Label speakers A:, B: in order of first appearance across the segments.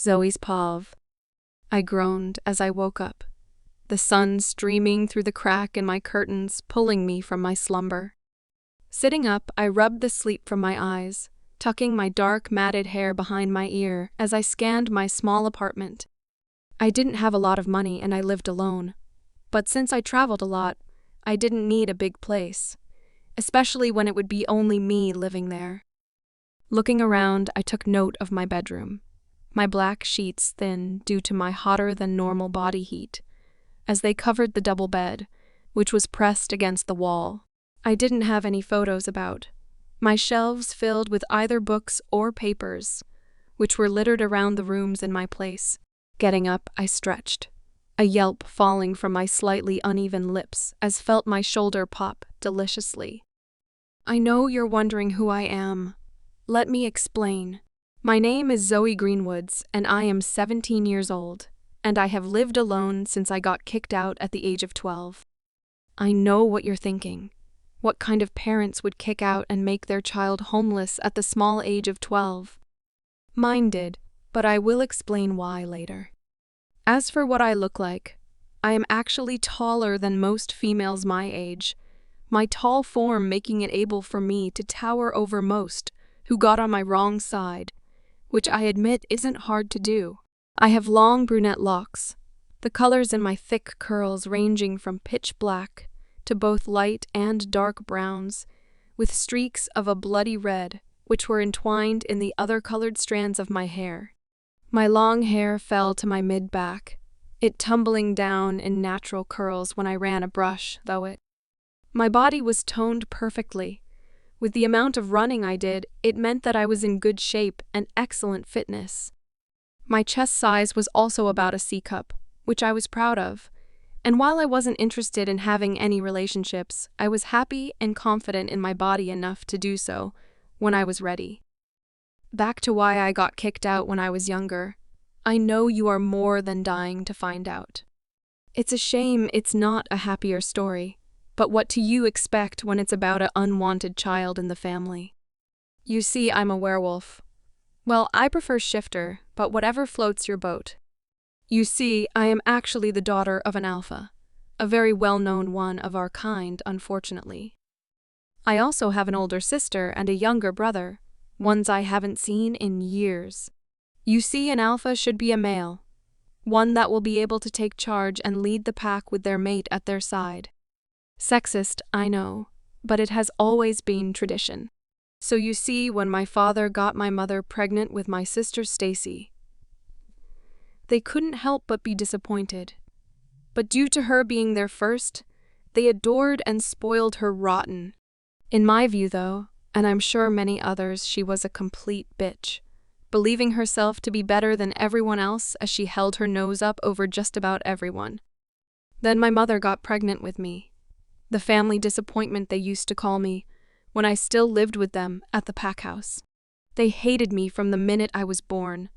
A: Zoe's Pav. I groaned as I woke up, the sun streaming through the crack in my curtains, pulling me from my slumber. Sitting up, I rubbed the sleep from my eyes, tucking my dark, matted hair behind my ear as I scanned my small apartment. I didn't have a lot of money and I lived alone. But since I traveled a lot, I didn't need a big place, especially when it would be only me living there. Looking around, I took note of my bedroom, my black sheets thin due to my hotter-than-normal body heat, as they covered the double bed, which was pressed against the wall. I didn't have any photos about. My shelves filled with either books or papers, which were littered around the rooms in my place. Getting up, I stretched, a yelp falling from my slightly uneven lips as felt my shoulder pop deliciously. I know you're wondering who I am. Let me explain. My name is Zoe Greenwoods, and I am 17 years old, and I have lived alone since I got kicked out at the age of 12. I know what you're thinking. What kind of parents would kick out and make their child homeless at the small age of 12? Mine did, but I will explain why later. As for what I look like, I am actually taller than most females my age, my tall form making it able for me to tower over most who got on my wrong side, which I admit isn't hard to do. I have long brunette locks, the colors in my thick curls ranging from pitch black to both light and dark browns, with streaks of a bloody red, which were entwined in the other colored strands of my hair. My long hair fell to my mid-back, it tumbling down in natural curls when I ran a brush, My body was toned perfectly. With the amount of running I did, it meant that I was in good shape and excellent fitness. My chest size was also about a C-cup, which I was proud of, and while I wasn't interested in having any relationships, I was happy and confident in my body enough to do so when I was ready. Back to why I got kicked out when I was younger. I know you are more than dying to find out. It's a shame it's not a happier story, but what do you expect when it's about an unwanted child in the family? You see, I'm a werewolf. Well, I prefer shifter, but whatever floats your boat. You see, I am actually the daughter of an alpha, a very well-known one of our kind, unfortunately. I also have an older sister and a younger brother, ones I haven't seen in years. You see, an alpha should be a male, one that will be able to take charge and lead the pack with their mate at their side. Sexist, I know, but it has always been tradition. So you see, when my father got my mother pregnant with my sister Stacy, they couldn't help but be disappointed. But due to her being their first, they adored and spoiled her rotten. In my view, though, and I'm sure many others, she was a complete bitch, believing herself to be better than everyone else as she held her nose up over just about everyone. Then my mother got pregnant with me. The family disappointment they used to call me, when I still lived with them at the pack house. They hated me from the minute I was born.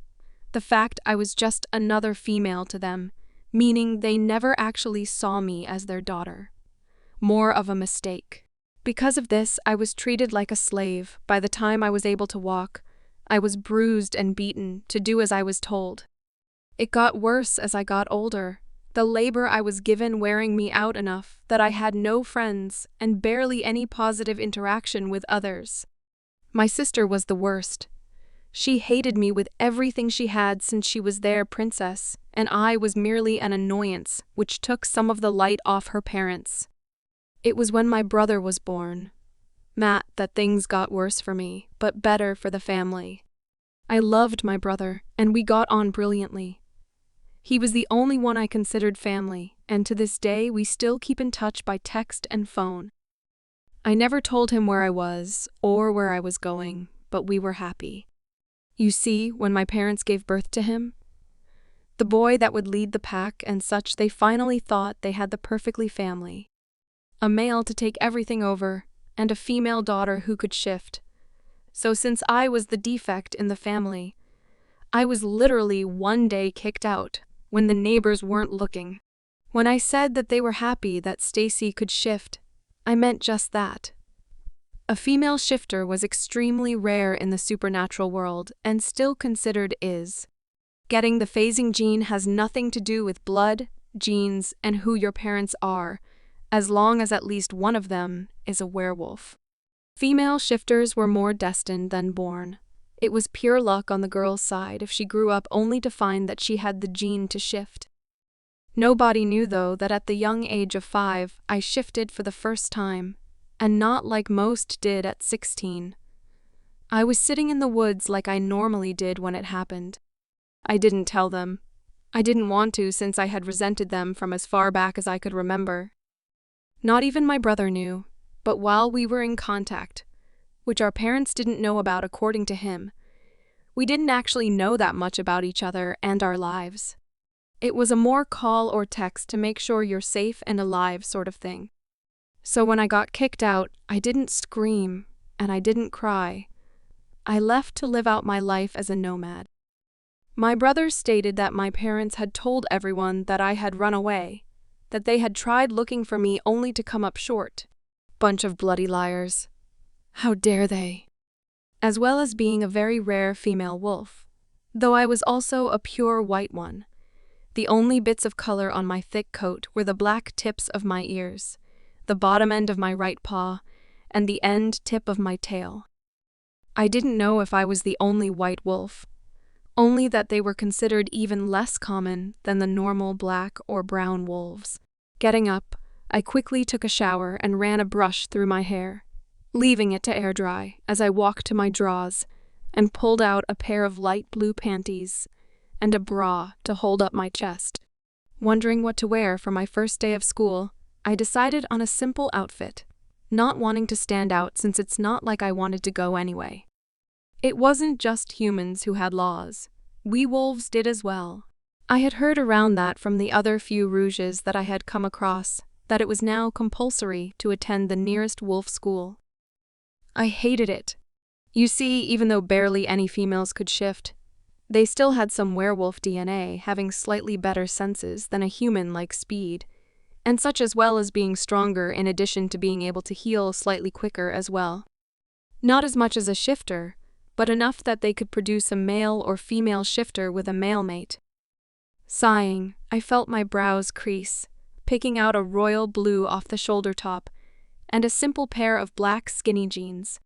A: The fact I was just another female to them, meaning they never actually saw me as their daughter. More of a mistake. Because of this, I was treated like a slave. By the time I was able to walk, I was bruised and beaten to do as I was told. It got worse as I got older. The labor I was given wearing me out enough that I had no friends and barely any positive interaction with others. My sister was the worst. She hated me with everything she had since she was their princess, and I was merely an annoyance, which took some of the light off her parents. It was when my brother was born, Matt, that things got worse for me, but better for the family. I loved my brother, and we got on brilliantly. He was the only one I considered family, and to this day we still keep in touch by text and phone. I never told him where I was or where I was going, but we were happy. You see, when my parents gave birth to him, the boy that would lead the pack and such, they finally thought they had the perfectly family. A male to take everything over, and a female daughter who could shift. So since I was the defect in the family, I was literally one day kicked out when the neighbors weren't looking. When I said that they were happy that Stacy could shift, I meant just that. A female shifter was extremely rare in the supernatural world and still considered is. Getting the phasing gene has nothing to do with blood, genes, and who your parents are, as long as at least one of them is a werewolf. Female shifters were more destined than born. It was pure luck on the girl's side if she grew up only to find that she had the gene to shift. Nobody knew, though, that at the young age of 5, I shifted for the first time, and not like most did at 16. I was sitting in the woods like I normally did when it happened. I didn't tell them. I didn't want to, since I had resented them from as far back as I could remember. Not even my brother knew, but while we were in contact, which our parents didn't know about according to him, we didn't actually know that much about each other and our lives. It was a more call or text to make sure you're safe and alive sort of thing. So when I got kicked out, I didn't scream, and I didn't cry. I left to live out my life as a nomad. My brother stated that my parents had told everyone that I had run away, that they had tried looking for me only to come up short. Bunch of bloody liars. How dare they? As well as being a very rare female wolf, though I was also a pure white one. The only bits of color on my thick coat were the black tips of my ears, the bottom end of my right paw, and the end tip of my tail. I didn't know if I was the only white wolf, only that they were considered even less common than the normal black or brown wolves. Getting up, I quickly took a shower and ran a brush through my hair, leaving it to air dry as I walked to my drawers and pulled out a pair of light blue panties and a bra to hold up my chest. Wondering what to wear for my first day of school, I decided on a simple outfit, not wanting to stand out since it's not like I wanted to go anyway. It wasn't just humans who had laws. We wolves did as well. I had heard around that from the other few rouges that I had come across, that it was now compulsory to attend the nearest wolf school. I hated it. You see, even though barely any females could shift, they still had some werewolf DNA, having slightly better senses than a human like speed, and such as well as being stronger in addition to being able to heal slightly quicker as well. Not as much as a shifter, but enough that they could produce a male or female shifter with a male mate. Sighing, I felt my brows crease, picking out a royal blue off the shoulder top, and a simple pair of black skinny jeans.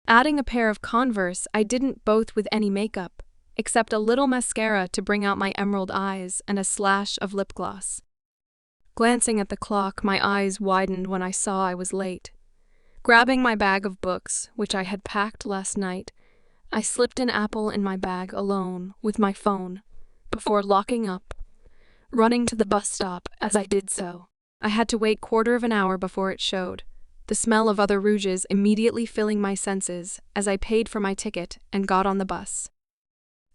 A: Adding a pair of Converse I didn't both with any makeup, except a little mascara to bring out my emerald eyes and a slash of lip gloss. Glancing at the clock, my eyes widened when I saw I was late. Grabbing my bag of books, which I had packed last night, I slipped an apple in my bag alone with my phone, before locking up, running to the bus stop as I did so. I had to wait quarter of an hour before it showed, the smell of other rouges immediately filling my senses as I paid for my ticket and got on the bus.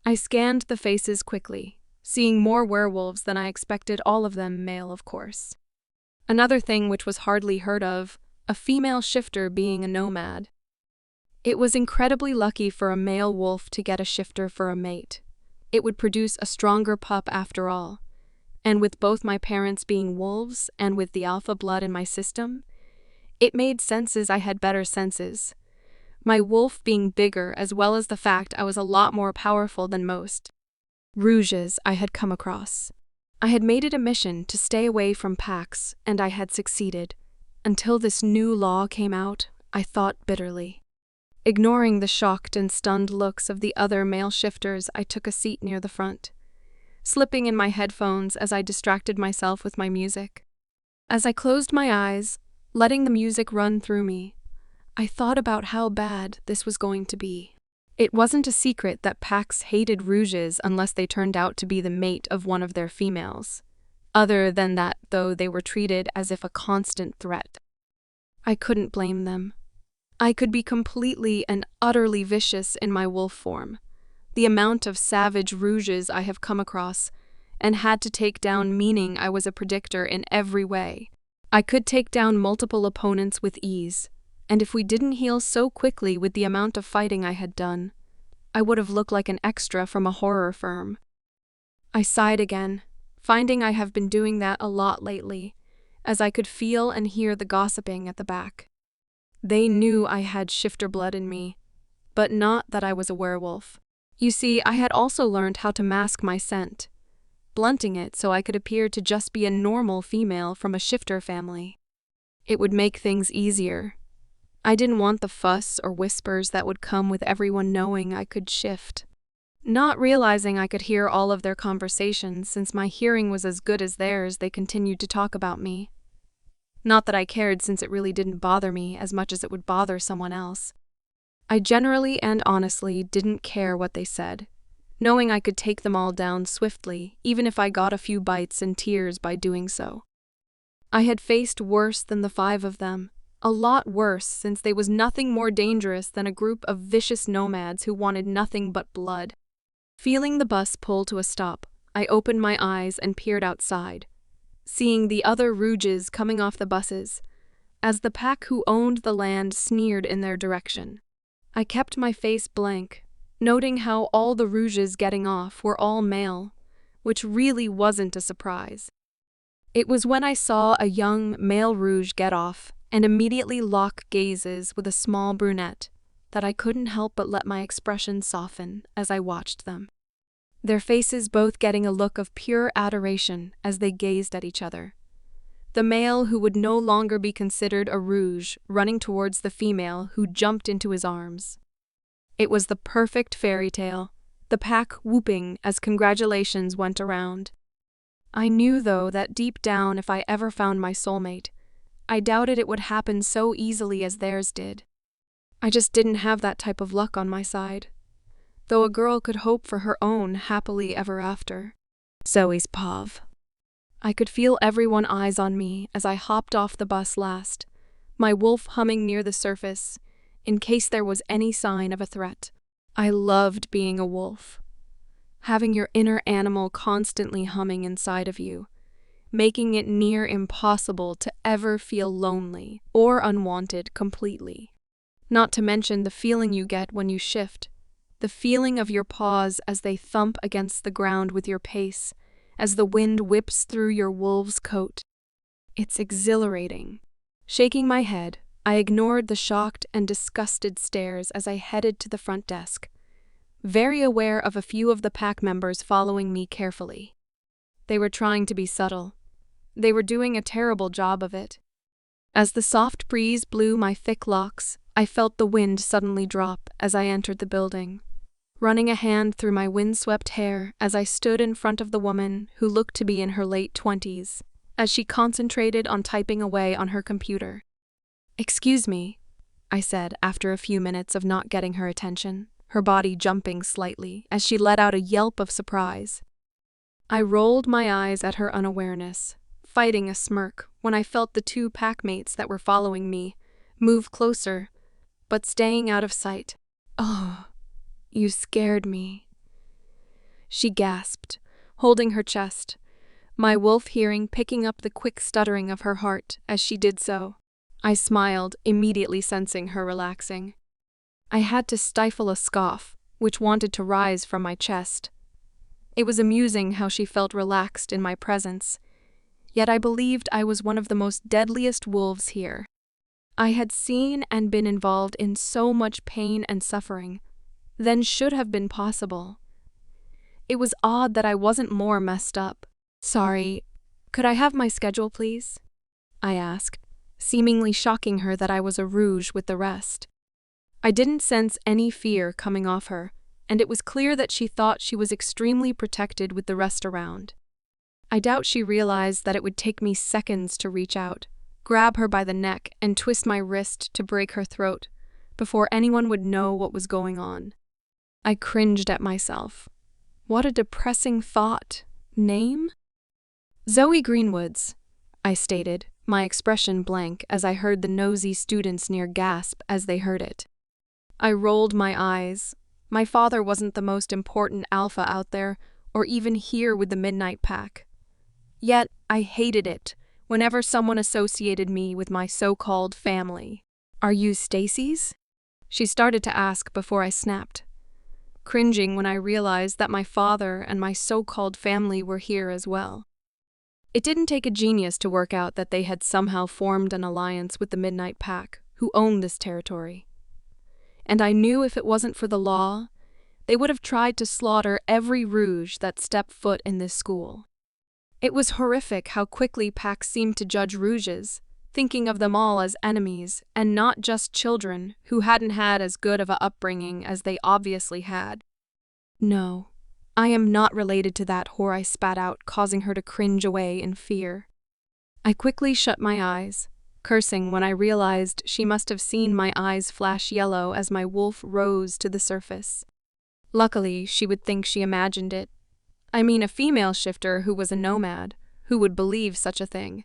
A: I scanned the faces quickly, seeing more werewolves than I expected, all of them male, of course. Another thing which was hardly heard of, a female shifter being a nomad. It was incredibly lucky for a male wolf to get a shifter for a mate. It would produce a stronger pup after all. And with both my parents being wolves and with the alpha blood in my system, it made sense I had better senses. My wolf being bigger, as well as the fact I was a lot more powerful than most rouges I had come across. I had made it a mission to stay away from packs, and I had succeeded. Until this new law came out, I thought bitterly. Ignoring the shocked and stunned looks of the other male shifters, I took a seat near the front, slipping in my headphones as I distracted myself with my music. As I closed my eyes, letting the music run through me, I thought about how bad this was going to be. It wasn't a secret that packs hated rouges unless they turned out to be the mate of one of their females. Other than that, though, they were treated as if a constant threat. I couldn't blame them. I could be completely and utterly vicious in my wolf form. The amount of savage rouges I have come across and had to take down, meaning I was a predictor in every way. I could take down multiple opponents with ease, and if we didn't heal so quickly with the amount of fighting I had done, I would have looked like an extra from a horror film. I sighed again, finding I have been doing that a lot lately, as I could feel and hear the gossiping at the back. They knew I had shifter blood in me, but not that I was a werewolf. You see, I had also learned how to mask my scent, blunting it so I could appear to just be a normal female from a shifter family. It would make things easier. I didn't want the fuss or whispers that would come with everyone knowing I could shift. Not realizing I could hear all of their conversations since my hearing was as good as theirs, they continued to talk about me. Not that I cared, since it really didn't bother me as much as it would bother someone else. I generally and honestly didn't care what they said, knowing I could take them all down swiftly, even if I got a few bites and tears by doing so. I had faced worse than the 5 of them, a lot worse, since they was nothing more dangerous than a group of vicious nomads who wanted nothing but blood. Feeling the bus pull to a stop, I opened my eyes and peered outside, seeing the other rouges coming off the buses, as the pack who owned the land sneered in their direction. I kept my face blank, noting how all the rouges getting off were all male, which really wasn't a surprise. It was when I saw a young male rouge get off and immediately lock gazes with a small brunette that I couldn't help but let my expression soften as I watched them. Their faces both getting a look of pure adoration as they gazed at each other. The male, who would no longer be considered a rouge, running towards the female, who jumped into his arms. It was the perfect fairy tale, the pack whooping as congratulations went around. I knew, though, that deep down, if I ever found my soulmate, I doubted it would happen so easily as theirs did. I just didn't have that type of luck on my side, though a girl could hope for her own happily ever after. Zoe's Pav. I could feel everyone's eyes on me as I hopped off the bus last, my wolf humming near the surface, in case there was any sign of a threat. I loved being a wolf, having your inner animal constantly humming inside of you, making it near impossible to ever feel lonely or unwanted completely. Not to mention the feeling you get when you shift, the feeling of your paws as they thump against the ground with your pace, as the wind whips through your wolf's coat. It's exhilarating. Shaking my head, I ignored the shocked and disgusted stares as I headed to the front desk, very aware of a few of the pack members following me carefully. They were trying to be subtle. They were doing a terrible job of it. As the soft breeze blew my thick locks, I felt the wind suddenly drop as I entered the building, running a hand through my windswept hair as I stood in front of the woman who looked to be in her late 20s, as she concentrated on typing away on her computer. "Excuse me," I said after a few minutes of not getting her attention, her body jumping slightly as she let out a yelp of surprise. I rolled my eyes at her unawareness, fighting a smirk when I felt the 2 packmates that were following me move closer, but staying out of sight. "Oh, you scared me," she gasped, holding her chest, my wolf hearing picking up the quick stuttering of her heart as she did so. I smiled, immediately sensing her relaxing. I had to stifle a scoff, which wanted to rise from my chest. It was amusing how she felt relaxed in my presence, yet I believed I was one of the most deadliest wolves here. I had seen and been involved in so much pain and suffering than should have been possible. It was odd that I wasn't more messed up. "Sorry, could I have my schedule, please?" I asked, seemingly shocking her that I was a rouge with the rest. I didn't sense any fear coming off her, and it was clear that she thought she was extremely protected with the rest around. I doubt she realized that it would take me seconds to reach out, grab her by the neck, and twist my wrist to break her throat before anyone would know what was going on. I cringed at myself. What a depressing thought. Name? "Zoe Greenwoods," I stated, my expression blank as I heard the nosy students near gasp as they heard it. I rolled my eyes. My father wasn't the most important alpha out there, or even here with the Midnight Pack. Yet I hated it whenever someone associated me with my so-called family. "Are you Stacy's?" she started to ask before I snapped, cringing when I realized that my father and my so-called family were here as well. It didn't take a genius to work out that they had somehow formed an alliance with the Midnight Pack, who owned this territory. And I knew if it wasn't for the law, they would have tried to slaughter every rouge that stepped foot in this school. It was horrific how quickly packs seemed to judge rouges, thinking of them all as enemies, and not just children who hadn't had as good of a upbringing as they obviously had. "No, I am not related to that whore," I spat out, causing her to cringe away in fear. I quickly shut my eyes, cursing when I realized she must have seen my eyes flash yellow as my wolf rose to the surface. Luckily, she would think she imagined it. I mean, a female shifter who was a nomad, who would believe such a thing?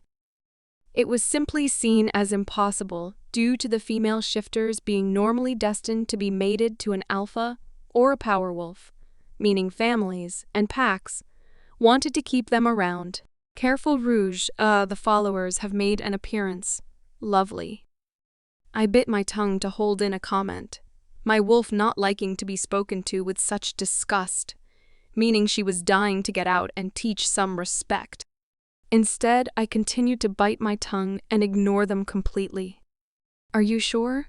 A: It was simply seen as impossible due to the female shifters being normally destined to be mated to an alpha or a power wolf, meaning families and packs wanted to keep them around. "Careful, Rouge, the followers have made an appearance. Lovely." I bit my tongue to hold in a comment, my wolf not liking to be spoken to with such disgust, meaning she was dying to get out and teach some respect. Instead, I continued to bite my tongue and ignore them completely. "Are you sure?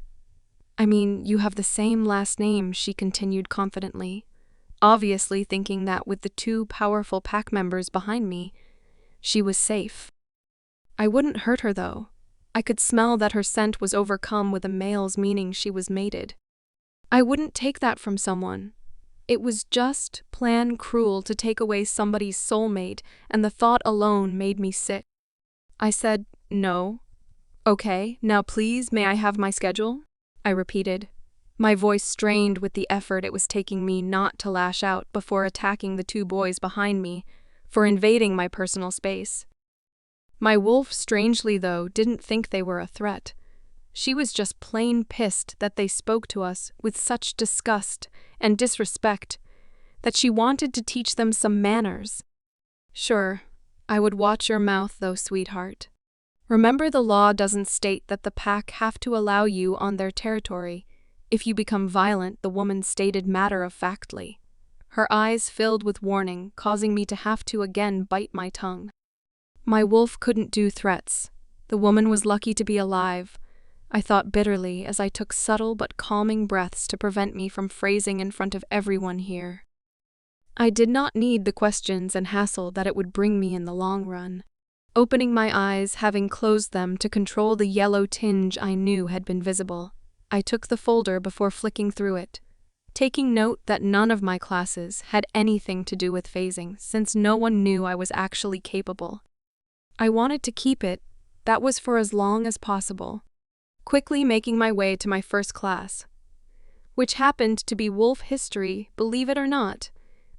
A: I mean, you have the same last name," she continued confidently, obviously thinking that with the two powerful pack members behind me, she was safe. I wouldn't hurt her, though. I could smell that her scent was overcome with a male's, meaning she was mated. I wouldn't take that from someone. It was just plain cruel to take away somebody's soulmate, and the thought alone made me sick. I said, "No." "Okay, now please, may I have my schedule?" I repeated, my voice strained with the effort it was taking me not to lash out before attacking the two boys behind me for invading my personal space. My wolf, strangely though, didn't think they were a threat. She was just plain pissed that they spoke to us with such disgust and disrespect that she wanted to teach them some manners. "Sure, I would watch your mouth though, sweetheart. Remember, the law doesn't state that the pack have to allow you on their territory. If you become violent," the woman stated matter-of-factly. Her eyes filled with warning, causing me to have to again bite my tongue. My wolf couldn't do threats. The woman was lucky to be alive, I thought bitterly as I took subtle but calming breaths to prevent me from phrasing in front of everyone here. I did not need the questions and hassle that it would bring me in the long run. Opening my eyes, having closed them to control the yellow tinge I knew had been visible, I took the folder before flicking through it, taking note that none of my classes had anything to do with phasing, since no one knew I was actually capable. I wanted to keep it, that was for as long as possible. Quickly making my way to my first class, which happened to be wolf history, believe it or not.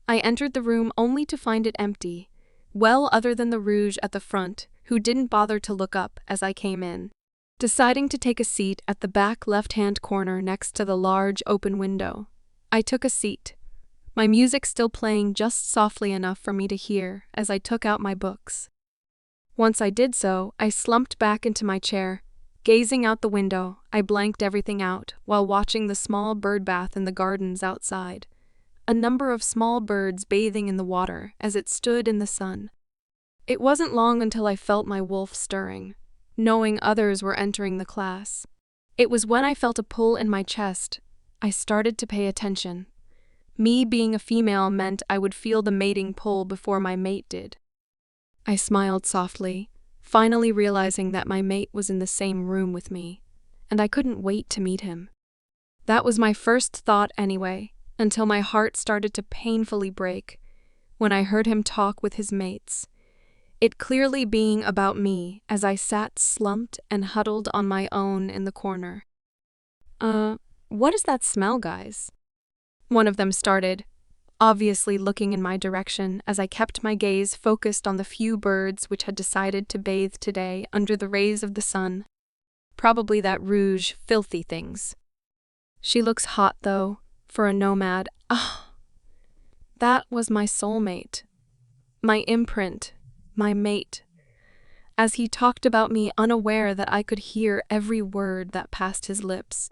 A: I entered the room only to find it empty, well other than the Rouge at the front, who didn't bother to look up as I came in. Deciding to take a seat at the back left-hand corner next to the large open window, I took a seat, my music still playing just softly enough for me to hear as I took out my books. Once I did so, I slumped back into my chair. Gazing out the window, I blanked everything out while watching the small bird bath in the gardens outside. A number of small birds bathing in the water as it stood in the sun. It wasn't long until I felt my wolf stirring, knowing others were entering the class. It was when I felt a pull in my chest. I started to pay attention. Me being a female meant I would feel the mating pull before my mate did. I smiled softly, finally realizing that my mate was in the same room with me, and I couldn't wait to meet him. That was my first thought anyway, until my heart started to painfully break when I heard him talk with his mates, it clearly being about me as I sat slumped and huddled on my own in the corner. What is that smell, guys?" One of them started, obviously looking in my direction as I kept my gaze focused on the few birds which had decided to bathe today under the rays of the sun. Probably that Rouge, filthy things. "She looks hot, though, for a nomad." That was my soulmate, my imprint, my mate, as he talked about me, unaware that I could hear every word that passed his lips.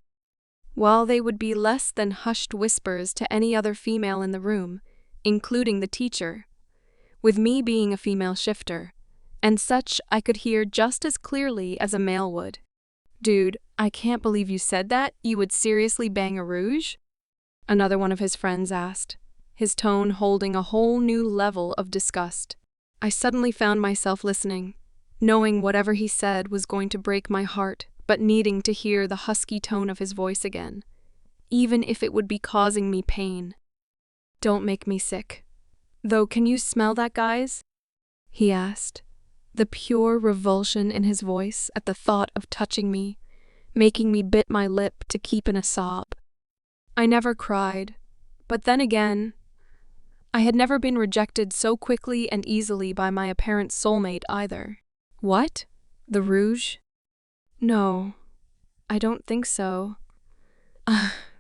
A: While they would be less than hushed whispers to any other female in the room, including the teacher, with me being a female shifter, and such I could hear just as clearly as a male would. "Dude, I can't believe you said that. You would seriously bang a Rouge?" Another one of his friends asked, his tone holding a whole new level of disgust. I suddenly found myself listening, knowing whatever he said was going to break my heart, but needing to hear the husky tone of his voice again, even if it would be causing me pain. "Don't make me sick. Though, can you smell that, guys?" he asked, the pure revulsion in his voice at the thought of touching me, making me bit my lip to keep in a sob. I never cried, but then again, I had never been rejected so quickly and easily by my apparent soulmate either. "What? The rouge?" "No, I don't think so."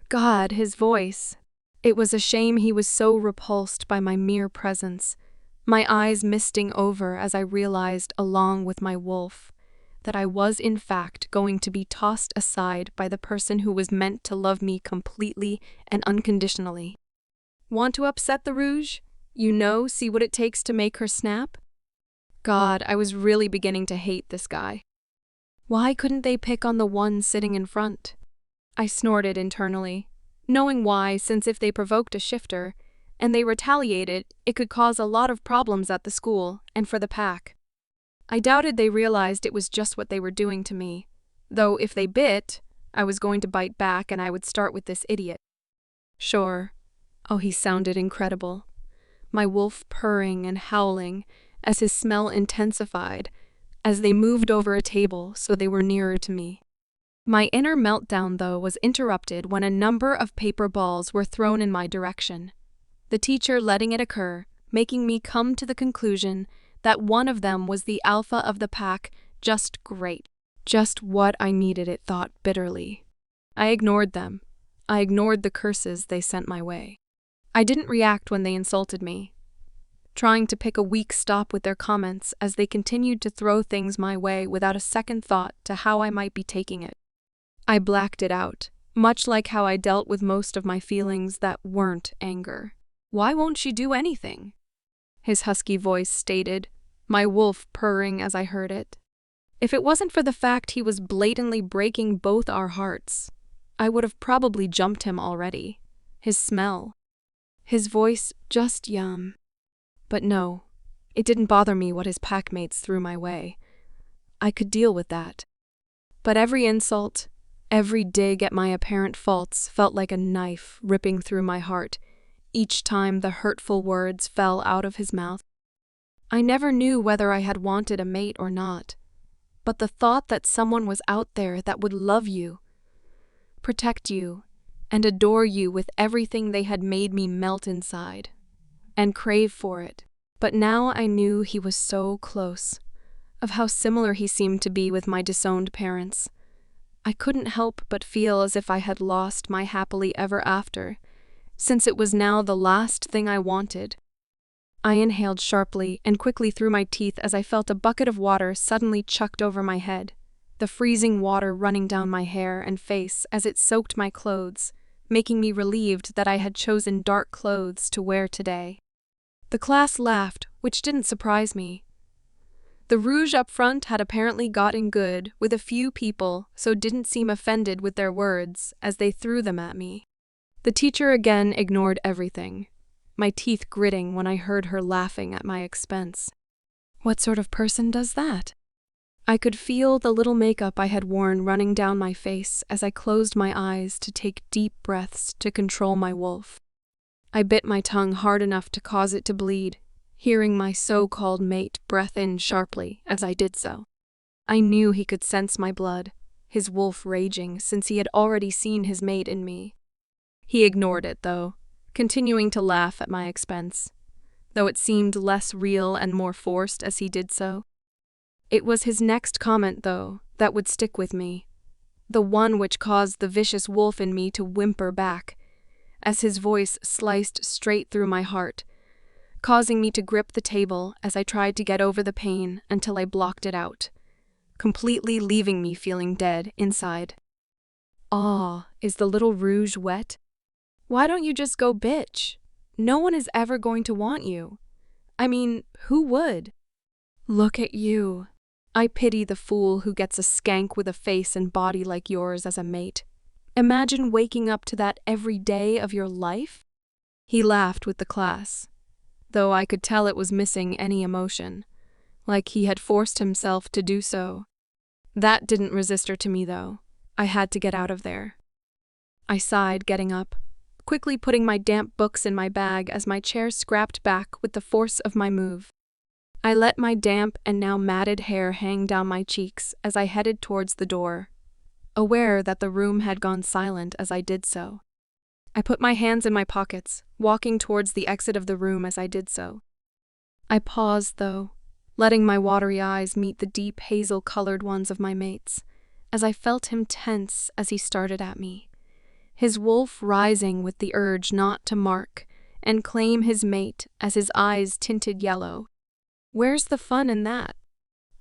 A: God, his voice. It was a shame he was so repulsed by my mere presence, my eyes misting over as I realized, along with my wolf, that I was in fact going to be tossed aside by the person who was meant to love me completely and unconditionally. "Want to upset the rouge? See what it takes to make her snap?" God, I was really beginning to hate this guy. Why couldn't they pick on the one sitting in front? I snorted internally, knowing why, since if they provoked a shifter, and they retaliated, it could cause a lot of problems at the school and for the pack. I doubted they realized it was just what they were doing to me, though if they bit, I was going to bite back and I would start with this idiot. Sure. Oh, he sounded incredible. My wolf purring and howling as his smell intensified as they moved over a table so they were nearer to me. My inner meltdown, though, was interrupted when a number of paper balls were thrown in my direction, the teacher letting it occur, making me come to the conclusion that one of them was the alpha of the pack. Just great. Just what I needed, it thought bitterly. I ignored them. I ignored the curses they sent my way. I didn't react when they insulted me, trying to pick a weak stop with their comments as they continued to throw things my way without a second thought to how I might be taking it. I blacked it out, much like how I dealt with most of my feelings that weren't anger. "Why won't she do anything?" his husky voice stated, my wolf purring as I heard it. If it wasn't for the fact he was blatantly breaking both our hearts, I would have probably jumped him already. His smell. His voice, just yum. But no, it didn't bother me what his packmates threw my way. I could deal with that. But every insult, every dig at my apparent faults felt like a knife ripping through my heart each time the hurtful words fell out of his mouth. I never knew whether I had wanted a mate or not, but the thought that someone was out there that would love you, protect you, and adore you with everything they had made me melt inside and crave for it. But now I knew he was so close, of how similar he seemed to be with my disowned parents. I couldn't help but feel as if I had lost my happily ever after, since it was now the last thing I wanted. I inhaled sharply and quickly through my teeth as I felt a bucket of water suddenly chucked over my head, the freezing water running down my hair and face as it soaked my clothes, making me relieved that I had chosen dark clothes to wear today. The class laughed, which didn't surprise me. The rouge up front had apparently gotten good with a few people, so didn't seem offended with their words as they threw them at me. The teacher again ignored everything, my teeth gritting when I heard her laughing at my expense. What sort of person does that? I could feel the little makeup I had worn running down my face as I closed my eyes to take deep breaths to control my wolf. I bit my tongue hard enough to cause it to bleed, hearing my so-called mate breath in sharply as I did so. I knew he could sense my blood, his wolf raging since he had already seen his mate in me. He ignored it, though, continuing to laugh at my expense, though it seemed less real and more forced as he did so. It was his next comment, though, that would stick with me, the one which caused the vicious wolf in me to whimper back, as his voice sliced straight through my heart, causing me to grip the table as I tried to get over the pain until I blocked it out, completely leaving me feeling dead inside. "Aw, is the little rouge wet? Why don't you just go bitch? No one is ever going to want you. I mean, who would? Look at you. I pity the fool who gets a skank with a face and body like yours as a mate. Imagine waking up to that every day of your life? He laughed with the class, though I could tell it was missing any emotion, like he had forced himself to do so. That didn't register to me, though. I had to get out of there. I sighed, getting up, quickly putting my damp books in my bag as my chair scrapped back with the force of my move. I let my damp and now matted hair hang down my cheeks as I headed towards the door, aware that the room had gone silent as I did so. I put my hands in my pockets, walking towards the exit of the room as I did so. I paused, though, letting my watery eyes meet the deep hazel-colored ones of my mate's, as I felt him tense as he started at me, his wolf rising with the urge not to mark and claim his mate as his eyes tinted yellow. "Where's the fun in that?"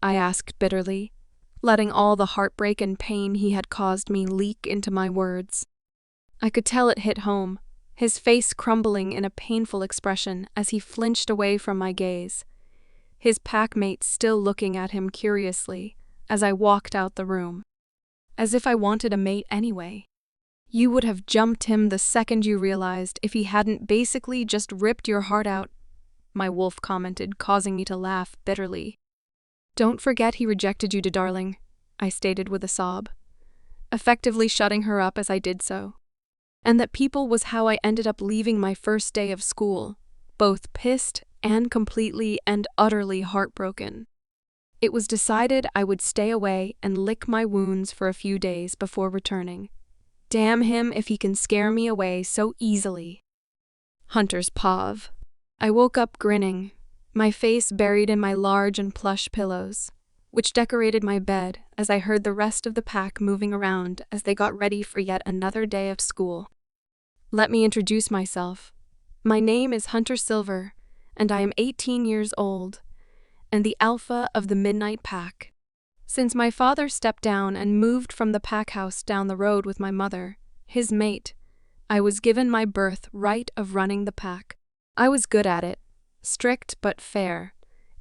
A: I asked bitterly, letting all the heartbreak and pain he had caused me leak into my words. I could tell it hit home, his face crumbling in a painful expression as he flinched away from my gaze, his packmate still looking at him curiously as I walked out the room. As if I wanted a mate anyway. You would have jumped him the second you realized if he hadn't basically just ripped your heart out, my wolf commented, causing me to laugh bitterly. "Don't forget he rejected you, darling," I stated with a sob, effectively shutting her up as I did so. And that people was how I ended up leaving my first day of school, both pissed and completely and utterly heartbroken. It was decided I would stay away and lick my wounds for a few days before returning. Damn him if he can scare me away so easily. Hunter's paw. I woke up grinning, my face buried in my large and plush pillows, which decorated my bed as I heard the rest of the pack moving around as they got ready for yet another day of school. Let me introduce myself. My name is Hunter Silver, and I am 18 years old, and the alpha of the Midnight Pack. Since my father stepped down and moved from the pack house down the road with my mother, his mate, I was given my birthright of running the pack. I was good at it, strict but fair,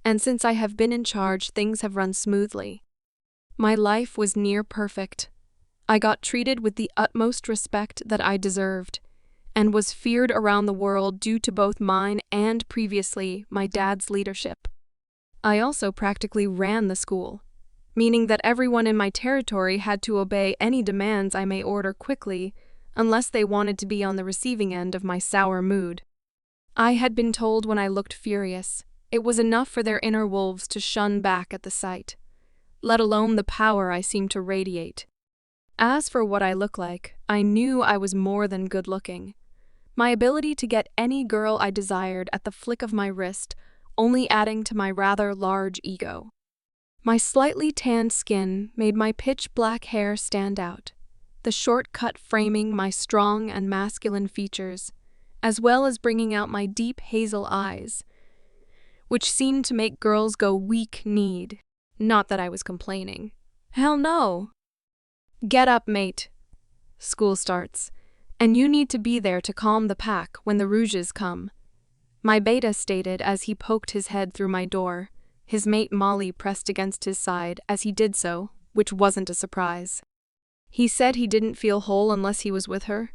A: and since I have been in charge, things have run smoothly. My life was near perfect. I got treated with the utmost respect that I deserved, and was feared around the world due to both mine and previously my dad's leadership. I also practically ran the school, meaning that everyone in my territory had to obey any demands I may order quickly, unless they wanted to be on the receiving end of my sour mood. I had been told when I looked furious, it was enough for their inner wolves to shun back at the sight, let alone the power I seemed to radiate. As for what I look like, I knew I was more than good-looking. My ability to get any girl I desired at the flick of my wrist, only adding to my rather large ego. My slightly tanned skin made my pitch-black hair stand out, the short cut framing my strong and masculine features, as well as bringing out my deep hazel eyes, which seemed to make girls go weak-kneed. Not that I was complaining. Hell no! Get up, mate. School starts, and you need to be there to calm the pack when the rouges come, my beta stated as he poked his head through my door, his mate Molly pressed against his side as he did so, which wasn't a surprise. He said he didn't feel whole unless he was with her,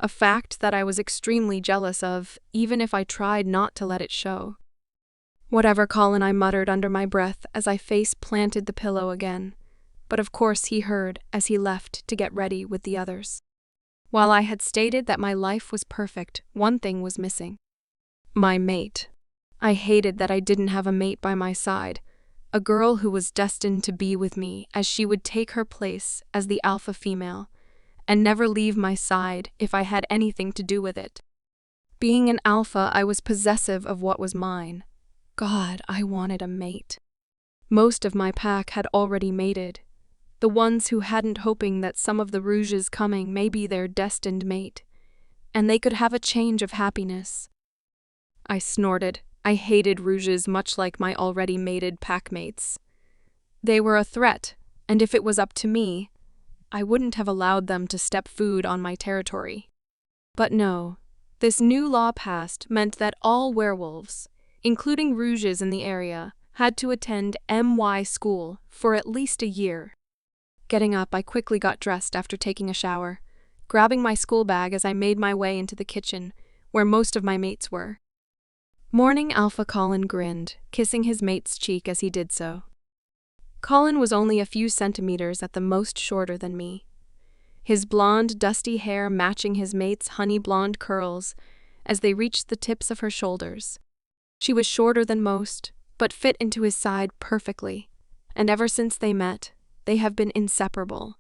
A: a fact that I was extremely jealous of, even if I tried not to let it show. "Whatever, Colin," I muttered under my breath as I face-planted the pillow again, but of course he heard as he left to get ready with the others. While I had stated that my life was perfect, one thing was missing. My mate. I hated that I didn't have a mate by my side, a girl who was destined to be with me as she would take her place as the alpha female, and never leave my side if I had anything to do with it. Being an alpha, I was possessive of what was mine. God, I wanted a mate. Most of my pack had already mated, the ones who hadn't, hoping that some of the rouges coming may be their destined mate, and they could have a change of happiness. I snorted. I hated rouges much like my already mated packmates. They were a threat, and if it was up to me, I wouldn't have allowed them to step foot on my territory. But no, this new law passed meant that all werewolves, including rouges in the area, had to attend MY school for at least a year. Getting up, I quickly got dressed after taking a shower, grabbing my school bag as I made my way into the kitchen, where most of my mates were. Morning Alpha Colin grinned, kissing his mate's cheek as he did so. Colin was only a few centimeters at the most shorter than me, his blonde, dusty hair matching his mate's honey blonde curls as they reached the tips of her shoulders. She was shorter than most, but fit into his side perfectly, and ever since they met, they have been inseparable.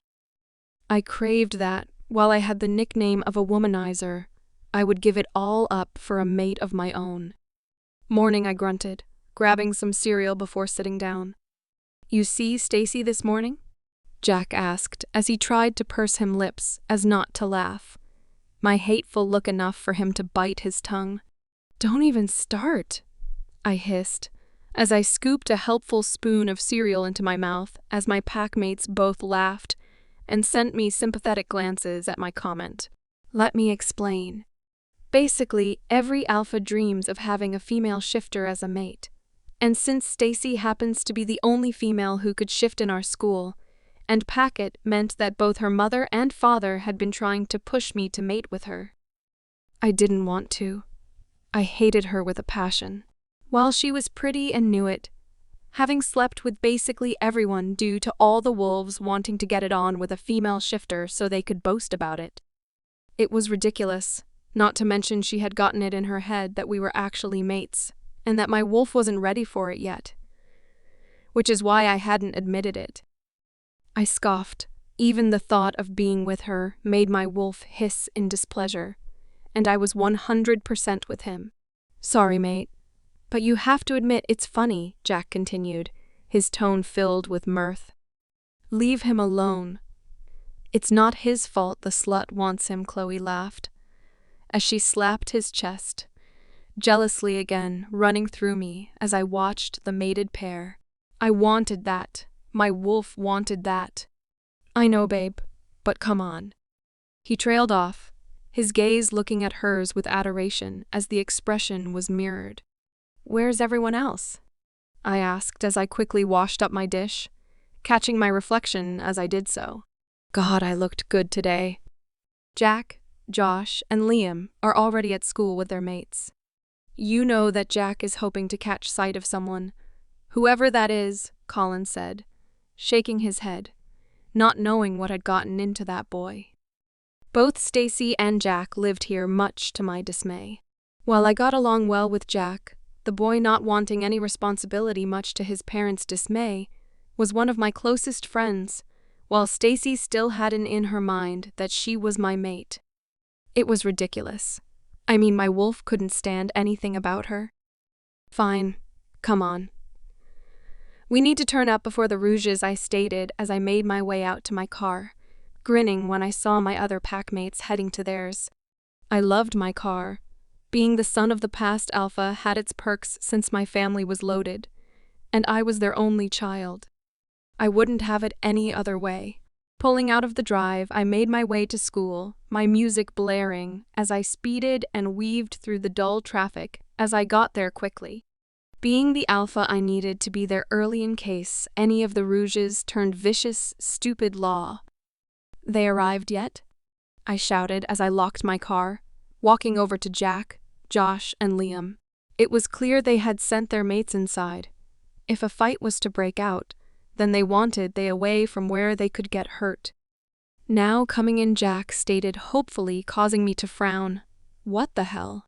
A: I craved that, while I had the nickname of a womanizer, I would give it all up for a mate of my own. Morning, I grunted, grabbing some cereal before sitting down. You see Stacy this morning? Jack asked as he tried to purse him lips as not to laugh. My hateful look enough for him to bite his tongue. Don't even start, I hissed, as I scooped a helpful spoon of cereal into my mouth as my packmates both laughed and sent me sympathetic glances at my comment. Let me explain. Basically, every alpha dreams of having a female shifter as a mate. And since Stacy happens to be the only female who could shift in our school, and packet meant that both her mother and father had been trying to push me to mate with her. I didn't want to. I hated her with a passion. While she was pretty and knew it, having slept with basically everyone due to all the wolves wanting to get it on with a female shifter so they could boast about it. It was ridiculous, not to mention she had gotten it in her head that we were actually mates, and that my wolf wasn't ready for it yet. Which is why I hadn't admitted it. I scoffed. Even the thought of being with her made my wolf hiss in displeasure, and I was 100% with him. Sorry, mate. But you have to admit it's funny, Jack continued, his tone filled with mirth. Leave him alone. It's not his fault the slut wants him, Chloe laughed, as she slapped his chest, jealously again running through me as I watched the mated pair. I wanted that. My wolf wanted that. I know, babe, but come on. He trailed off, his gaze looking at hers with adoration as the expression was mirrored. Where's everyone else? I asked as I quickly washed up my dish, catching my reflection as I did so. God, I looked good today. Jack, Josh, and Liam are already at school with their mates. You know that Jack is hoping to catch sight of someone. Whoever that is, Colin said, shaking his head, not knowing what had gotten into that boy. Both Stacy and Jack lived here, much to my dismay. While I got along well with Jack, the boy not wanting any responsibility, much to his parents' dismay, was one of my closest friends, while Stacy still had it in her mind that she was my mate. It was ridiculous. I mean, my wolf couldn't stand anything about her. Fine, come on. We need to turn up before the rouges, I stated as I made my way out to my car, grinning when I saw my other packmates heading to theirs. I loved my car. Being the son of the past alpha had its perks since my family was loaded, and I was their only child. I wouldn't have it any other way. Pulling out of the drive, I made my way to school, my music blaring as I speeded and weaved through the dull traffic as I got there quickly. Being the alpha, I needed to be there early in case any of the rouges turned vicious, stupid law. They arrived yet? I shouted as I locked my car, walking over to Jack, Josh, and Liam. It was clear they had sent their mates inside. If a fight was to break out, then they wanted they away from where they could get hurt. Now coming in, Jack stated hopefully, causing me to frown. What the hell?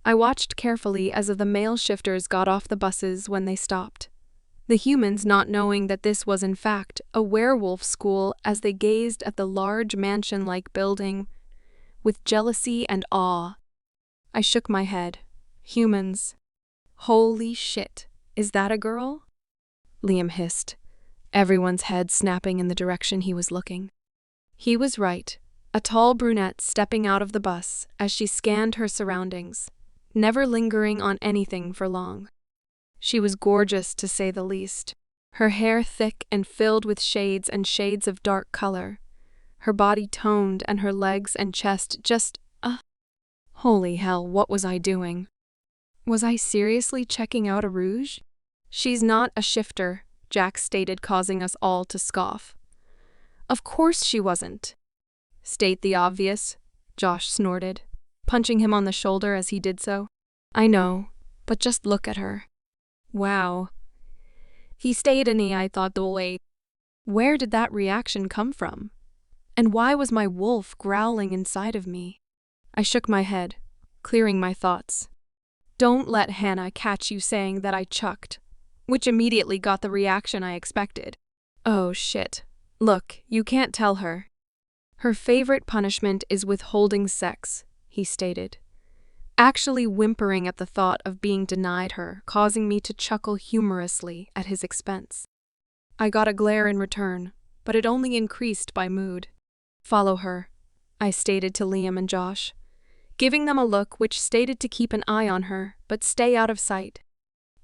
A: I watched carefully as the male shifters got off the buses when they stopped. The humans not knowing that this was in fact a werewolf school as they gazed at the large mansion-like building with jealousy and awe. I shook my head. Humans. Holy shit, is that a girl? Liam hissed, everyone's head snapping in the direction he was looking. He was right, a tall brunette stepping out of the bus as she scanned her surroundings, never lingering on anything for long. She was gorgeous, to say the least, her hair thick and filled with shades and shades of dark color, her body toned and her legs and chest just, Holy hell, what was I doing? Was I seriously checking out a rouge? She's not a shifter, Jack stated, causing us all to scoff. Of course she wasn't. State the obvious, Josh snorted, punching him on the shoulder as he did so. I know, but just look at her. Wow. He stayed in I thought the way. Where did that reaction come from? And why was my wolf growling inside of me? I shook my head, clearing my thoughts. Don't let Hannah catch you saying that I chucked, which immediately got the reaction I expected. Oh shit. Look, you can't tell her. Her favorite punishment is withholding sex, he stated, actually whimpering at the thought of being denied her, causing me to chuckle humorously at his expense. I got a glare in return, but it only increased my mood. Follow her, I stated to Liam and Josh, giving them a look which stated to keep an eye on her, but stay out of sight.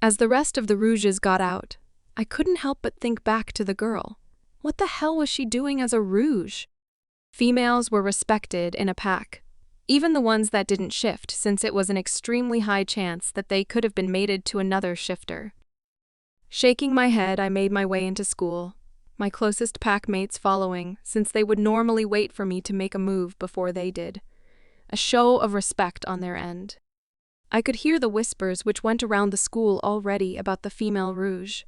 A: As the rest of the rouges got out, I couldn't help but think back to the girl. What the hell was she doing as a rouge? Females were respected in a pack, even the ones that didn't shift, since it was an extremely high chance that they could have been mated to another shifter. Shaking my head, I made my way into school, my closest pack mates following, since they would normally wait for me to make a move before they did. A show of respect on their end. I could hear the whispers which went around the school already about the female rouge,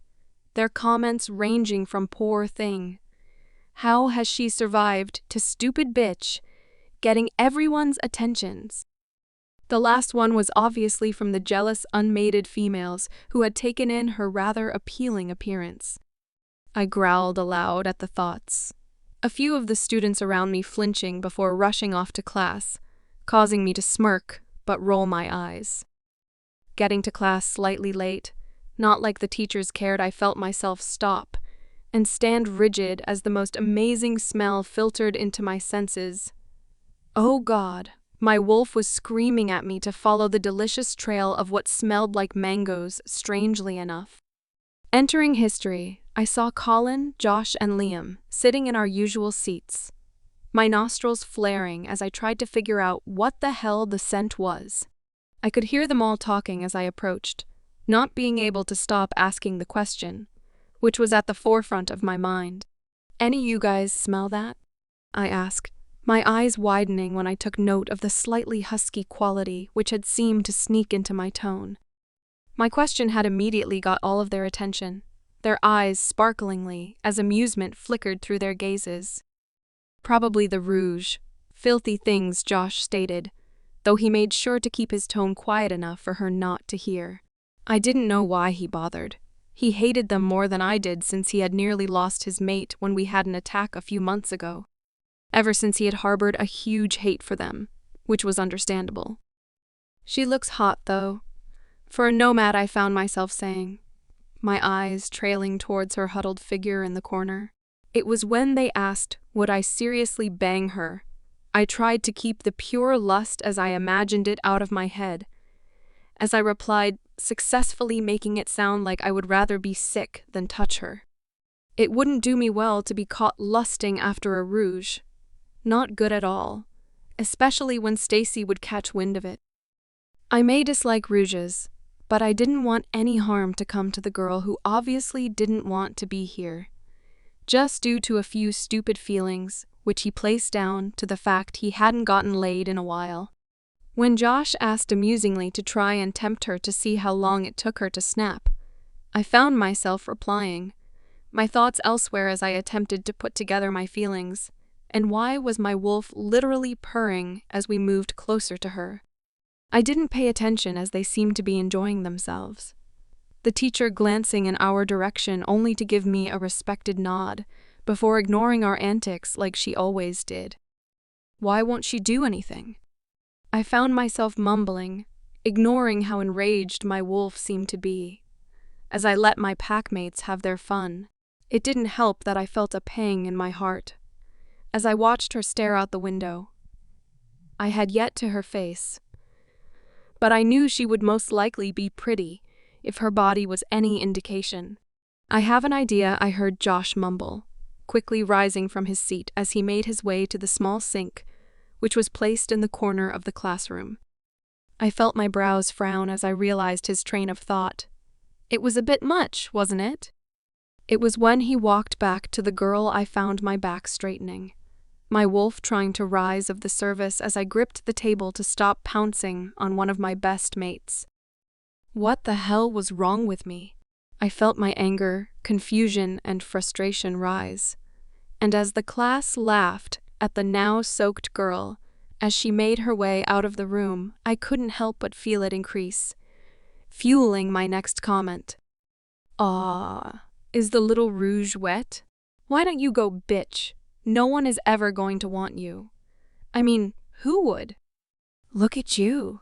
A: their comments ranging from poor thing. How has she survived to stupid bitch, getting everyone's attentions? The last one was obviously from the jealous unmated females who had taken in her rather appealing appearance. I growled aloud at the thoughts, a few of the students around me flinching before rushing off to class, causing me to smirk but roll my eyes. Getting to class slightly late, not like the teachers cared, I felt myself stop and stand rigid as the most amazing smell filtered into my senses. Oh God, my wolf was screaming at me to follow the delicious trail of what smelled like mangoes, strangely enough. Entering history, I saw Colin, Josh, and Liam sitting in our usual seats, my nostrils flaring as I tried to figure out what the hell the scent was. I could hear them all talking as I approached, not being able to stop asking the question, which was at the forefront of my mind. Any you guys smell that? I asked, my eyes widening when I took note of the slightly husky quality which had seemed to sneak into my tone. My question had immediately got all of their attention, their eyes sparklingly as amusement flickered through their gazes. Probably the rouge, filthy things, Josh stated, though he made sure to keep his tone quiet enough for her not to hear. I didn't know why he bothered. He hated them more than I did since he had nearly lost his mate when we had an attack a few months ago. Ever since he had harbored a huge hate for them, which was understandable. She looks hot, though. For a nomad, I found myself saying, my eyes trailing towards her huddled figure in the corner. It was when they asked, would I seriously bang her? I tried to keep the pure lust as I imagined it out of my head, as I replied, successfully making it sound like I would rather be sick than touch her. It wouldn't do me well to be caught lusting after a rouge. Not good at all, especially when Stacy would catch wind of it. I may dislike rouges, but I didn't want any harm to come to the girl who obviously didn't want to be here, just due to a few stupid feelings, which he placed down to the fact he hadn't gotten laid in a while. When Josh asked amusingly to try and tempt her to see how long it took her to snap, I found myself replying, my thoughts elsewhere as I attempted to put together my feelings. And why was my wolf literally purring as we moved closer to her? I didn't pay attention as they seemed to be enjoying themselves. The teacher glancing in our direction only to give me a respected nod, before ignoring our antics like she always did. Why won't she do anything? I found myself mumbling, ignoring how enraged my wolf seemed to be, as I let my packmates have their fun. It didn't help that I felt a pang in my heart as I watched her stare out the window. I had yet to her face, but I knew she would most likely be pretty if her body was any indication. I have an idea, I heard Josh mumble, quickly rising from his seat as he made his way to the small sink, which was placed in the corner of the classroom. I felt my brows frown as I realized his train of thought. It was a bit much, wasn't it? It was when he walked back to the girl I found my back straightening. my wolf trying to rise of the service as I gripped the table to stop pouncing on one of my best mates. What the hell was wrong with me? I felt my anger, confusion, and frustration rise. And as the class laughed at the now soaked girl, as she made her way out of the room, I couldn't help but feel it increase, fueling my next comment. "Aw, is the little rouge wet? Why don't you go, bitch? No one is ever going to want you. I mean, who would? Look at you.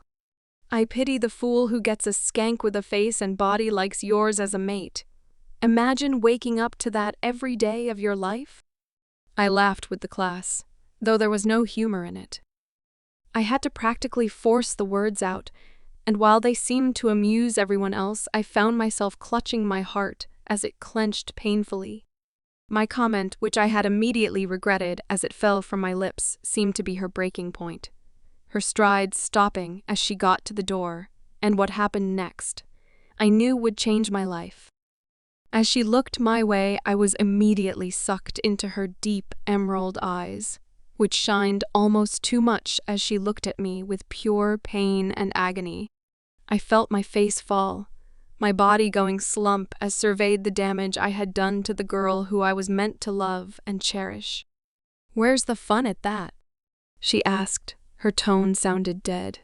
A: I pity the fool who gets a skank with a face and body like yours as a mate. Imagine waking up to that every day of your life." I laughed with the class, though there was no humor in it. I had to practically force the words out, and while they seemed to amuse everyone else, I found myself clutching my heart as it clenched painfully. My comment, which I had immediately regretted as it fell from my lips, seemed to be her breaking point. Her strides stopping as she got to the door, and what happened next, I knew would change my life. As she looked my way, I was immediately sucked into her deep emerald eyes, which shined almost too much as she looked at me with pure pain and agony. I felt my face fall, my body going slump as surveyed the damage I had done to the girl who I was meant to love and cherish. "Where's the fun at that?" she asked. Her tone sounded dead.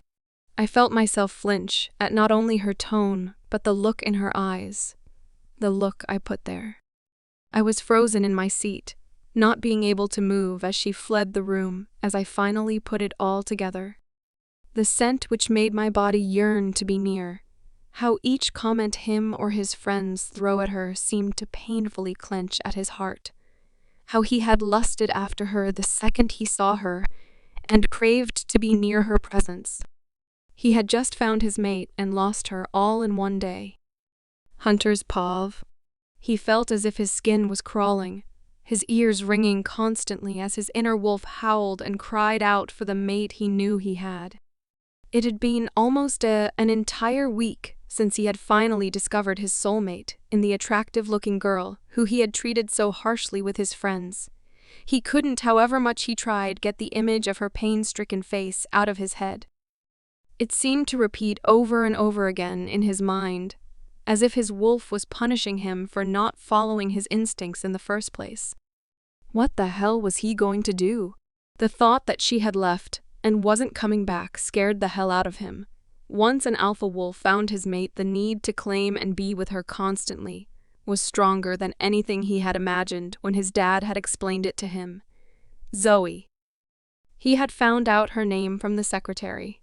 A: I felt myself flinch at not only her tone, but the look in her eyes. The look I put there. I was frozen in my seat, not being able to move as she fled the room as I finally put it all together. The scent which made my body yearn to be near. How each comment him or his friends throw at her seemed to painfully clench at his heart. How he had lusted after her the second he saw her, and craved to be near her presence. He had just found his mate and lost her all in one day. Hunter's paw. He felt as if his skin was crawling, his ears ringing constantly as his inner wolf howled and cried out for the mate he knew he had. It had been almost an entire week since he had finally discovered his soulmate in the attractive-looking girl who he had treated so harshly with his friends. He couldn't, however much he tried, get the image of her pain-stricken face out of his head. It seemed to repeat over and over again in his mind, as if his wolf was punishing him for not following his instincts in the first place. What the hell was he going to do? The thought that she had left and wasn't coming back scared the hell out of him. Once an alpha wolf found his mate, the need to claim and be with her constantly was stronger than anything he had imagined when his dad had explained it to him. Zoe. He had found out her name from the secretary.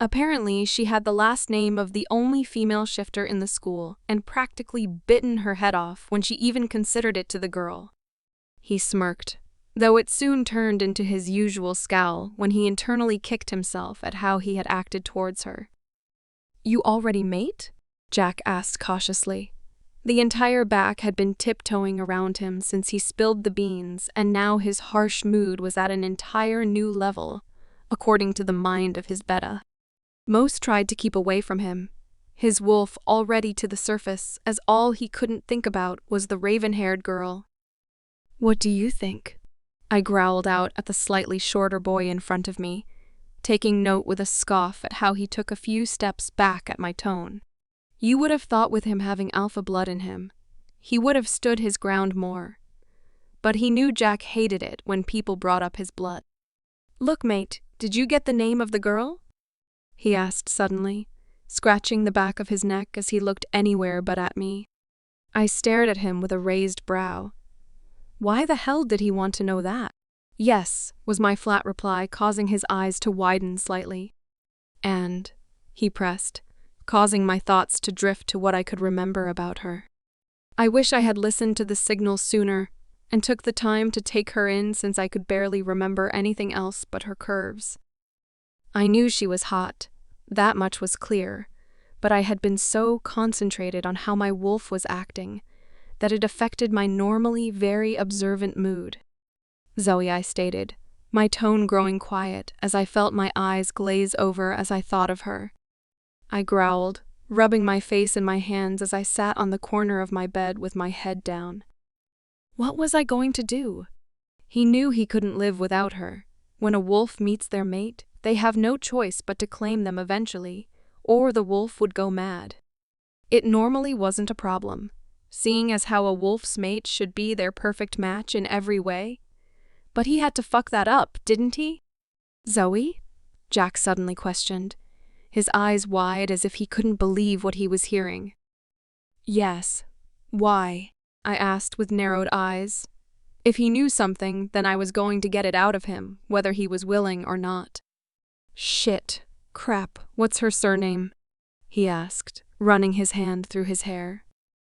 A: Apparently, she had the last name of the only female shifter in the school and practically bitten her head off when she even considered it to the girl. He smirked, though it soon turned into his usual scowl when he internally kicked himself at how he had acted towards her. "You already mate?" Jack asked cautiously. The entire back had been tiptoeing around him since he spilled the beans, and now his harsh mood was at an entire new level, according to the mind of his beta. Most tried to keep away from him, his wolf already to the surface, as all he couldn't think about was the raven-haired girl. "What do you think?" I growled out at the slightly shorter boy in front of me, taking note with a scoff at how he took a few steps back at my tone. You would have thought with him having alpha blood in him, he would have stood his ground more. But he knew Jack hated it when people brought up his blood. "Look, mate, did you get the name of the girl?" he asked suddenly, scratching the back of his neck as he looked anywhere but at me. I stared at him with a raised brow. Why the hell did he want to know that? "Yes," was my flat reply, causing his eyes to widen slightly. "And," he pressed, causing my thoughts to drift to what I could remember about her. I wish I had listened to the signal sooner and took the time to take her in, since I could barely remember anything else but her curves. I knew she was hot, that much was clear, but I had been so concentrated on how my wolf was acting that it affected my normally very observant mood. "Zoe," I stated, my tone growing quiet as I felt my eyes glaze over as I thought of her. I growled, rubbing my face in my hands as I sat on the corner of my bed with my head down. What was I going to do? He knew he couldn't live without her. When a wolf meets their mate, they have no choice but to claim them eventually, or the wolf would go mad. It normally wasn't a problem, seeing as how a wolf's mate should be their perfect match in every way. But he had to fuck that up, didn't he? "Zoe?" Jack suddenly questioned, his eyes wide as if he couldn't believe what he was hearing. "Yes. Why?" I asked with narrowed eyes. If he knew something, then I was going to get it out of him, whether he was willing or not. "Shit. Crap. What's her surname?" he asked, running his hand through his hair.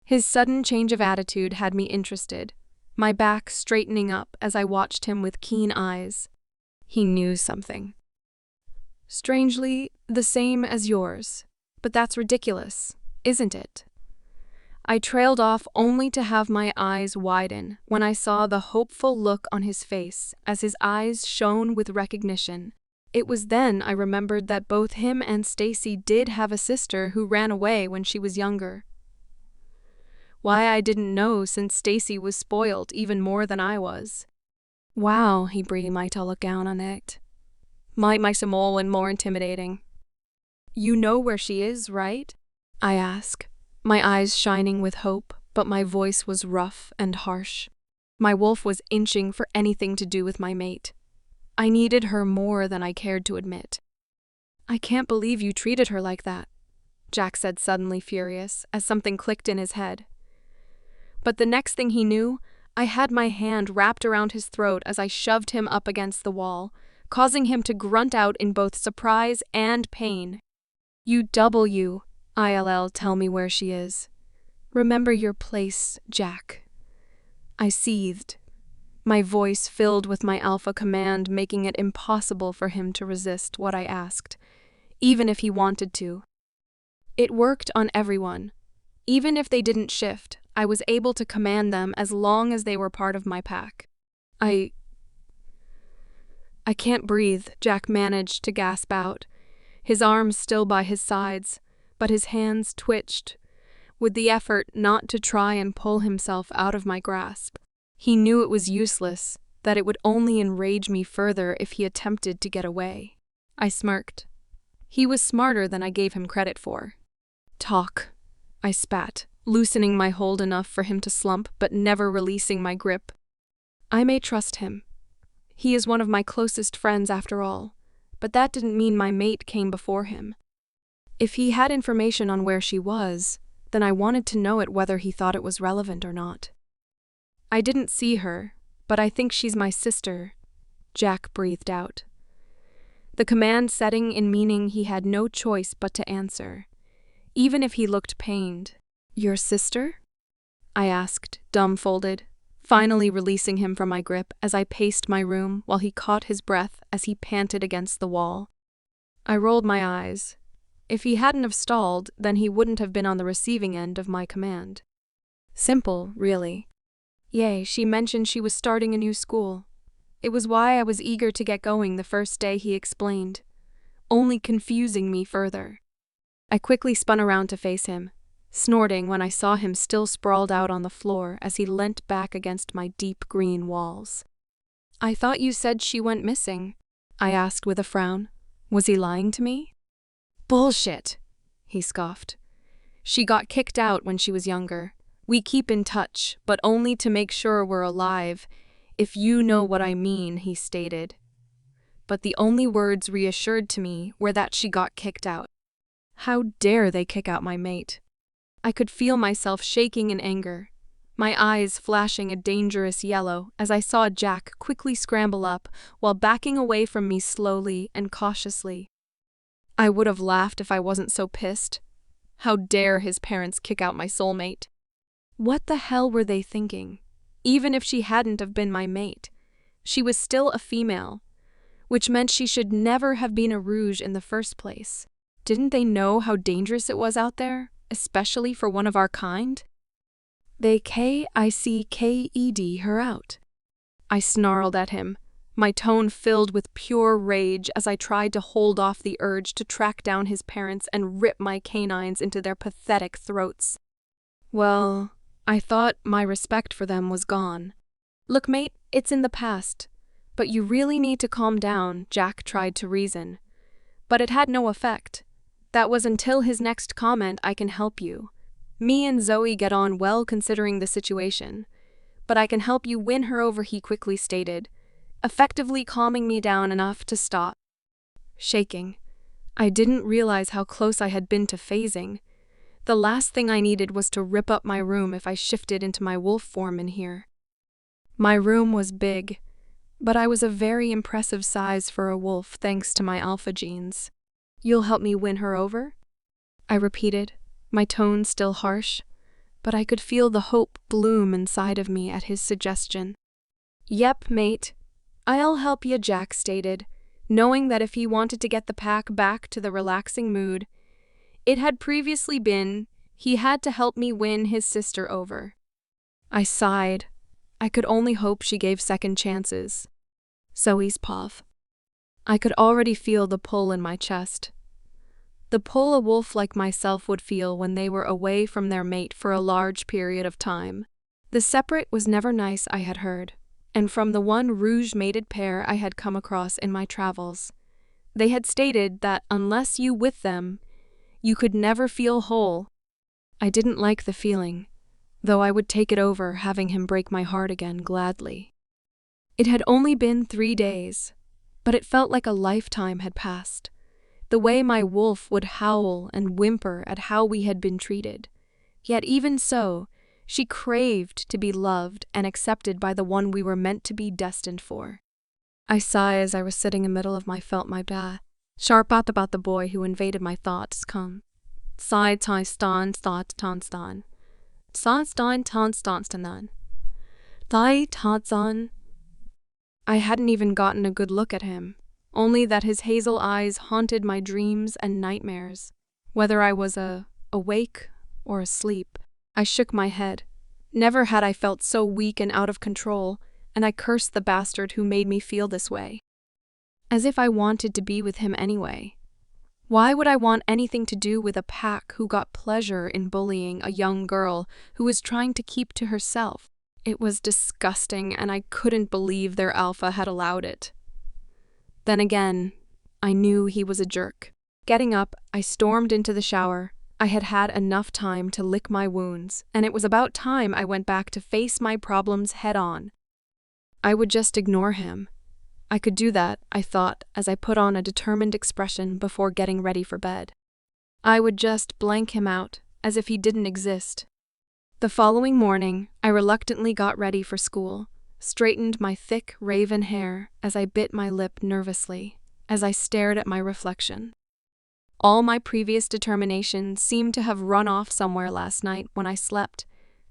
A: His sudden change of attitude had me interested, my back straightening up as I watched him with keen eyes. He knew something. "Strangely, the same as yours. But that's ridiculous, isn't it?" I trailed off only to have my eyes widen when I saw the hopeful look on his face as his eyes shone with recognition. It was then I remembered that both him and Stacy did have a sister who ran away when she was younger. Why I didn't know, since Stacy was spoiled even more than I was. "Wow," he breathed, "might I look down on it? Might make some more intimidating." "You know where she is, right?" I asked, my eyes shining with hope, but my voice was rough and harsh. My wolf was inching for anything to do with my mate. I needed her more than I cared to admit. "I can't believe you treated her like that," Jack said, suddenly furious, as something clicked in his head. But the next thing he knew, I had my hand wrapped around his throat as I shoved him up against the wall, causing him to grunt out in both surprise and pain. "You tell me where she is. Remember your place, Jack." I seethed, my voice filled with my alpha command, making it impossible for him to resist what I asked, even if he wanted to. It worked on everyone. Even if they didn't shift, I was able to command them as long as they were part of my pack. I can't breathe," Jack managed to gasp out, his arms still by his sides, but his hands twitched, with the effort not to try and pull himself out of my grasp. He knew it was useless, that it would only enrage me further if he attempted to get away. I smirked. He was smarter than I gave him credit for. "Talk," I spat, loosening my hold enough for him to slump but never releasing my grip. "I may trust him. He is one of my closest friends after all, but that didn't mean my mate came before him. If he had information on where she was, then I wanted to know it whether he thought it was relevant or not." "I didn't see her, but I think she's my sister," Jack breathed out, the command setting in meaning he had no choice but to answer, even if he looked pained. "Your sister?" I asked, dumbfolded, finally releasing him from my grip as I paced my room while he caught his breath as he panted against the wall. I rolled my eyes. If he hadn't have stalled, then he wouldn't have been on the receiving end of my command. Simple, really. Yay, she mentioned she was starting a new school. It was why I was eager to get going the first day, he explained, only confusing me further. I quickly spun around to face him, snorting when I saw him still sprawled out on the floor as he leant back against my deep green walls. "I thought you said she went missing," I asked with a frown. Was he lying to me? "Bullshit," he scoffed. "She got kicked out when she was younger. We keep in touch, but only to make sure we're alive, if you know what I mean," he stated. But the only words reassured to me were that she got kicked out. How dare they kick out my mate? I could feel myself shaking in anger, my eyes flashing a dangerous yellow as I saw Jack quickly scramble up while backing away from me slowly and cautiously. I would have laughed if I wasn't so pissed. How dare his parents kick out my soulmate? What the hell were they thinking? Even if she hadn't have been my mate, she was still a female, which meant she should never have been a rouge in the first place. Didn't they know how dangerous it was out there, especially for one of our kind? They kicked her out. I snarled at him, my tone filled with pure rage as I tried to hold off the urge to track down his parents and rip my canines into their pathetic throats. Well, I thought my respect for them was gone. Look, mate, it's in the past. But you really need to calm down, Jack tried to reason. But it had no effect. That was until his next comment, I can help you. Me and Zoe get on well considering the situation. But I can help you win her over, he quickly stated, effectively calming me down enough to stop shaking. I didn't realize how close I had been to phasing. The last thing I needed was to rip up my room if I shifted into my wolf form in here. My room was big, but I was a very impressive size for a wolf thanks to my alpha genes. You'll help me win her over? I repeated, my tone still harsh, but I could feel the hope bloom inside of me at his suggestion. Yep, mate. I'll help you, Jack stated, knowing that if he wanted to get the pack back to the relaxing mood it had previously been, he had to help me win his sister over. I sighed. I could only hope she gave second chances. Zoe's paw. I could already feel the pull in my chest. The pull a wolf like myself would feel when they were away from their mate for a large period of time. The separate was never nice, I had heard, and from the one rouge-mated pair I had come across in my travels. They had stated that unless you with them, you could never feel whole. I didn't like the feeling, though I would take it over having him break my heart again gladly. It had only been 3 days, but it felt like a lifetime had passed. The way my wolf would howl and whimper at how we had been treated. Yet even so, she craved to be loved and accepted by the one we were meant to be destined for. I sighed as I was sitting in the middle of my felt my bath. Sharp out about the boy who invaded my thoughts come. Sighed tie stan thought ton stan. San stan ton stan stan. Thai tatsan. I hadn't even gotten a good look at him, only that his hazel eyes haunted my dreams and nightmares. Whether I was awake or asleep, I shook my head. Never had I felt so weak and out of control, and I cursed the bastard who made me feel this way. As if I wanted to be with him anyway. Why would I want anything to do with a pack who got pleasure in bullying a young girl who was trying to keep to herself? It was disgusting, and I couldn't believe their alpha had allowed it. Then again, I knew he was a jerk. Getting up, I stormed into the shower. I had had enough time to lick my wounds, and it was about time I went back to face my problems head-on. I would just ignore him. I could do that, I thought, as I put on a determined expression before getting ready for bed. I would just blank him out, as if he didn't exist. The following morning, I reluctantly got ready for school, straightened my thick raven hair as I bit my lip nervously, as I stared at my reflection. All my previous determination seemed to have run off somewhere last night when I slept,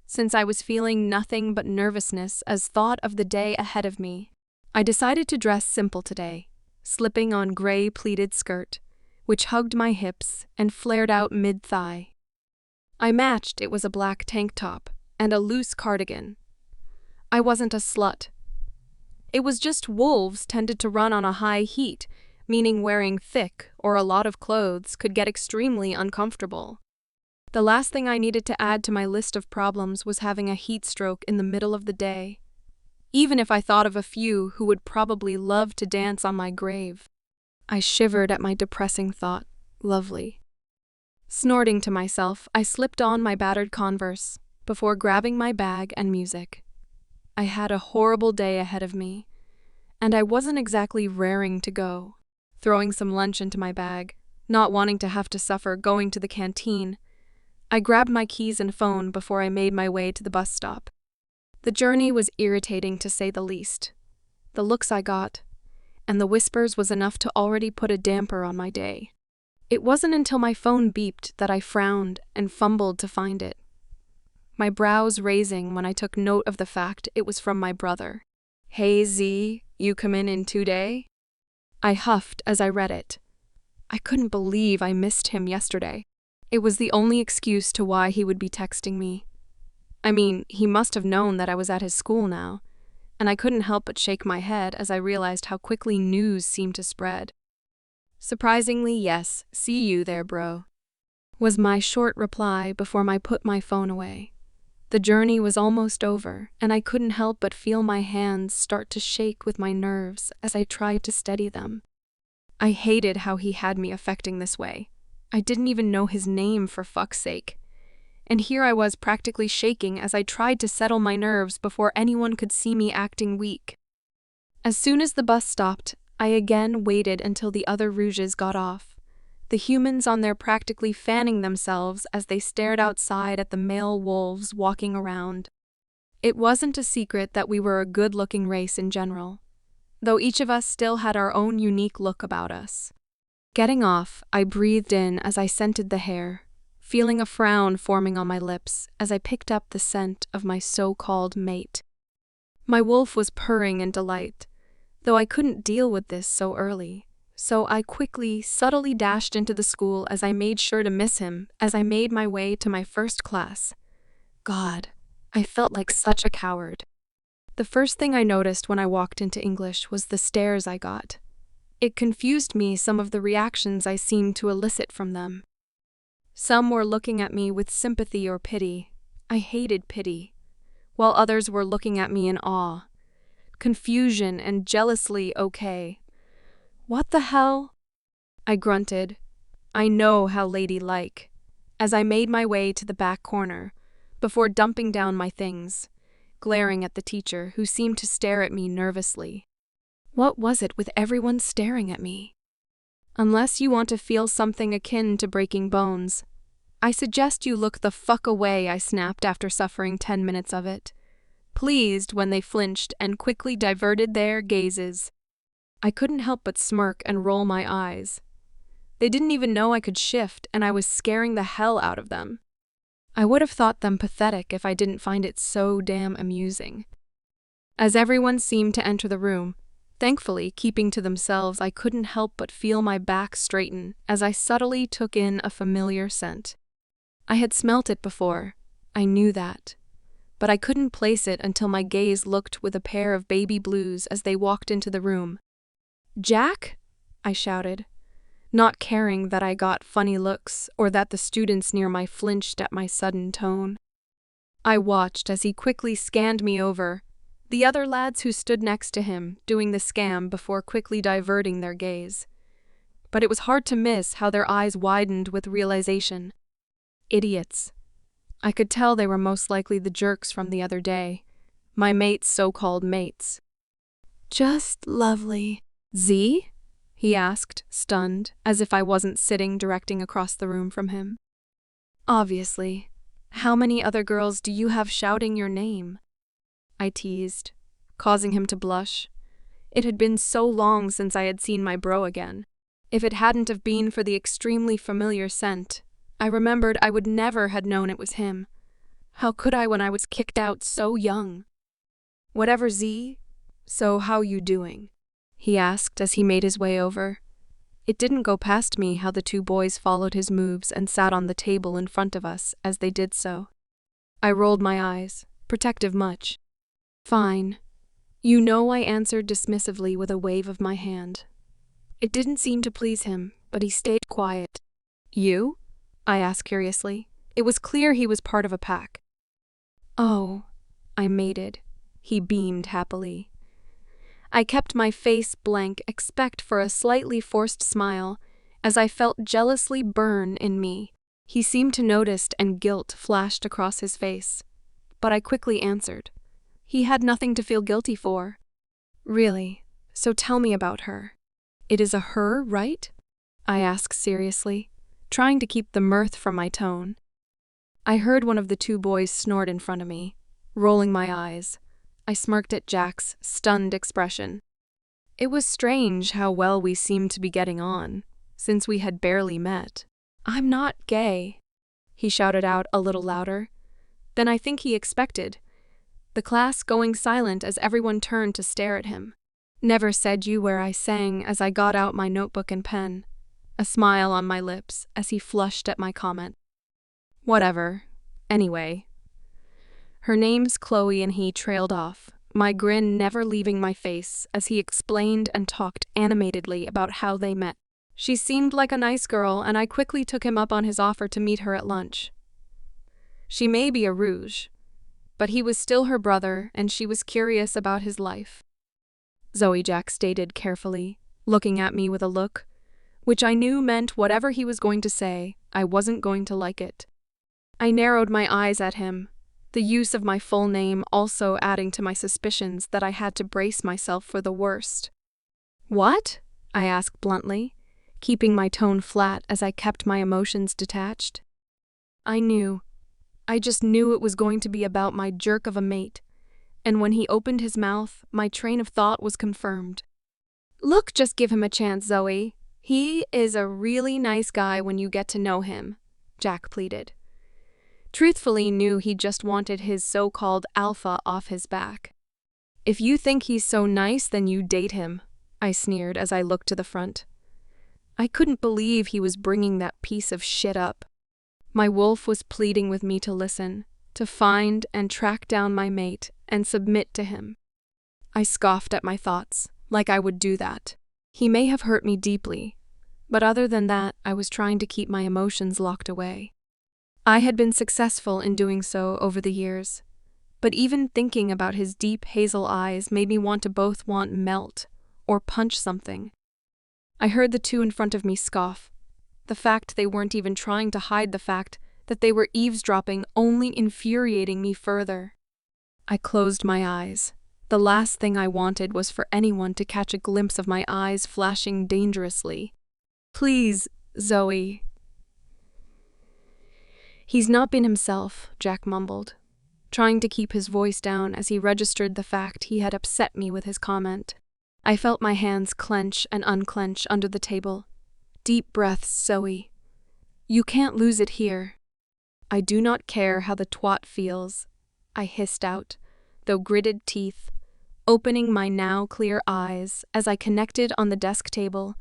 A: since I was feeling nothing but nervousness as thought of the day ahead of me. I decided to dress simple today, slipping on gray pleated skirt, which hugged my hips and flared out mid-thigh. I matched. It was a black tank top and a loose cardigan. I wasn't a slut. It was just wolves tended to run on a high heat, meaning wearing thick or a lot of clothes could get extremely uncomfortable. The last thing I needed to add to my list of problems was having a heat stroke in the middle of the day, even if I thought of a few who would probably love to dance on my grave. I shivered at my depressing thought. Lovely. Snorting to myself, I slipped on my battered Converse before grabbing my bag and music. I had a horrible day ahead of me, and I wasn't exactly raring to go. Throwing some lunch into my bag, not wanting to have to suffer going to the canteen, I grabbed my keys and phone before I made my way to the bus stop. The journey was irritating to say the least. The looks I got, and the whispers was enough to already put a damper on my day. It wasn't until my phone beeped that I frowned and fumbled to find it, my brows raising when I took note of the fact it was from my brother. "Hey Z, you come in today?" I huffed as I read it. I couldn't believe I missed him yesterday. It was the only excuse to why he would be texting me. I mean, he must have known that I was at his school now, and I couldn't help but shake my head as I realized how quickly news seemed to spread. Surprisingly, yes, see you there, bro, was my short reply before I put my phone away. The journey was almost over, and I couldn't help but feel my hands start to shake with my nerves as I tried to steady them. I hated how he had me affecting this way. I didn't even know his name, for fuck's sake. And here I was practically shaking as I tried to settle my nerves before anyone could see me acting weak. As soon as the bus stopped, I again waited until the other rouges got off, the humans on there practically fanning themselves as they stared outside at the male wolves walking around. It wasn't a secret that we were a good-looking race in general, though each of us still had our own unique look about us. Getting off, I breathed in as I scented the hair, feeling a frown forming on my lips as I picked up the scent of my so-called mate. My wolf was purring in delight, though I couldn't deal with this so early. So I quickly, subtly dashed into the school as I made sure to miss him as I made my way to my first class. God, I felt like such a coward. The first thing I noticed when I walked into English was the stares I got. It confused me, some of the reactions I seemed to elicit from them. Some were looking at me with sympathy or pity. I hated pity. While others were looking at me in awe, confusion, and jealously okay. What the hell? I grunted. I know how ladylike, as I made my way to the back corner, before dumping down my things, glaring at the teacher who seemed to stare at me nervously. What was it with everyone staring at me? Unless you want to feel something akin to breaking bones, I suggest you look the fuck away, I snapped after suffering 10 minutes of it, pleased when they flinched and quickly diverted their gazes. I couldn't help but smirk and roll my eyes. They didn't even know I could shift, and I was scaring the hell out of them. I would have thought them pathetic if I didn't find it so damn amusing. As everyone seemed to enter the room, thankfully keeping to themselves, I couldn't help but feel my back straighten as I subtly took in a familiar scent. I had smelt it before, I knew that, but I couldn't place it until my gaze looked with a pair of baby blues as they walked into the room. "Jack?" I shouted, not caring that I got funny looks or that the students near me flinched at my sudden tone. I watched as he quickly scanned me over, the other lads who stood next to him doing the scam before quickly diverting their gaze. But it was hard to miss how their eyes widened with realization. Idiots. I could tell they were most likely the jerks from the other day, my mates' so-called mates. "Just lovely. Z?" he asked, stunned, as if I wasn't sitting directing across the room from him. "Obviously. How many other girls do you have shouting your name?" I teased, causing him to blush. It had been so long since I had seen my bro again. If it hadn't have been for the extremely familiar scent, I remembered I would never had known it was him. How could I when I was kicked out so young? "Whatever, Z. So how you doing?" he asked as he made his way over. It didn't go past me how the two boys followed his moves and sat on the table in front of us as they did so. I rolled my eyes, protective much. "Fine. You know," I answered dismissively with a wave of my hand. It didn't seem to please him, but he stayed quiet. "You?" I asked curiously. It was clear he was part of a pack. "Oh," I mated. He beamed happily. I kept my face blank, except for a slightly forced smile, as I felt jealously burn in me. He seemed to notice, and guilt flashed across his face. But I quickly answered. He had nothing to feel guilty for. "Really? So tell me about her. It is a her, right?" I asked seriously, trying to keep the mirth from my tone. I heard one of the two boys snort in front of me, rolling my eyes. I smirked at Jack's stunned expression. It was strange how well we seemed to be getting on, since we had barely met. "I'm not gay," he shouted out a little louder than I think he expected, the class going silent as everyone turned to stare at him. "Never said you where," I sang as I got out my notebook and pen, a smile on my lips as he flushed at my comment. "Whatever. Anyway." Her name's Chloe, and he trailed off, my grin never leaving my face as he explained and talked animatedly about how they met. She seemed like a nice girl, and I quickly took him up on his offer to meet her at lunch. She may be a rouge, but he was still her brother and she was curious about his life. Zoe, Jack stated carefully, looking at me with a look, which I knew meant whatever he was going to say, I wasn't going to like it. I narrowed my eyes at him, the use of my full name also adding to my suspicions that I had to brace myself for the worst. "What?" I asked bluntly, keeping my tone flat as I kept my emotions detached. I just knew it was going to be about my jerk of a mate, and when he opened his mouth, my train of thought was confirmed. "Look, just give him a chance, Zoe. He is a really nice guy when you get to know him," Jack pleaded. Truthfully knew he just wanted his so-called alpha off his back. "If you think he's so nice, then you date him," I sneered as I looked to the front. I couldn't believe he was bringing that piece of shit up. My wolf was pleading with me to listen, to find and track down my mate and submit to him. I scoffed at my thoughts, like I would do that. He may have hurt me deeply, but other than that, I was trying to keep my emotions locked away. I had been successful in doing so over the years, but even thinking about his deep hazel eyes made me want to both melt or punch something. I heard the two in front of me scoff. The fact they weren't even trying to hide the fact that they were eavesdropping only infuriating me further. I closed my eyes. The last thing I wanted was for anyone to catch a glimpse of my eyes flashing dangerously. "Please, Zoe." "He's not been himself," Jack mumbled, trying to keep his voice down as he registered the fact he had upset me with his comment. I felt my hands clench and unclench under the table. "Deep breaths, Zoe. You can't lose it here." "I do not care how the twat feels," I hissed out, though gritted teeth, opening my now clear eyes as I connected on the desk table,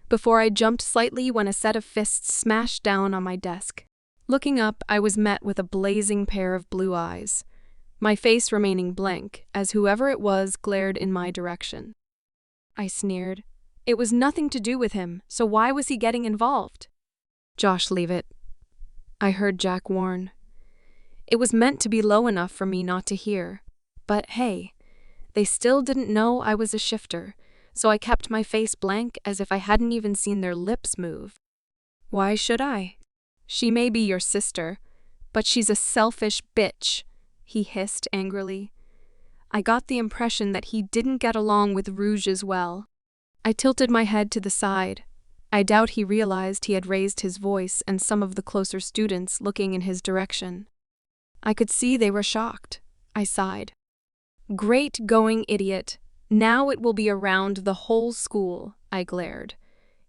A: before I jumped slightly when a set of fists smashed down on my desk. Looking up, I was met with a blazing pair of blue eyes, my face remaining blank as whoever it was glared in my direction. I sneered. It was nothing to do with him, so why was he getting involved? "Josh, leave it," I heard Jack warn. It was meant to be low enough for me not to hear, but hey, they still didn't know I was a shifter, so I kept my face blank as if I hadn't even seen their lips move. "Why should I? She may be your sister, but she's a selfish bitch," he hissed angrily. I got the impression that he didn't get along with Rouge as well. I tilted my head to the side. I doubt he realized he had raised his voice and some of the closer students looking in his direction. I could see they were shocked. I sighed. "Great going, idiot. Now it will be around the whole school," I glared.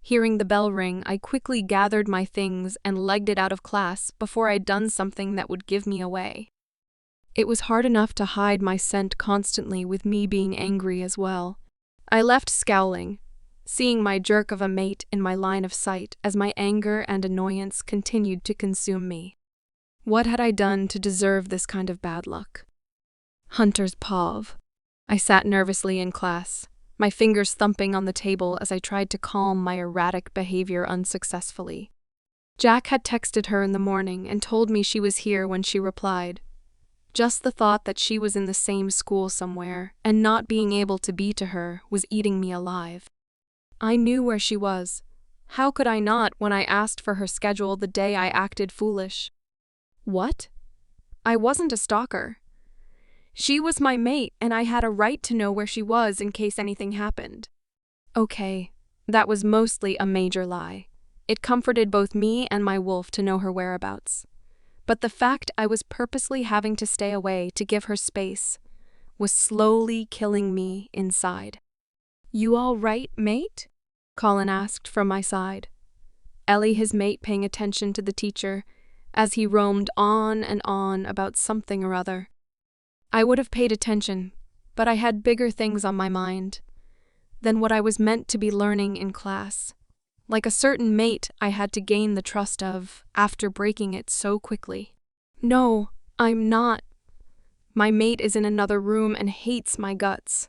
A: Hearing the bell ring, I quickly gathered my things and legged it out of class before I'd done something that would give me away. It was hard enough to hide my scent constantly with me being angry as well. I left scowling, seeing my jerk of a mate in my line of sight as my anger and annoyance continued to consume me. What had I done to deserve this kind of bad luck? Hunter's Pav. I sat nervously in class, my fingers thumping on the table as I tried to calm my erratic behavior unsuccessfully. Jack had texted her in the morning and told me she was here when she replied. Just the thought that she was in the same school somewhere and not being able to be to her was eating me alive. I knew where she was. How could I not when I asked for her schedule the day I acted foolish? What? I wasn't a stalker. She was my mate and I had a right to know where she was in case anything happened. Okay, that was mostly a major lie. It comforted both me and my wolf to know her whereabouts. But the fact I was purposely having to stay away to give her space was slowly killing me inside. "You all right, mate?" Colin asked from my side. Ellie, his mate, paying attention to the teacher as he roamed on and on about something or other. I would have paid attention, but I had bigger things on my mind than what I was meant to be learning in class. Like a certain mate I had to gain the trust of after breaking it so quickly. "No, I'm not. My mate is in another room and hates my guts,"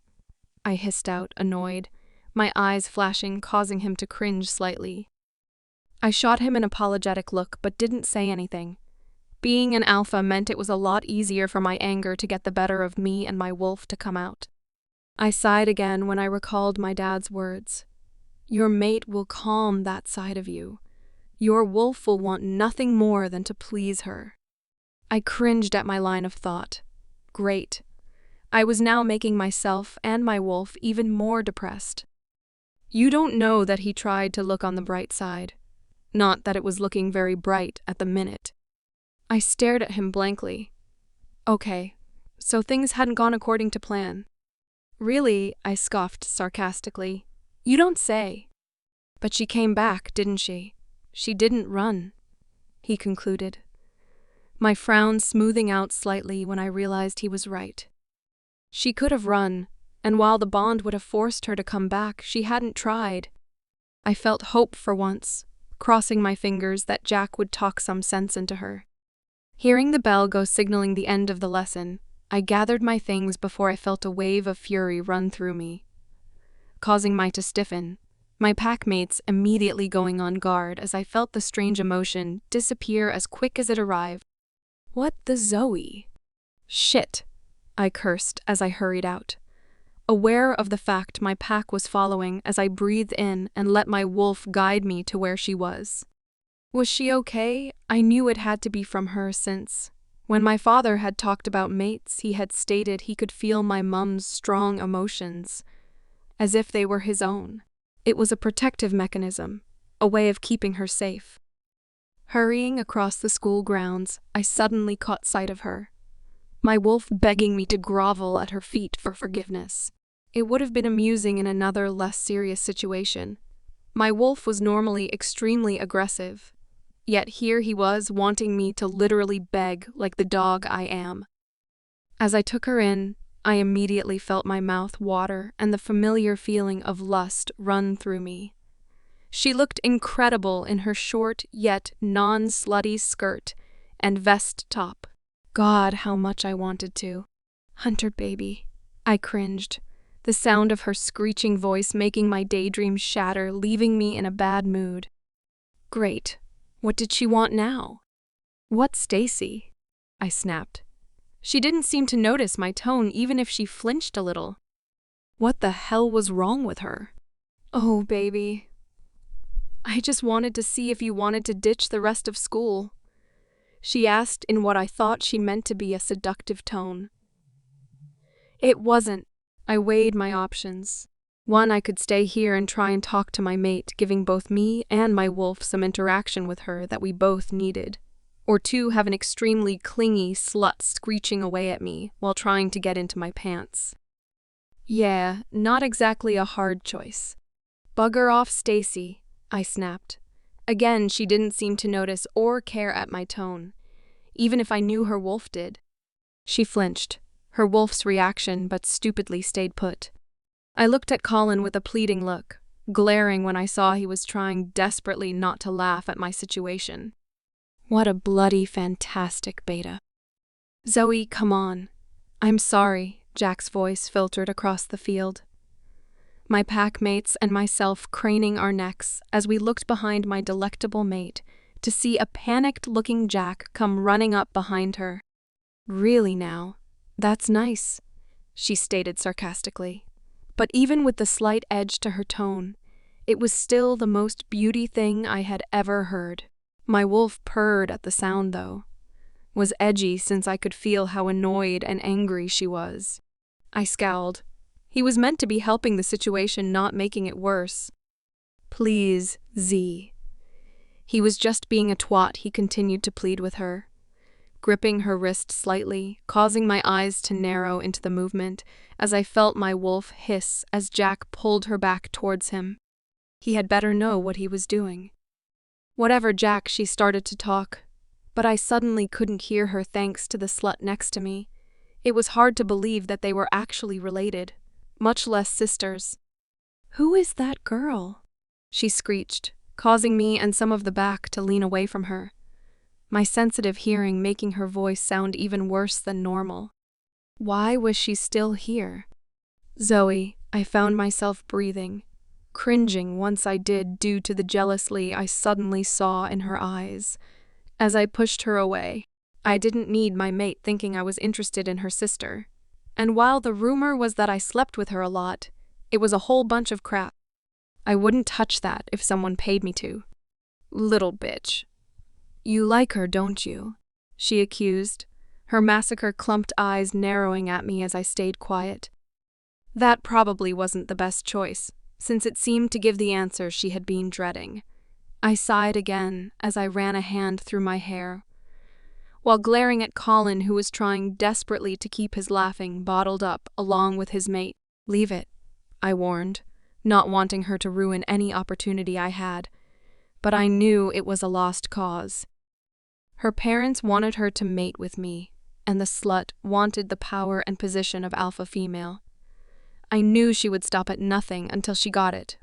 A: I hissed out, annoyed, my eyes flashing, causing him to cringe slightly. I shot him an apologetic look but didn't say anything. Being an alpha meant it was a lot easier for my anger to get the better of me and my wolf to come out. I sighed again when I recalled my dad's words. Your mate will calm that side of you. Your wolf will want nothing more than to please her. I cringed at my line of thought. Great. I was now making myself and my wolf even more depressed. You don't know that he tried to look on the bright side. Not that it was looking very bright at the minute. I stared at him blankly. Okay, so things hadn't gone according to plan. Really, I scoffed sarcastically. You don't say. But she came back, didn't she? She didn't run, he concluded. My frown smoothing out slightly when I realized he was right. She could have run, and while the bond would have forced her to come back, she hadn't tried. I felt hope for once, crossing my fingers that Jack would talk some sense into her. Hearing the bell go signaling the end of the lesson, I gathered my things before I felt a wave of fury run through me, causing mine to stiffen, my packmates immediately going on guard as I felt the strange emotion disappear as quick as it arrived. What the Zoe? Shit, I cursed as I hurried out, aware of the fact my pack was following as I breathed in and let my wolf guide me to where she was. Was she okay? I knew it had to be from her since, when my father had talked about mates, he had stated he could feel my mum's strong emotions, as if they were his own. It was a protective mechanism, a way of keeping her safe. Hurrying across the school grounds, I suddenly caught sight of her, my wolf begging me to grovel at her feet for forgiveness. It would have been amusing in another, less serious situation. My wolf was normally extremely aggressive, yet here he was wanting me to literally beg like the dog I am. As I took her in, I immediately felt my mouth water and the familiar feeling of lust run through me. She looked incredible in her short yet non-slutty skirt and vest top. God, how much I wanted to. Hunter baby, I cringed, the sound of her screeching voice making my daydreams shatter, leaving me in a bad mood. Great. What did she want now? What Stacy? I snapped. She didn't seem to notice my tone even if she flinched a little. What the hell was wrong with her? Oh, baby. I just wanted to see if you wanted to ditch the rest of school, she asked in what I thought she meant to be a seductive tone. It wasn't. I weighed my options. One, I could stay here and try and talk to my mate, giving both me and my wolf some interaction with her that we both needed. Or two, have an extremely clingy slut screeching away at me while trying to get into my pants. Yeah, not exactly a hard choice. Bugger off, Stacy, I snapped. Again, she didn't seem to notice or care at my tone, even if I knew her wolf did. She flinched, her wolf's reaction, but stupidly stayed put. I looked at Colin with a pleading look, glaring when I saw he was trying desperately not to laugh at my situation. What a bloody fantastic beta. Zoe, come on. I'm sorry, Jack's voice filtered across the field. My packmates and myself craning our necks as we looked behind my delectable mate to see a panicked-looking Jack come running up behind her. Really now, that's nice, she stated sarcastically. But even with the slight edge to her tone, it was still the most beauty thing I had ever heard. My wolf purred at the sound, though. Was edgy since I could feel how annoyed and angry she was. I scowled. He was meant to be helping the situation, not making it worse. Please, Z. He was just being a twat, he continued to plead with her, gripping her wrist slightly, causing my eyes to narrow into the movement as I felt my wolf hiss as Jack pulled her back towards him. He had better know what he was doing. Whatever, Jack, she started to talk, but I suddenly couldn't hear her thanks to the slut next to me. It was hard to believe that they were actually related, much less sisters. Who is that girl? She screeched, causing me and some of the back to lean away from her, my sensitive hearing making her voice sound even worse than normal. Why was she still here? Zoe, I found myself breathing, cringing once I did due to the jealousy I suddenly saw in her eyes as I pushed her away. I didn't need my mate thinking I was interested in her sister. And while the rumor was that I slept with her a lot, it was a whole bunch of crap. I wouldn't touch that if someone paid me to. Little bitch. You like her, don't you? She accused, her massacre-clumped eyes narrowing at me as I stayed quiet. That probably wasn't the best choice, since it seemed to give the answer she had been dreading. I sighed again as I ran a hand through my hair, while glaring at Colin, who was trying desperately to keep his laughing bottled up along with his mate. Leave it, I warned, not wanting her to ruin any opportunity I had. But I knew it was a lost cause. Her parents wanted her to mate with me, and the slut wanted the power and position of alpha female. I knew she would stop at nothing until she got it,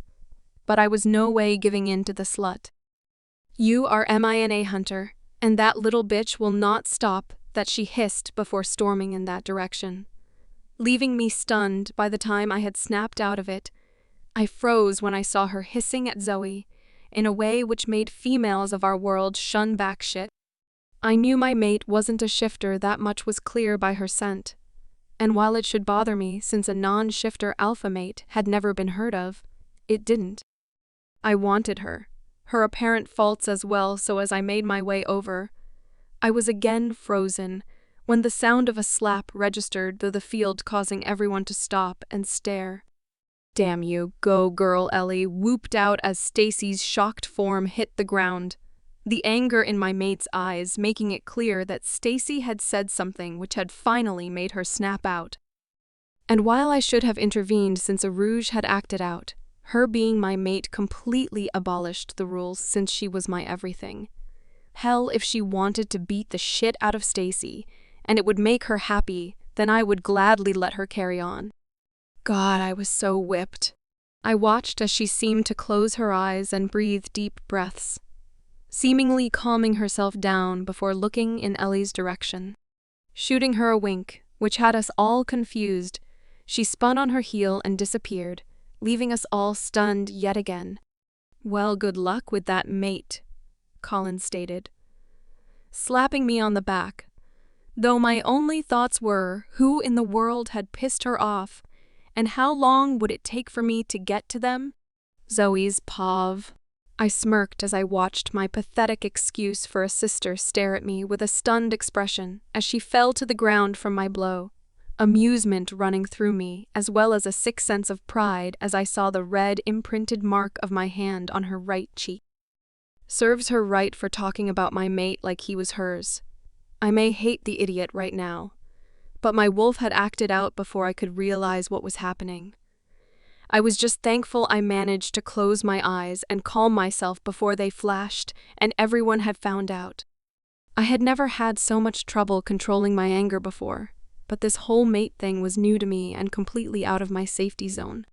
A: but I was no way giving in to the slut. You are MINA Hunter, and that little bitch will not stop, that she hissed before storming in that direction. Leaving me stunned by the time I had snapped out of it, I froze when I saw her hissing at Zoe, in a way which made females of our world shun back shit. I knew my mate wasn't a shifter, that much was clear by her scent. And while it should bother me since a non-shifter alpha mate had never been heard of, it didn't. I wanted her apparent faults as well, so as I made my way over, I was again frozen when the sound of a slap registered through the field, causing everyone to stop and stare. Damn you, go girl, Ellie whooped out as Stacy's shocked form hit the ground, the anger in my mate's eyes making it clear that Stacy had said something which had finally made her snap out. And while I should have intervened since a rouge had acted out, her being my mate completely abolished the rules since she was my everything. Hell, if she wanted to beat the shit out of Stacy, and it would make her happy, then I would gladly let her carry on. God, I was so whipped. I watched as she seemed to close her eyes and breathe deep breaths, seemingly calming herself down before looking in Ellie's direction. Shooting her a wink, which had us all confused, she spun on her heel and disappeared, leaving us all stunned yet again. Well, good luck with that mate, Colin stated, slapping me on the back, though my only thoughts were who in the world had pissed her off, and how long would it take for me to get to them? Zoe's Pav. I smirked as I watched my pathetic excuse for a sister stare at me with a stunned expression as she fell to the ground from my blow, amusement running through me as well as a sick sense of pride as I saw the red imprinted mark of my hand on her right cheek. Serves her right for talking about my mate like he was hers. I may hate the idiot right now, but my wolf had acted out before I could realize what was happening. I was just thankful I managed to close my eyes and calm myself before they flashed and everyone had found out. I had never had so much trouble controlling my anger before, but this whole mate thing was new to me and completely out of my safety zone.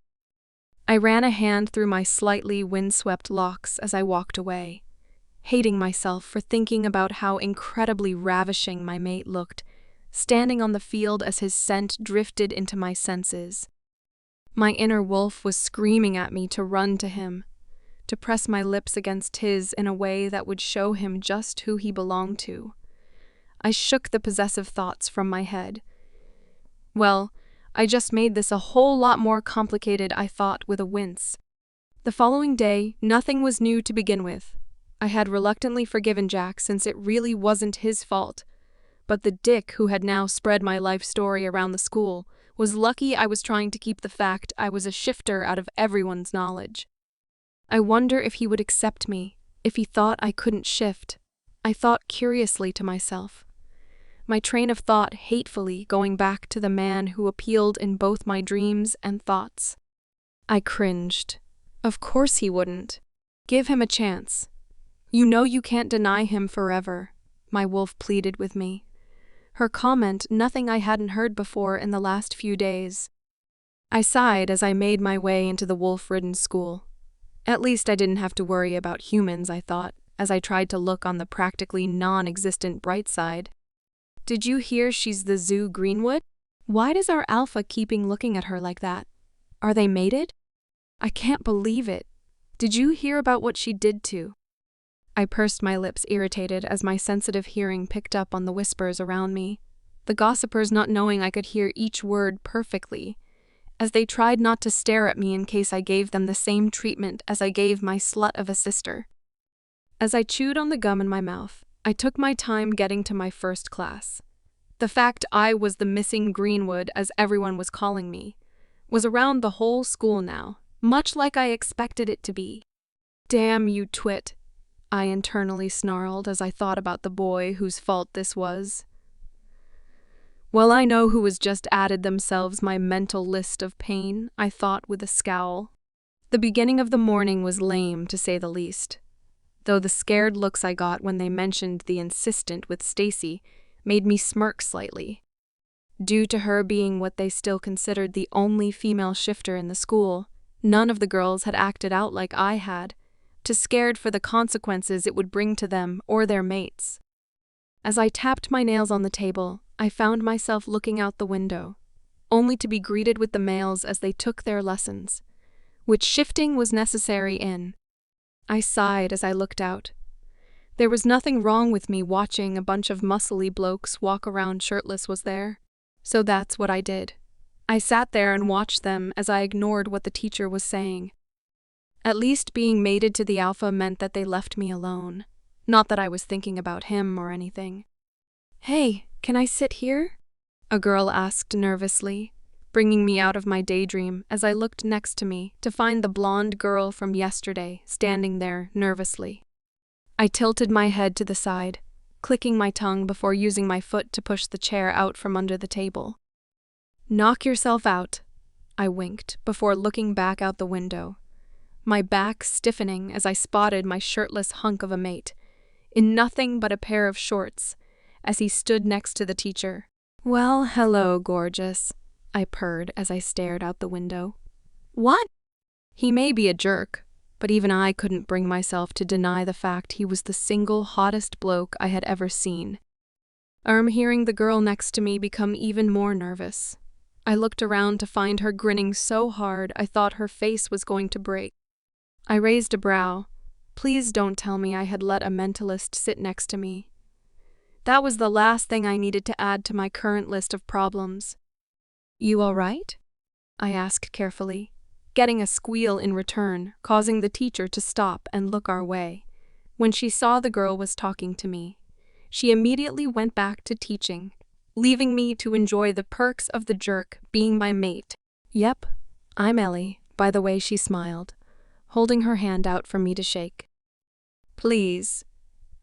A: I ran a hand through my slightly windswept locks as I walked away, hating myself for thinking about how incredibly ravishing my mate looked, standing on the field as his scent drifted into my senses. My inner wolf was screaming at me to run to him, to press my lips against his in a way that would show him just who he belonged to. I shook the possessive thoughts from my head. Well, I just made this a whole lot more complicated, I thought with a wince. The following day, nothing was new to begin with. I had reluctantly forgiven Jack since it really wasn't his fault, but the dick who had now spread my life story around the school was lucky I was trying to keep the fact I was a shifter out of everyone's knowledge. I wonder if he would accept me, if he thought I couldn't shift. I thought curiously to myself, my train of thought hatefully going back to the man who appealed in both my dreams and thoughts. I cringed. Of course he wouldn't. Give him a chance. You know you can't deny him forever, my wolf pleaded with me. Her comment nothing I hadn't heard before in the last few days. I sighed as I made my way into the wolf-ridden school. At least I didn't have to worry about humans, I thought, as I tried to look on the practically non-existent bright side. Did you hear she's the zoo Greenwood? Why does our alpha keeping looking at her like that? Are they mated? I can't believe it. Did you hear about what she did to? I pursed my lips, irritated, as my sensitive hearing picked up on the whispers around me, the gossipers not knowing I could hear each word perfectly, as they tried not to stare at me in case I gave them the same treatment as I gave my slut of a sister. As I chewed on the gum in my mouth, I took my time getting to my first class. The fact I was the missing Greenwood, as everyone was calling me, was around the whole school now, much like I expected it to be. "Damn you, twit," I internally snarled as I thought about the boy whose fault this was. "Well, I know who has just added themselves my mental list of pain," I thought with a scowl. The beginning of the morning was lame, to say the least, though the scared looks I got when they mentioned the insistent with Stacy made me smirk slightly. Due to her being what they still considered the only female shifter in the school, none of the girls had acted out like I had, too scared for the consequences it would bring to them or their mates. As I tapped my nails on the table, I found myself looking out the window, only to be greeted with the males as they took their lessons, which shifting was necessary in. I sighed as I looked out. There was nothing wrong with me watching a bunch of muscly blokes walk around shirtless, was there? So that's what I did. I sat there and watched them as I ignored what the teacher was saying. At least being mated to the alpha meant that they left me alone. Not that I was thinking about him or anything. "Hey, can I sit here?" a girl asked nervously, bringing me out of my daydream as I looked next to me to find the blonde girl from yesterday standing there nervously. I tilted my head to the side, clicking my tongue before using my foot to push the chair out from under the table. "Knock yourself out," I winked before looking back out the window, my back stiffening as I spotted my shirtless hunk of a mate, in nothing but a pair of shorts, as he stood next to the teacher. "Well, hello, gorgeous," I purred as I stared out the window. "What?" He may be a jerk, but even I couldn't bring myself to deny the fact he was the single hottest bloke I had ever seen. Hearing the girl next to me become even more nervous. I looked around to find her grinning so hard I thought her face was going to break. I raised a brow. Please don't tell me I had let a mentalist sit next to me. That was the last thing I needed to add to my current list of problems. "You all right?" I asked carefully, getting a squeal in return, causing the teacher to stop and look our way. When she saw the girl was talking to me, she immediately went back to teaching, leaving me to enjoy the perks of the jerk being my mate. "Yep, I'm Ellie," by the way she smiled, holding her hand out for me to shake. "Please.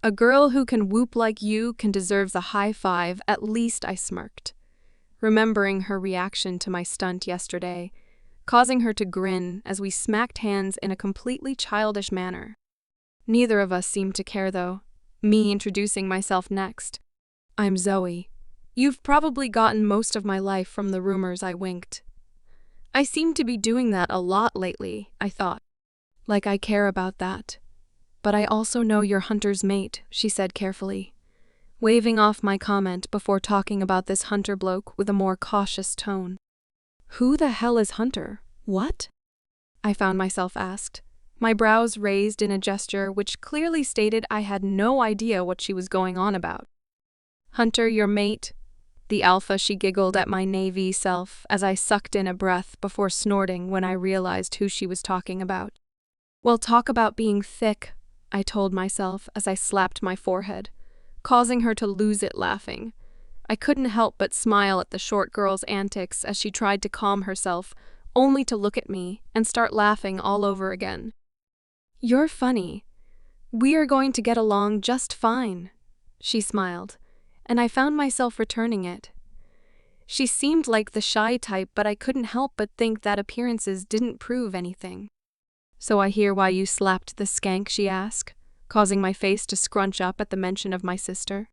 A: A girl who can whoop like you can deserve a high five, at least," I smirked, remembering her reaction to my stunt yesterday, causing her to grin as we smacked hands in a completely childish manner. Neither of us seemed to care, though, me introducing myself next. "I'm Zoe. You've probably gotten most of my life from the rumors," I winked. "I seem to be doing that a lot lately," I thought. "Like I care about that. But I also know you're Hunter's mate," she said carefully, waving off my comment before talking about this Hunter bloke with a more cautious tone. "Who the hell is Hunter? What?" I found myself asked, my brows raised in a gesture which clearly stated I had no idea what she was going on about. "Hunter, your mate?" The alpha, she giggled at my Navy self as I sucked in a breath before snorting when I realized who she was talking about. "Well, talk about being thick," I told myself as I slapped my forehead, causing her to lose it laughing. I couldn't help but smile at the short girl's antics as she tried to calm herself, only to look at me and start laughing all over again. "You're funny. We are going to get along just fine," she smiled, and I found myself returning it. She seemed like the shy type, but I couldn't help but think that appearances didn't prove anything. "So I hear why you slapped the skank?" she asked, causing my face to scrunch up at the mention of my sister.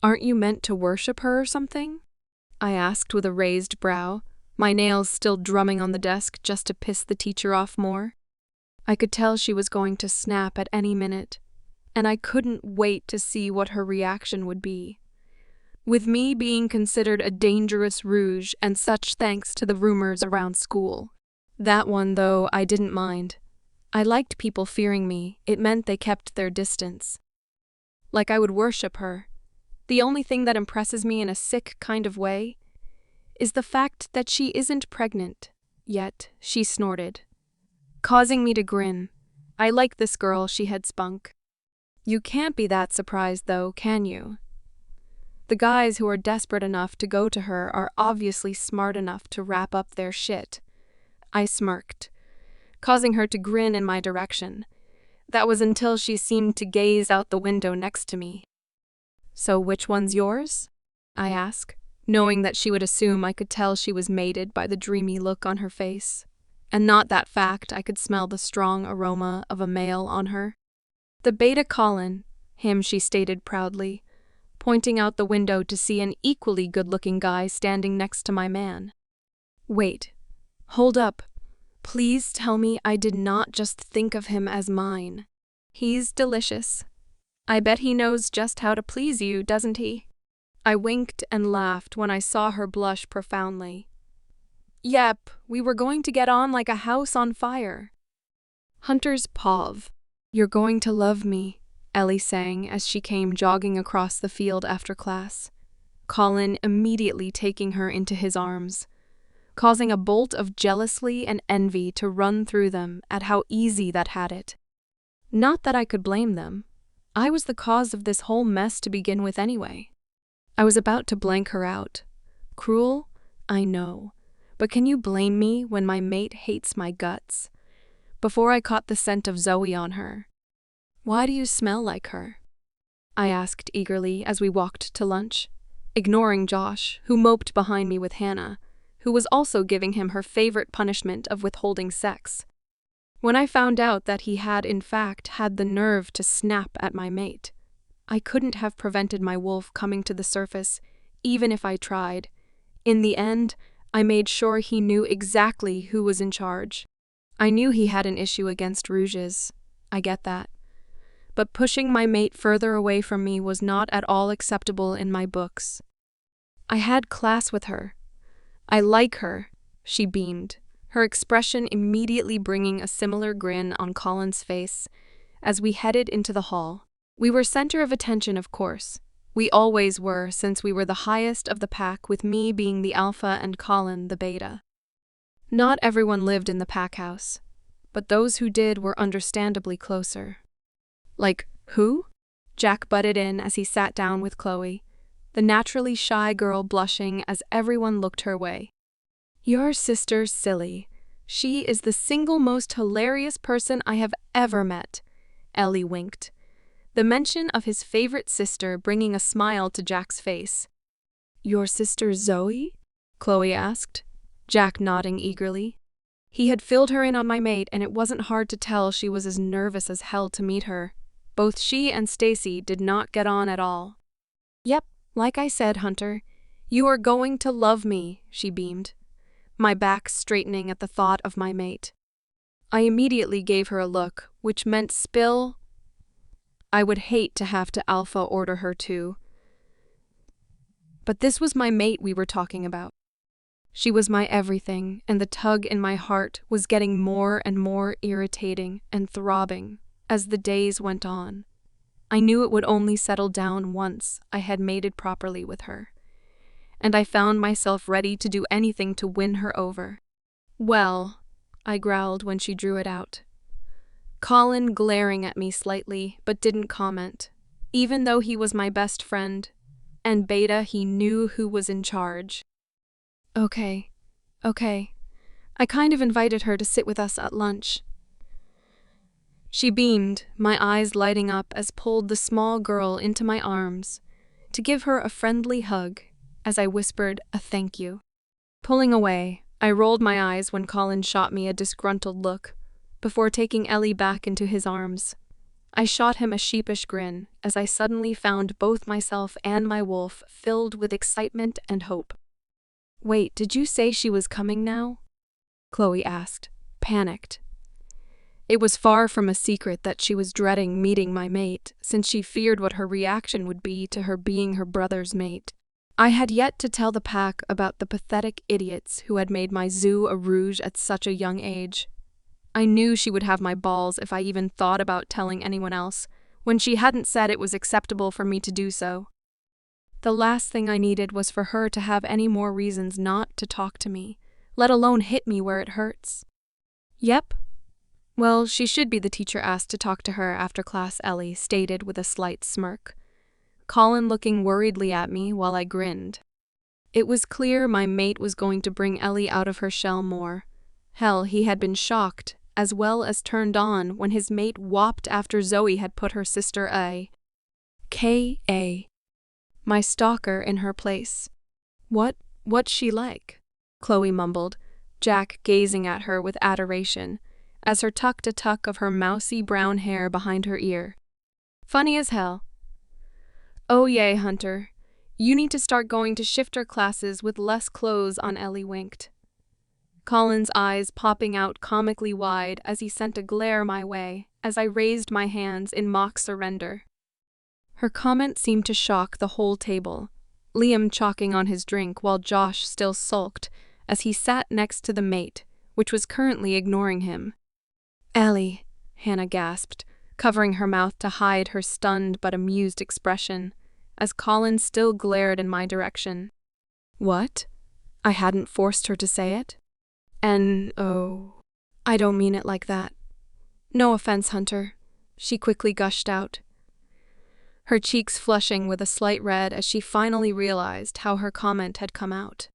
A: "Aren't you meant to worship her or something?" I asked with a raised brow, my nails still drumming on the desk just to piss the teacher off more. I could tell she was going to snap at any minute, and I couldn't wait to see what her reaction would be. With me being considered a dangerous rouge and such thanks to the rumors around school. That one, though, I didn't mind. I liked people fearing me. It meant they kept their distance. Like I would worship her. The only thing that impresses me in a sick kind of way is the fact that she isn't pregnant. Yet, she snorted, causing me to grin. I like this girl, she had spunk. You can't be that surprised though, can you? The guys who are desperate enough to go to her are obviously smart enough to wrap up their shit. I smirked, causing her to grin in my direction. That was until she seemed to gaze out the window next to me. So which one's yours? I asked, knowing that she would assume I could tell she was mated by the dreamy look on her face. And not that fact, I could smell the strong aroma of a male on her. The beta Colin, him, she stated proudly, pointing out the window to see an equally good-looking guy standing next to my man. Wait, hold up. Please tell me I did not just think of him as mine. He's delicious. I bet he knows just how to please you, doesn't he? I winked and laughed when I saw her blush profoundly. Yep, we were going to get on like a house on fire. Hunter's Pov. You're going to love me, Ellie sang as she came jogging across the field after class, Colin immediately taking her into his arms, causing a bolt of jealousy and envy to run through them at how easy that had it. Not that I could blame them. I was the cause of this whole mess to begin with anyway. I was about to blank her out. Cruel? I know. But can you blame me when my mate hates my guts? Before I caught the scent of Zoe on her. Why do you smell like her? I asked eagerly as we walked to lunch, ignoring Josh, who moped behind me with Hannah, who was also giving him her favorite punishment of withholding sex. When I found out that he had in fact had the nerve to snap at my mate, I couldn't have prevented my wolf coming to the surface, even if I tried. In the end, I made sure he knew exactly who was in charge. I knew he had an issue against rouges. I get that. But pushing my mate further away from me was not at all acceptable in my books. I had class with her. I like her, she beamed, her expression immediately bringing a similar grin on Colin's face as we headed into the hall. We were center of attention, of course. We always were, since we were the highest of the pack, with me being the alpha and Colin the beta. Not everyone lived in the pack house, but those who did were understandably closer. Like, who? Jack butted in as he sat down with Chloe, the naturally shy girl blushing as everyone looked her way. Your sister's silly. She is the single most hilarious person I have ever met, Ellie winked, the mention of his favorite sister bringing a smile to Jack's face. Your sister Zoe? Chloe asked, Jack nodding eagerly. He had filled her in on my mate, and it wasn't hard to tell she was as nervous as hell to meet her. Both she and Stacy did not get on at all. Yep, like I said, Hunter, you are going to love me, she beamed, my back straightening at the thought of my mate. I immediately gave her a look, which meant spill. I would hate to have to alpha order her too. But this was my mate we were talking about. She was my everything, and the tug in my heart was getting more and more irritating and throbbing as the days went on. I knew it would only settle down once I had mated properly with her, and I found myself ready to do anything to win her over. Well, I growled when she drew it out. Colin glaring at me slightly, but didn't comment, even though he was my best friend, and Beta he knew who was in charge. Okay. I kind of invited her to sit with us at lunch. She beamed, my eyes lighting up as pulled the small girl into my arms to give her a friendly hug as I whispered a thank you. Pulling away, I rolled my eyes when Colin shot me a disgruntled look before taking Ellie back into his arms. I shot him a sheepish grin as I suddenly found both myself and my wolf filled with excitement and hope. Wait, did you say she was coming now? Chloe asked, panicked. It was far from a secret that she was dreading meeting my mate, since she feared what her reaction would be to her being her brother's mate. I had yet to tell the pack about the pathetic idiots who had made my zoo a rouge at such a young age. I knew she would have my balls if I even thought about telling anyone else, when she hadn't said it was acceptable for me to do so. The last thing I needed was for her to have any more reasons not to talk to me, let alone hit me where it hurts. Yep. Well, she should be the teacher asked to talk to her after class, Ellie stated with a slight smirk, Colin looking worriedly at me while I grinned. It was clear my mate was going to bring Ellie out of her shell more. Hell, he had been shocked, as well as turned on, when his mate whopped after Zoe had put her sister K.A. my stalker in her place. What's she like? Chloe mumbled, Jack gazing at her with adoration, as her tucked a tuck of her mousy brown hair behind her ear. Funny as hell. Oh yay, Hunter. You need to start going to shifter classes with less clothes on, Ellie winked. Colin's eyes popping out comically wide as he sent a glare my way as I raised my hands in mock surrender. Her comment seemed to shock the whole table, Liam chalking on his drink while Josh still sulked as he sat next to the mate, which was currently ignoring him. Ellie, Hannah gasped, covering her mouth to hide her stunned but amused expression, as Colin still glared in my direction. What? I hadn't forced her to say it? Oh, I don't mean it like that. No offense, Hunter, she quickly gushed out, her cheeks flushing with a slight red as she finally realized how her comment had come out.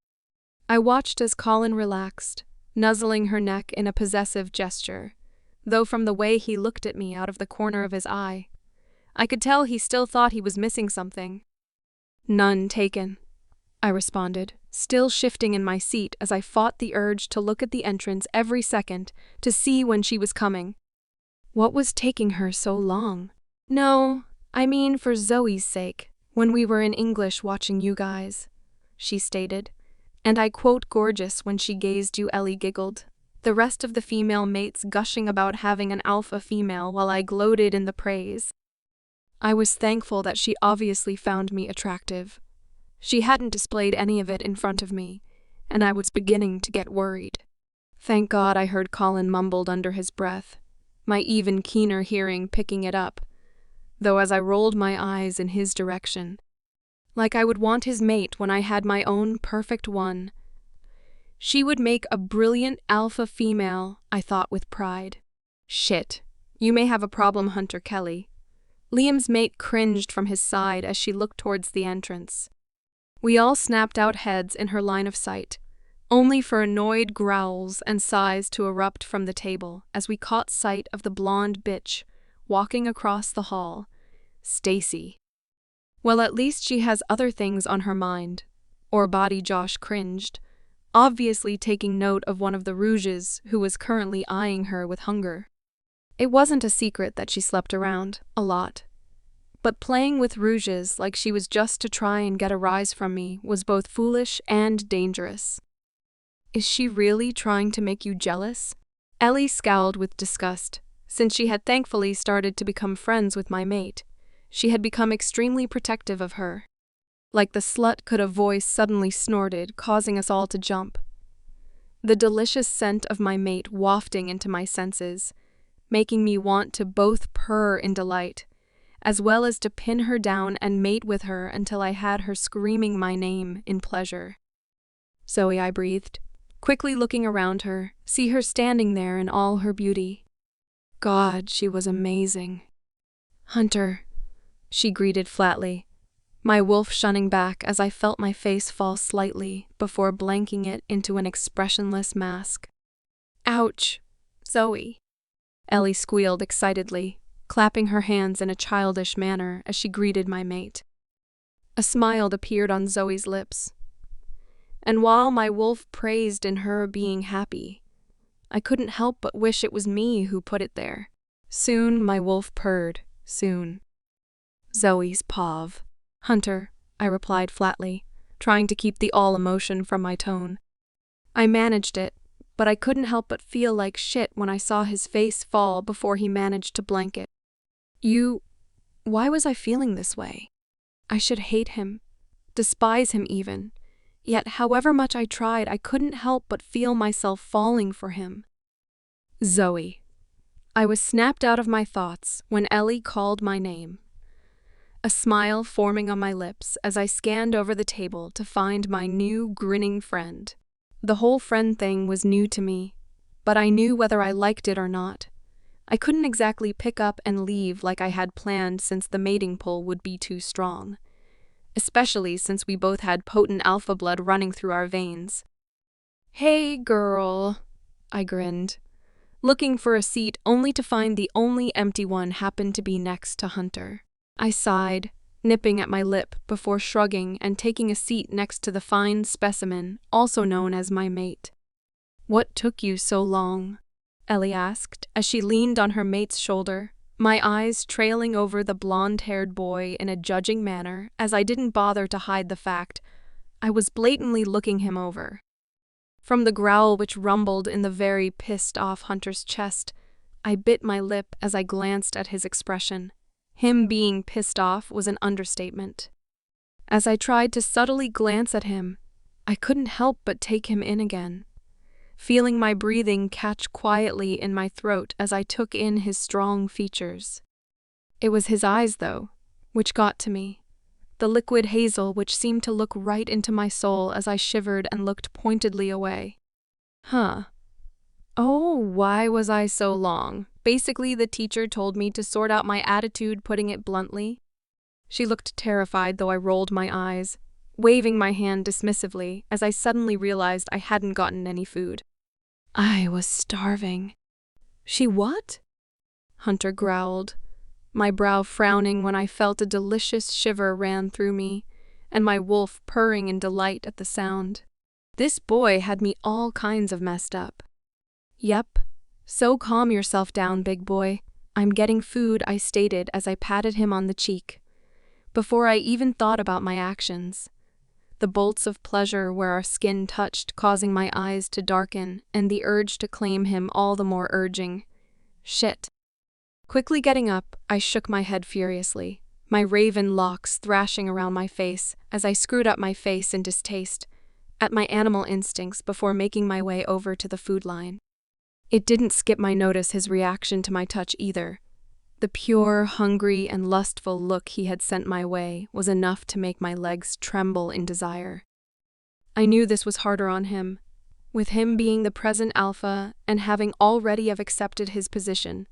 A: I watched as Colin relaxed, nuzzling her neck in a possessive gesture, though from the way he looked at me out of the corner of his eye, I could tell he still thought he was missing something. None taken, I responded, still shifting in my seat as I fought the urge to look at the entrance every second to see when she was coming. What was taking her so long? No, I mean for Zoe's sake, when we were in English watching you guys, she stated, and I quote gorgeous when she gazed you, Ellie giggled, the rest of the female mates gushing about having an alpha female while I gloated in the praise. I was thankful that she obviously found me attractive. She hadn't displayed any of it in front of me, and I was beginning to get worried. Thank God, I heard Colin mumbled under his breath, my even keener hearing picking it up, though as I rolled my eyes in his direction, like I would want his mate when I had my own perfect one. She would make a brilliant alpha female, I thought with pride. Shit, you may have a problem, Hunter Kelly. Liam's mate cringed from his side as she looked towards the entrance. We all snapped out heads in her line of sight, only for annoyed growls and sighs to erupt from the table as we caught sight of the blonde bitch walking across the hall, Stacy. Well, at least she has other things on her mind, or body. Josh cringed, obviously taking note of one of the rouges who was currently eyeing her with hunger. It wasn't a secret that she slept around, a lot. But playing with rouges like she was just to try and get a rise from me was both foolish and dangerous. Is she really trying to make you jealous? Ellie scowled with disgust. Since she had thankfully started to become friends with my mate, she had become extremely protective of her. Like the slut could a voice suddenly snorted, causing us all to jump. The delicious scent of my mate wafting into my senses, making me want to both purr in delight, as well as to pin her down and mate with her until I had her screaming my name in pleasure. Zoe, I breathed, quickly looking around her, see her standing there in all her beauty. God, she was amazing. Hunter, she greeted flatly, my wolf shunning back as I felt my face fall slightly before blanking it into an expressionless mask. Ouch, Zoe. Ellie squealed excitedly, clapping her hands in a childish manner as she greeted my mate. A smile appeared on Zoe's lips, and while my wolf praised in her being happy, I couldn't help but wish it was me who put it there. Soon my wolf purred, soon. Zoe's pav. Hunter, I replied flatly, trying to keep the all emotion from my tone. I managed it, but I couldn't help but feel like shit when I saw his face fall before he managed to blank it. Why was I feeling this way? I should hate him, despise him even. Yet however much I tried, I couldn't help but feel myself falling for him. Zoe. I was snapped out of my thoughts when Ellie called my name. A smile forming on my lips as I scanned over the table to find my new grinning friend. The whole friend thing was new to me, but I knew whether I liked it or not. I couldn't exactly pick up and leave like I had planned since the mating pull would be too strong, especially since we both had potent alpha blood running through our veins. "Hey, girl," I grinned, looking for a seat only to find the only empty one happened to be next to Hunter. I sighed, nipping at my lip before shrugging and taking a seat next to the fine specimen, also known as my mate. "What took you so long?" Ellie asked as she leaned on her mate's shoulder, my eyes trailing over the blonde-haired boy in a judging manner as I didn't bother to hide the fact I was blatantly looking him over. From the growl which rumbled in the very pissed-off Hunter's chest, I bit my lip as I glanced at his expression. Him being pissed off was an understatement. As I tried to subtly glance at him, I couldn't help but take him in again, feeling my breathing catch quietly in my throat as I took in his strong features. It was his eyes, though, which got to me. The liquid hazel which seemed to look right into my soul as I shivered and looked pointedly away. Oh, why was I so long? Basically, the teacher told me to sort out my attitude, putting it bluntly. She looked terrified, though I rolled my eyes, waving my hand dismissively as I suddenly realized I hadn't gotten any food. I was starving. "She what?" Hunter growled, my brow frowning when I felt a delicious shiver ran through me, and my wolf purring in delight at the sound. This boy had me all kinds of messed up. "Yep. So calm yourself down, big boy. I'm getting food," I stated as I patted him on the cheek, before I even thought about my actions. The bolts of pleasure where our skin touched causing my eyes to darken and the urge to claim him all the more urging. Shit. Quickly getting up, I shook my head furiously, my raven locks thrashing around my face as I screwed up my face in distaste at my animal instincts before making my way over to the food line. It didn't skip my notice his reaction to my touch either. The pure, hungry, and lustful look he had sent my way was enough to make my legs tremble in desire. I knew this was harder on him, with him being the present alpha and having already accepted his position.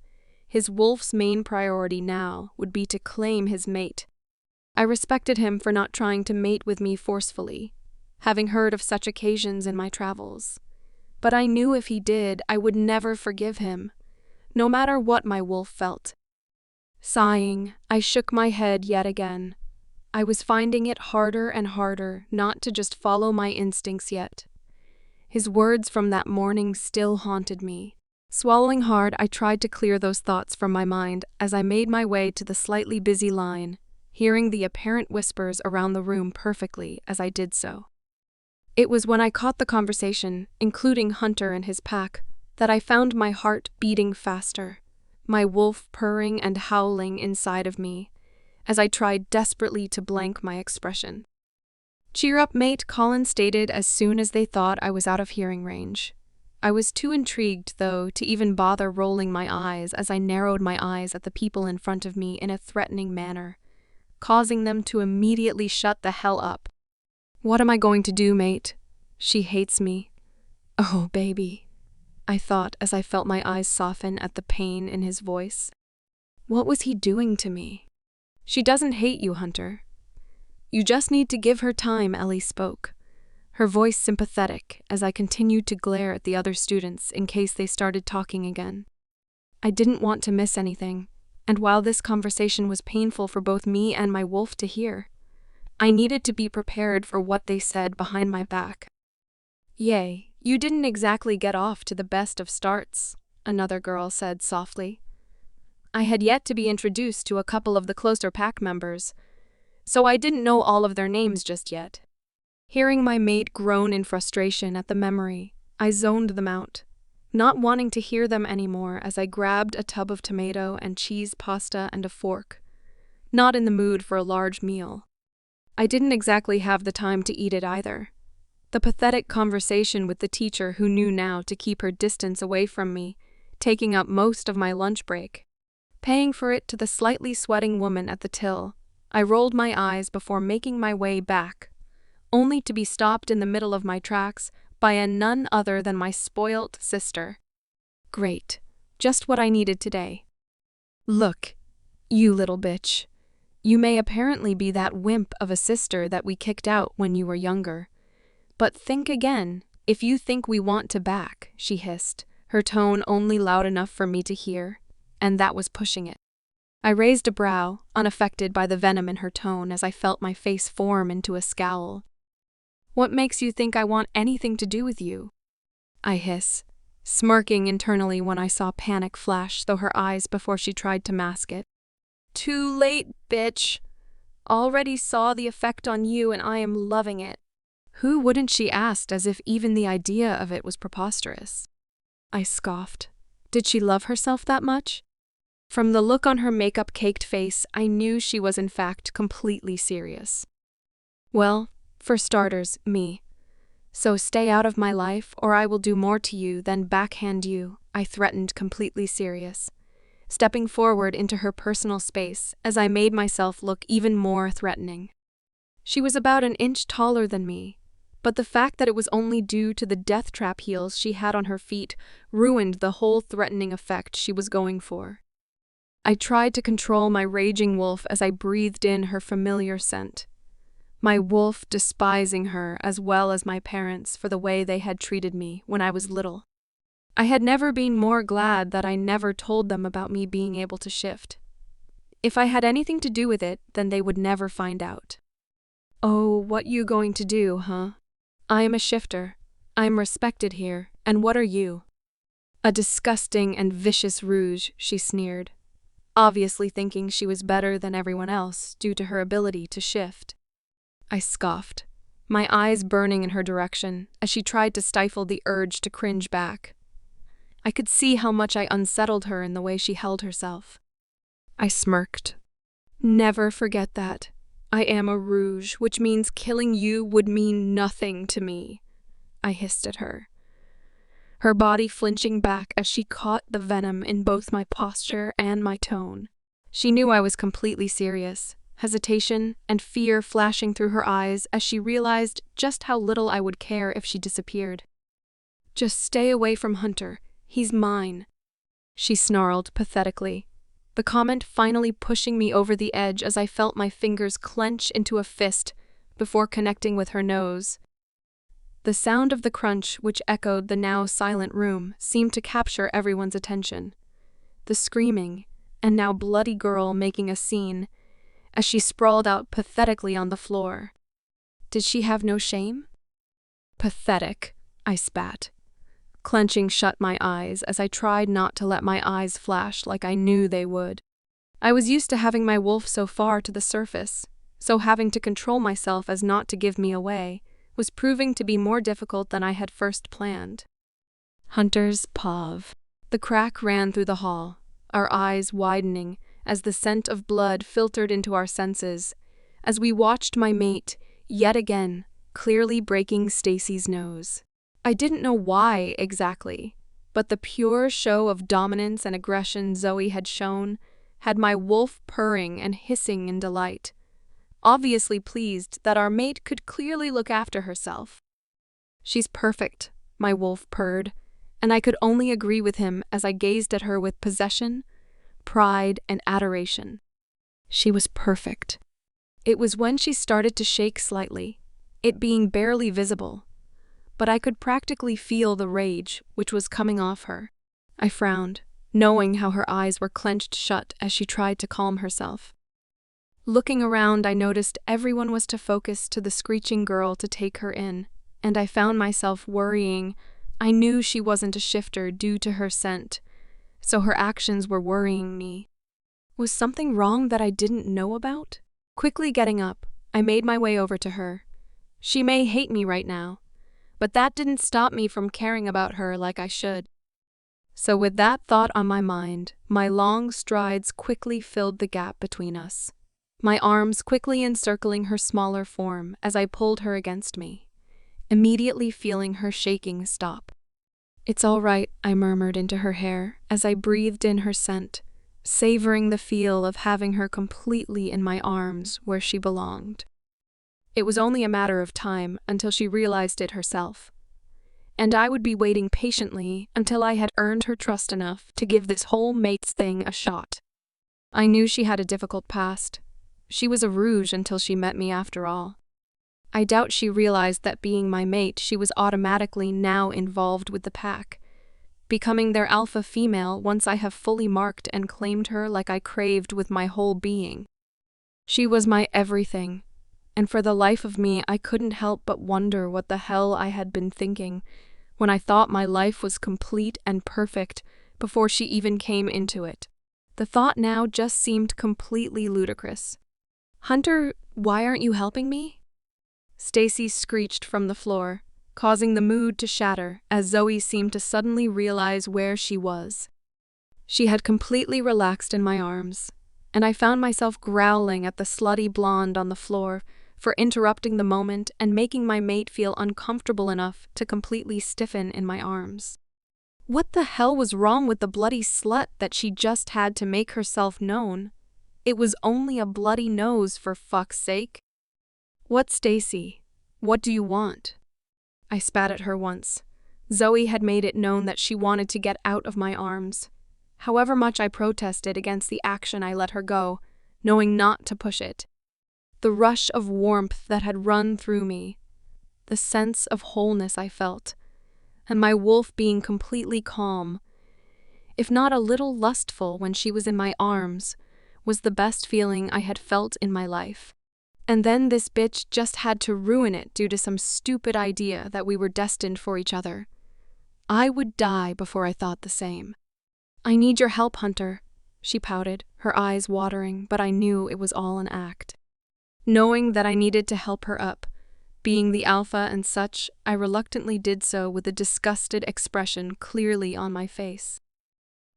A: His wolf's main priority now would be to claim his mate. I respected him for not trying to mate with me forcefully, having heard of such occasions in my travels. But I knew if he did, I would never forgive him, no matter what my wolf felt. Sighing, I shook my head yet again. I was finding it harder and harder not to just follow my instincts yet. His words from that morning still haunted me. Swallowing hard, I tried to clear those thoughts from my mind as I made my way to the slightly busy line, hearing the apparent whispers around the room perfectly as I did so. It was when I caught the conversation, including Hunter and his pack, that I found my heart beating faster, my wolf purring and howling inside of me, as I tried desperately to blank my expression. "Cheer up, mate," Colin stated as soon as they thought I was out of hearing range. I was too intrigued, though, to even bother rolling my eyes as I narrowed my eyes at the people in front of me in a threatening manner, causing them to immediately shut the hell up. "What am I going to do, mate? She hates me." "Oh, baby," I thought as I felt my eyes soften at the pain in his voice. What was he doing to me? "She doesn't hate you, Hunter. You just need to give her time," Ellie spoke, her voice sympathetic as I continued to glare at the other students in case they started talking again. I didn't want to miss anything, and while this conversation was painful for both me and my wolf to hear, I needed to be prepared for what they said behind my back. "Yay, you didn't exactly get off to the best of starts," another girl said softly. I had yet to be introduced to a couple of the closer pack members, so I didn't know all of their names just yet. Hearing my mate groan in frustration at the memory, I zoned them out, not wanting to hear them anymore as I grabbed a tub of tomato and cheese pasta and a fork, not in the mood for a large meal. I didn't exactly have the time to eat it either. The pathetic conversation with the teacher who knew now to keep her distance away from me taking up most of my lunch break. Paying for it to the slightly sweating woman at the till, I rolled my eyes before making my way back, only to be stopped in the middle of my tracks by none other than my spoilt sister. Great. Just what I needed today. Look, you little bitch. You may apparently be that wimp of a sister that we kicked out when you were younger. But think again, if you think we want to back, she hissed, her tone only loud enough for me to hear, and that was pushing it. I raised a brow, unaffected by the venom in her tone as I felt my face form into a scowl. What makes you think I want anything to do with you? I hiss, smirking internally when I saw panic flash through her eyes before she tried to mask it. Too late, bitch. Already saw the effect on you and I am loving it. Who wouldn't, she asked, as if even the idea of it was preposterous. I scoffed. Did she love herself that much? From the look on her makeup-caked face, I knew she was in fact completely serious. Well, for starters, me. So stay out of my life or I will do more to you than backhand you, I threatened, completely serious, stepping forward into her personal space as I made myself look even more threatening. She was about an inch taller than me, but the fact that it was only due to the death trap heels she had on her feet ruined the whole threatening effect she was going for. I tried to control my raging wolf as I breathed in her familiar scent. My wolf despising her as well as my parents for the way they had treated me when I was little. I had never been more glad that I never told them about me being able to shift. If I had anything to do with it, then they would never find out. Oh, what you going to do, huh? I am a shifter. I am respected here, and what are you? A disgusting and vicious rouge, she sneered, obviously thinking she was better than everyone else due to her ability to shift. I scoffed, my eyes burning in her direction as she tried to stifle the urge to cringe back. I could see how much I unsettled her in the way she held herself. I smirked. Never forget that. I am a rouge, which means killing you would mean nothing to me, I hissed at her, her body flinching back as she caught the venom in both my posture and my tone. She knew I was completely serious, hesitation and fear flashing through her eyes as she realized just how little I would care if she disappeared. Just stay away from Hunter. He's mine, she snarled pathetically, the comment finally pushing me over the edge as I felt my fingers clench into a fist before connecting with her nose. The sound of the crunch, which echoed the now silent room, seemed to capture everyone's attention. The screaming, and now bloody girl making a scene, as she sprawled out pathetically on the floor. Did she have no shame? Pathetic, I spat, clenching shut my eyes as I tried not to let my eyes flash like I knew they would. I was used to having my wolf so far to the surface, so having to control myself as not to give me away was proving to be more difficult than I had first planned. Hunter's pav. The crack ran through the hall, our eyes widening as the scent of blood filtered into our senses, as we watched my mate, yet again, clearly breaking Stacy's nose. I didn't know why exactly, but the pure show of dominance and aggression Zoe had shown had my wolf purring and hissing in delight, obviously pleased that our mate could clearly look after herself. She's perfect, my wolf purred, and I could only agree with him as I gazed at her with possession, pride, and adoration. She was perfect. It was when she started to shake slightly, it being barely visible, but I could practically feel the rage which was coming off her. I frowned, knowing how her eyes were clenched shut as she tried to calm herself. Looking around, I noticed everyone was to focus to the screeching girl to take her in, and I found myself worrying. I knew she wasn't a shifter due to her scent, so her actions were worrying me. Was something wrong that I didn't know about? Quickly getting up, I made my way over to her. She may hate me right now, but that didn't stop me from caring about her like I should. So with that thought on my mind, my long strides quickly filled the gap between us, my arms quickly encircling her smaller form as I pulled her against me, immediately feeling her shaking stop. "It's all right," I murmured into her hair as I breathed in her scent, savoring the feel of having her completely in my arms where she belonged. It was only a matter of time until she realized it herself, and I would be waiting patiently until I had earned her trust enough to give this whole mates thing a shot. I knew she had a difficult past. She was a rouge until she met me after all. I doubt she realized that being my mate, she was automatically now involved with the pack, becoming their alpha female once I have fully marked and claimed her like I craved with my whole being. She was my everything, and for the life of me I couldn't help but wonder what the hell I had been thinking when I thought my life was complete and perfect before she even came into it. The thought now just seemed completely ludicrous. "Hunter, why aren't you helping me?" Stacy screeched from the floor, causing the mood to shatter as Zoe seemed to suddenly realize where she was. She had completely relaxed in my arms, and I found myself growling at the slutty blonde on the floor for interrupting the moment and making my mate feel uncomfortable enough to completely stiffen in my arms. What the hell was wrong with the bloody slut that she just had to make herself known? It was only a bloody nose, for fuck's sake. "What, Stacy? What do you want?" I spat at her once. Zoe had made it known that she wanted to get out of my arms. However much I protested against the action, I let her go, knowing not to push it. The rush of warmth that had run through me, the sense of wholeness I felt, and my wolf being completely calm, if not a little lustful when she was in my arms, was the best feeling I had felt in my life. And then this bitch just had to ruin it due to some stupid idea that we were destined for each other. I would die before I thought the same. "I need your help, Hunter," she pouted, her eyes watering, but I knew it was all an act. Knowing that I needed to help her up, being the alpha and such, I reluctantly did so with a disgusted expression clearly on my face.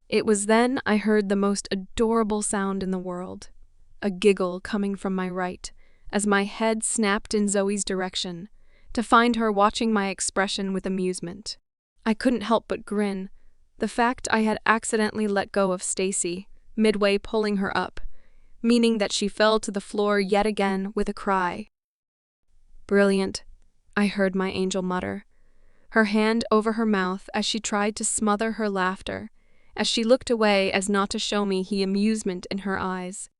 A: It was then I heard the most adorable sound in the world, a giggle coming from my right, as my head snapped in Zoe's direction, to find her watching my expression with amusement. I couldn't help but grin. The fact I had accidentally let go of Stacy, midway pulling her up, meaning that she fell to the floor yet again with a cry. "Brilliant," I heard my angel mutter, her hand over her mouth as she tried to smother her laughter, as she looked away as not to show me the amusement in her eyes.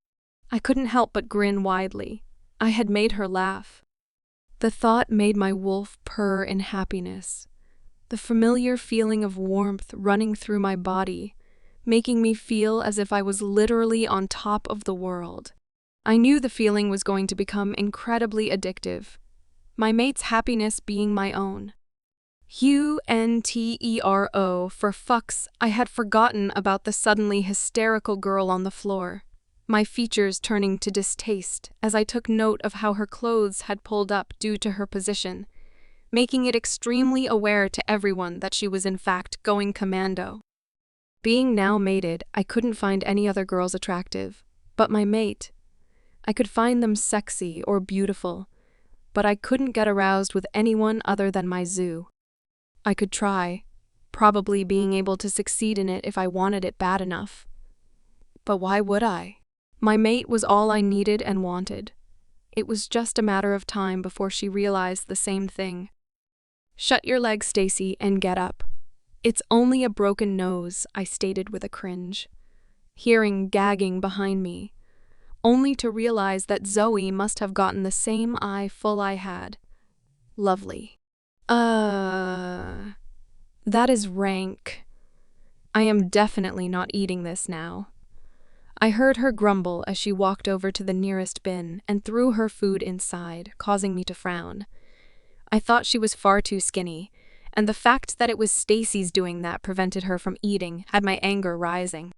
A: I couldn't help but grin widely. I had made her laugh. The thought made my wolf purr in happiness, the familiar feeling of warmth running through my body, making me feel as if I was literally on top of the world. I knew the feeling was going to become incredibly addictive, my mate's happiness being my own. Huntero, for fucks, I had forgotten about the suddenly hysterical girl on the floor, my features turning to distaste as I took note of how her clothes had pulled up due to her position, making it extremely aware to everyone that she was in fact going commando. Being now mated, I couldn't find any other girls attractive, but my mate. I could find them sexy or beautiful, but I couldn't get aroused with anyone other than my zoo. I could try, probably being able to succeed in it if I wanted it bad enough. But why would I? My mate was all I needed and wanted. It was just a matter of time before she realized the same thing. "Shut your legs, Stacy, and get up." "It's only a broken nose," I stated with a cringe, hearing gagging behind me, only to realize that Zoe must have gotten the same eye full I had. Lovely. That is rank. I am definitely not eating this now. I heard her grumble as she walked over to the nearest bin and threw her food inside, causing me to frown. I thought she was far too skinny, and the fact that it was Stacy's doing that prevented her from eating had my anger rising.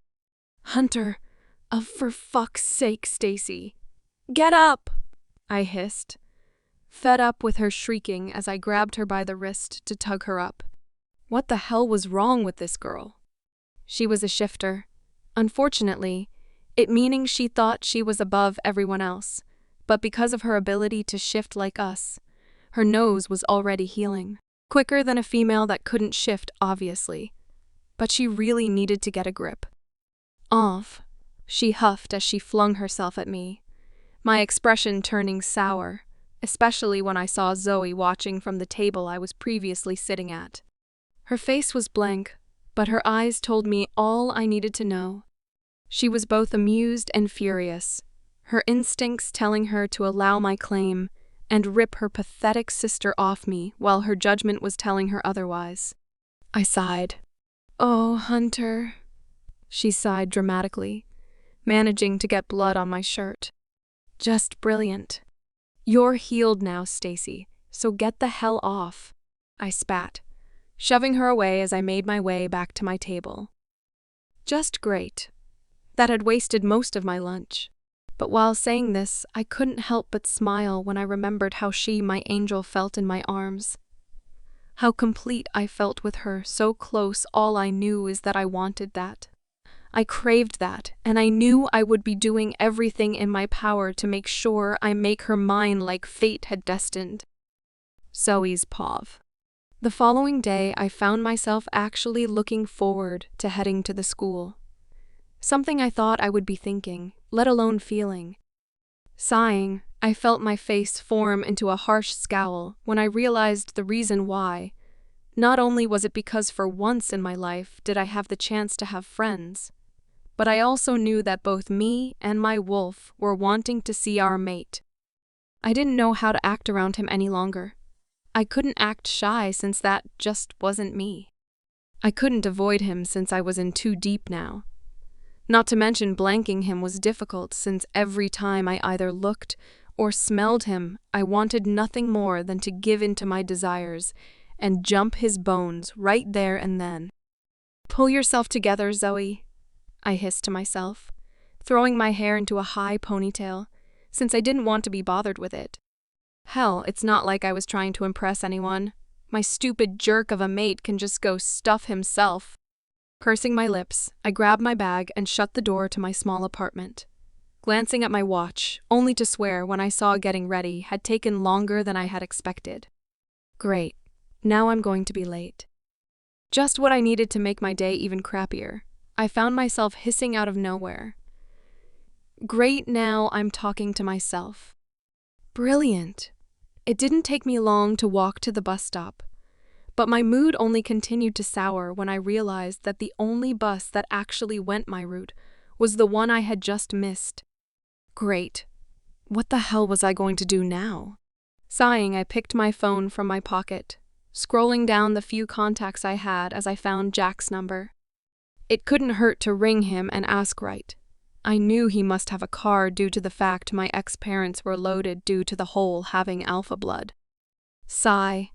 A: "Hunter, for fuck's sake, Stacy. Get up!" I hissed, fed up with her shrieking as I grabbed her by the wrist to tug her up. What the hell was wrong with this girl? She was a shifter. Unfortunately, it meaning she thought she was above everyone else, but because of her ability to shift like us, her nose was already healing. Quicker than a female that couldn't shift, obviously. But she really needed to get a grip. "Off," she huffed as she flung herself at me, my expression turning sour, especially when I saw Zoe watching from the table I was previously sitting at. Her face was blank, but her eyes told me all I needed to know. She was both amused and furious, her instincts telling her to allow my claim and rip her pathetic sister off me while her judgment was telling her otherwise. I sighed. "Oh, Hunter," she sighed dramatically, managing to get blood on my shirt. "Just brilliant. You're healed now, Stacy, so get the hell off," I spat, shoving her away as I made my way back to my table. Just great. That had wasted most of my lunch. But while saying this, I couldn't help but smile when I remembered how she, my angel, felt in my arms. How complete I felt with her, so close. All I knew is that I wanted that. I craved that, and I knew I would be doing everything in my power to make sure I make her mine like fate had destined. Zoe's Pov. The following day, I found myself actually looking forward to heading to the school. Something I thought I would be thinking, let alone feeling. Sighing, I felt my face form into a harsh scowl when I realized the reason why. Not only was it because for once in my life did I have the chance to have friends, but I also knew that both me and my wolf were wanting to see our mate. I didn't know how to act around him any longer. I couldn't act shy since that just wasn't me. I couldn't avoid him since I was in too deep now. Not to mention blanking him was difficult since every time I either looked or smelled him, I wanted nothing more than to give in to my desires and jump his bones right there and then. "Pull yourself together, Zoe," I hissed to myself, throwing my hair into a high ponytail, since I didn't want to be bothered with it. Hell, it's not like I was trying to impress anyone. My stupid jerk of a mate can just go stuff himself. Pursing my lips, I grabbed my bag and shut the door to my small apartment. Glancing at my watch, only to swear when I saw getting ready had taken longer than I had expected. Great. Now I'm going to be late. Just what I needed to make my day even crappier. I found myself hissing out of nowhere. Great, now I'm talking to myself. Brilliant. It didn't take me long to walk to the bus stop, but my mood only continued to sour when I realized that the only bus that actually went my route was the one I had just missed. Great. What the hell was I going to do now? Sighing, I picked my phone from my pocket, scrolling down the few contacts I had as I found Jack's number. It couldn't hurt to ring him and ask right. I knew he must have a car due to the fact my ex-parents were loaded due to the whole having alpha blood. Sigh.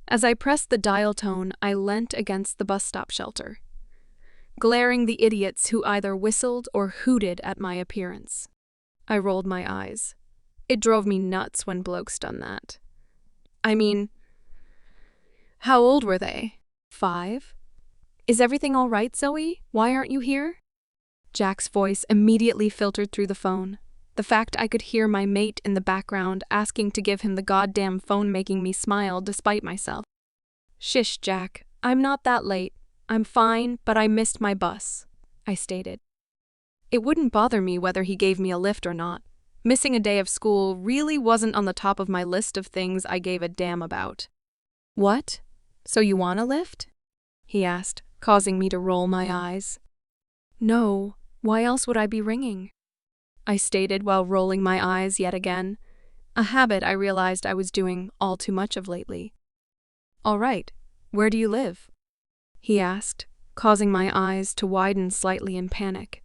A: As I pressed the dial tone, I leant against the bus stop shelter, glaring the idiots who either whistled or hooted at my appearance. I rolled my eyes. It drove me nuts when blokes done that. I mean, how old were they? 5? "Is everything all right, Zoe? Why aren't you here?" Jack's voice immediately filtered through the phone. The fact I could hear my mate in the background asking to give him the goddamn phone making me smile despite myself. "Shish, Jack. I'm not that late. I'm fine, but I missed my bus," I stated. It wouldn't bother me whether he gave me a lift or not. Missing a day of school really wasn't on the top of my list of things I gave a damn about. "What? So you want a lift?" he asked, causing me to roll my eyes. "No. Why else would I be ringing?" I stated while rolling my eyes yet again, a habit I realized I was doing all too much of lately. "All right. Where do you live?" he asked, causing my eyes to widen slightly in panic.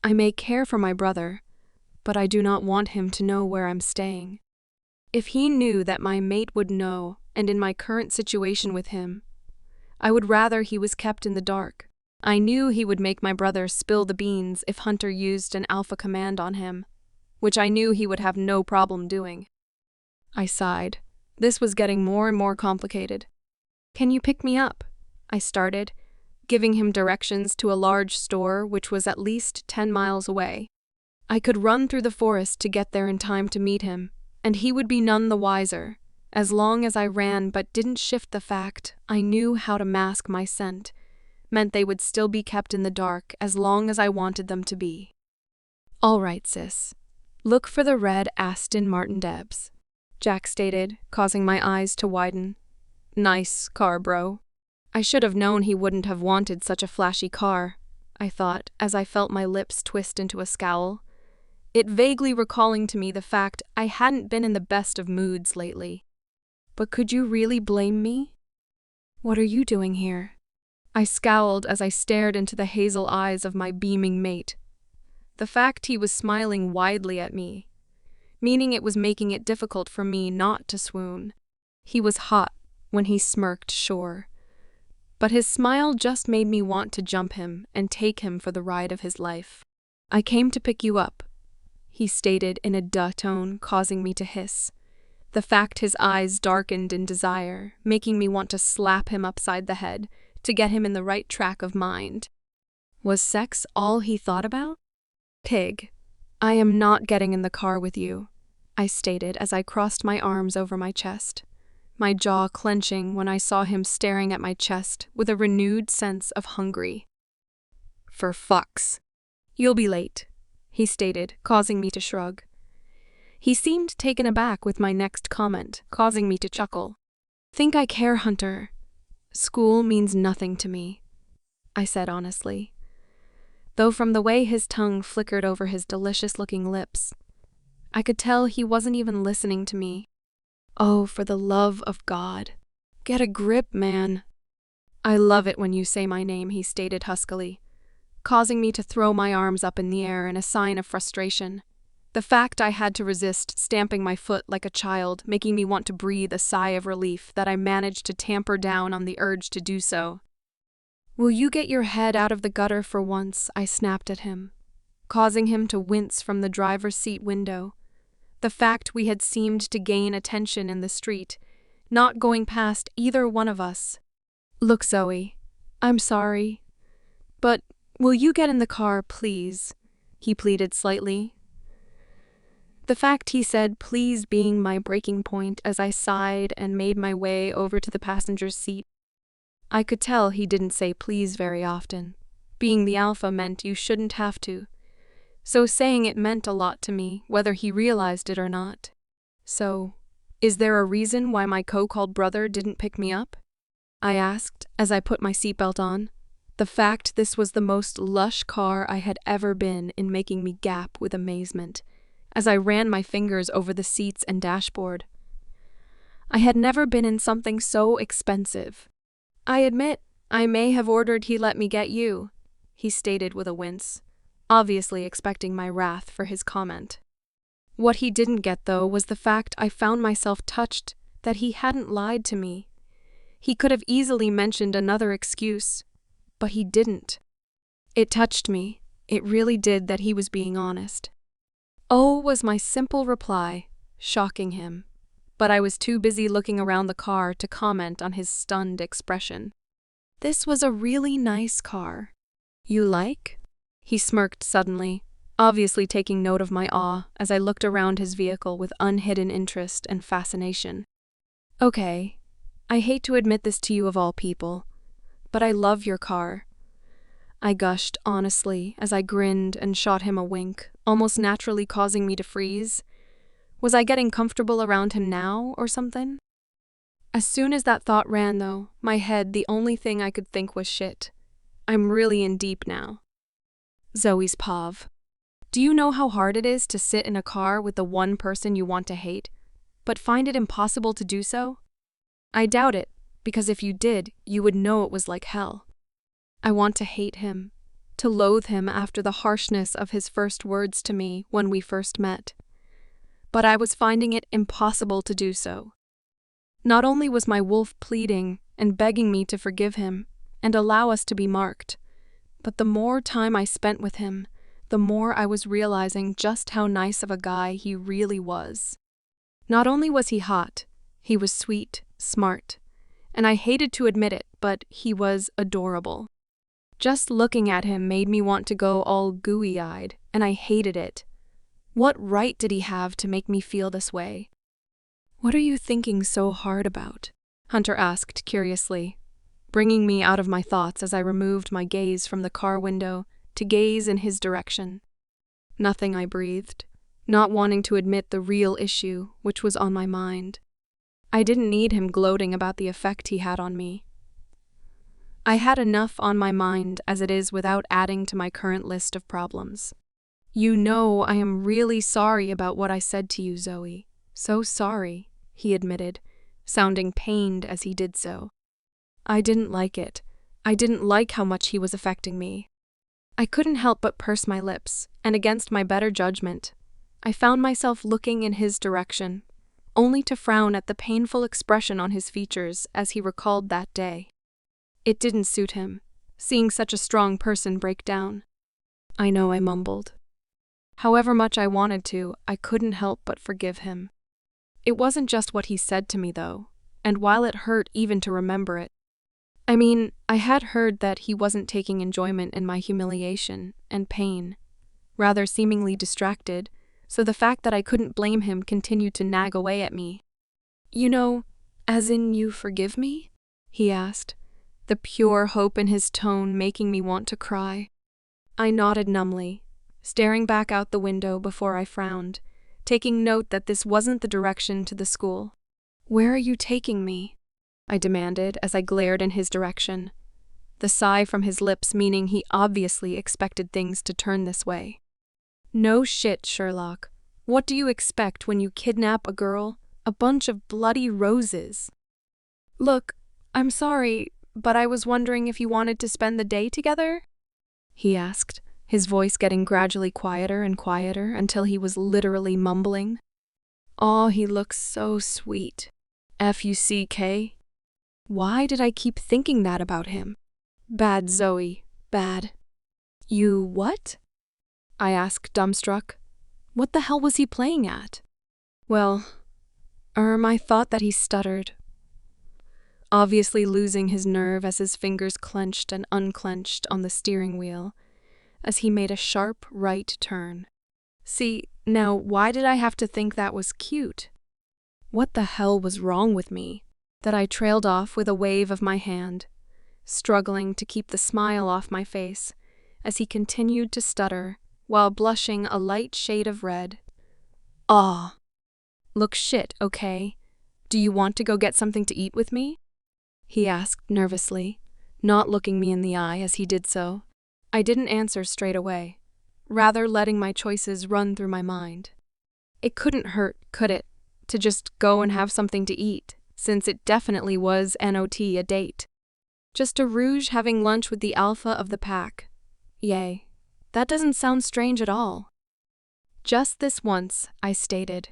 A: I may care for my brother, but I do not want him to know where I'm staying. If he knew that my mate would know, and in my current situation with him, I would rather he was kept in the dark. I knew he would make my brother spill the beans if Hunter used an alpha command on him, which I knew he would have no problem doing. I sighed. This was getting more and more complicated. "Can you pick me up?" I started, giving him directions to a large store which was at least 10 miles away. I could run through the forest to get there in time to meet him, and he would be none the wiser, As long as I ran but didn't shift the fact I knew how to mask my scent, meant they would still be kept in the dark as long as I wanted them to be. "All right, sis. Look for the red Aston Martin Debs," Jack stated, causing my eyes to widen. "Nice car, bro." I should have known he wouldn't have wanted such a flashy car, I thought, as I felt my lips twist into a scowl, it vaguely recalling to me the fact I hadn't been in the best of moods lately. But could you really blame me? "What are you doing here?" I scowled as I stared into the hazel eyes of my beaming mate. The fact he was smiling widely at me, meaning it was making it difficult for me not to swoon. He was hot when he smirked, sure, but his smile just made me want to jump him and take him for the ride of his life. "I came to pick you up," he stated in a duh tone, causing me to hiss. The fact his eyes darkened in desire, making me want to slap him upside the head to get him in the right track of mind. Was sex all he thought about? "Pig, I am not getting in the car with you," I stated as I crossed my arms over my chest, my jaw clenching when I saw him staring at my chest with a renewed sense of hungry. "For fucks. You'll be late," he stated, causing me to shrug. He seemed taken aback with my next comment, causing me to chuckle. "Think I care, Hunter? School means nothing to me," I said honestly, though from the way his tongue flickered over his delicious-looking lips, I could tell he wasn't even listening to me. "Oh, for the love of God, get a grip, man." "I love it when you say my name," he stated huskily, causing me to throw my arms up in the air in a sign of frustration. The fact I had to resist stamping my foot like a child, making me want to breathe a sigh of relief that I managed to tamper down on the urge to do so. "Will you get your head out of the gutter for once?" I snapped at him, causing him to wince from the driver's seat window. The fact we had seemed to gain attention in the street, not going past either one of us. "Look, Zoe, I'm sorry, but will you get in the car, please?" he pleaded slightly. The fact he said please being my breaking point as I sighed and made my way over to the passenger's seat. I could tell he didn't say please very often. Being the alpha meant you shouldn't have to. So saying it meant a lot to me, whether he realized it or not. "So, is there a reason why my co-called brother didn't pick me up?" I asked as I put my seatbelt on. The fact this was the most lush car I had ever been in making me gap with amazement, as I ran my fingers over the seats and dashboard. I had never been in something so expensive. "I admit, I may have ordered he let me get you," he stated with a wince, obviously expecting my wrath for his comment. What he didn't get, though, was the fact I found myself touched that he hadn't lied to me. He could have easily mentioned another excuse, but he didn't. It touched me, it really did, that he was being honest. "Oh," was my simple reply, shocking him, but I was too busy looking around the car to comment on his stunned expression. "This was a really nice car. You like?" He smirked suddenly, obviously taking note of my awe as I looked around his vehicle with unhidden interest and fascination. "Okay, I hate to admit this to you of all people, but I love your car," I gushed honestly as I grinned and shot him a wink, almost naturally causing me to freeze. Was I getting comfortable around him now or something? As soon as that thought ran, though, my head, the only thing I could think was shit. I'm really in deep now. Zoe's Pav. Do you know how hard it is to sit in a car with the one person you want to hate, but find it impossible to do so? I doubt it, because if you did, you would know it was like hell. I want to hate him, to loathe him after the harshness of his first words to me when we first met. But I was finding it impossible to do so. Not only was my wolf pleading and begging me to forgive him and allow us to be marked, but the more time I spent with him, the more I was realizing just how nice of a guy he really was. Not only was he hot, he was sweet, smart, and I hated to admit it, but he was adorable. Just looking at him made me want to go all gooey-eyed, and I hated it. What right did he have to make me feel this way? "What are you thinking so hard about?" Hunter asked curiously, bringing me out of my thoughts as I removed my gaze from the car window to gaze in his direction. "Nothing," I breathed, not wanting to admit the real issue which was on my mind. I didn't need him gloating about the effect he had on me. I had enough on my mind as it is without adding to my current list of problems. "You know, I am really sorry about what I said to you, Zoe. So sorry," he admitted, sounding pained as he did so. I didn't like it. I didn't like how much he was affecting me. I couldn't help but purse my lips, and against my better judgment, I found myself looking in his direction, only to frown at the painful expression on his features as he recalled that day. It didn't suit him, seeing such a strong person break down. "I know," I mumbled. However much I wanted to, I couldn't help but forgive him. It wasn't just what he said to me, though, and while it hurt even to remember it. I mean, I had heard that he wasn't taking enjoyment in my humiliation and pain, rather seemingly distracted, so the fact that I couldn't blame him continued to nag away at me. "You know, as in you forgive me?" he asked, the pure hope in his tone making me want to cry. I nodded numbly, staring back out the window before I frowned, taking note that this wasn't the direction to the school. "Where are you taking me?" I demanded as I glared in his direction, the sigh from his lips meaning he obviously expected things to turn this way. "No shit, Sherlock. What do you expect when you kidnap a girl? A bunch of bloody roses." "Look, I'm sorry, but I was wondering if you wanted to spend the day together?" he asked, his voice getting gradually quieter and quieter until he was literally mumbling. "Aw, he looks so sweet. Fuck. Why did I keep thinking that about him? Bad, Zoe, bad." "You what?" I asked, dumbstruck. What the hell was he playing at? Well, I thought that he stuttered, obviously losing his nerve as his fingers clenched and unclenched on the steering wheel as he made a sharp right turn. See, now why did I have to think that was cute? What the hell was wrong with me that I trailed off with a wave of my hand, struggling to keep the smile off my face as he continued to stutter while blushing a light shade of red. "Aw. Look shit, okay? Do you want to go get something to eat with me?" he asked nervously, not looking me in the eye as he did so. I didn't answer straight away, rather letting my choices run through my mind. It couldn't hurt, could it, to just go and have something to eat, since it definitely was not a date. Just a rouge having lunch with the alpha of the pack. Yay. That doesn't sound strange at all. "Just this once," I stated,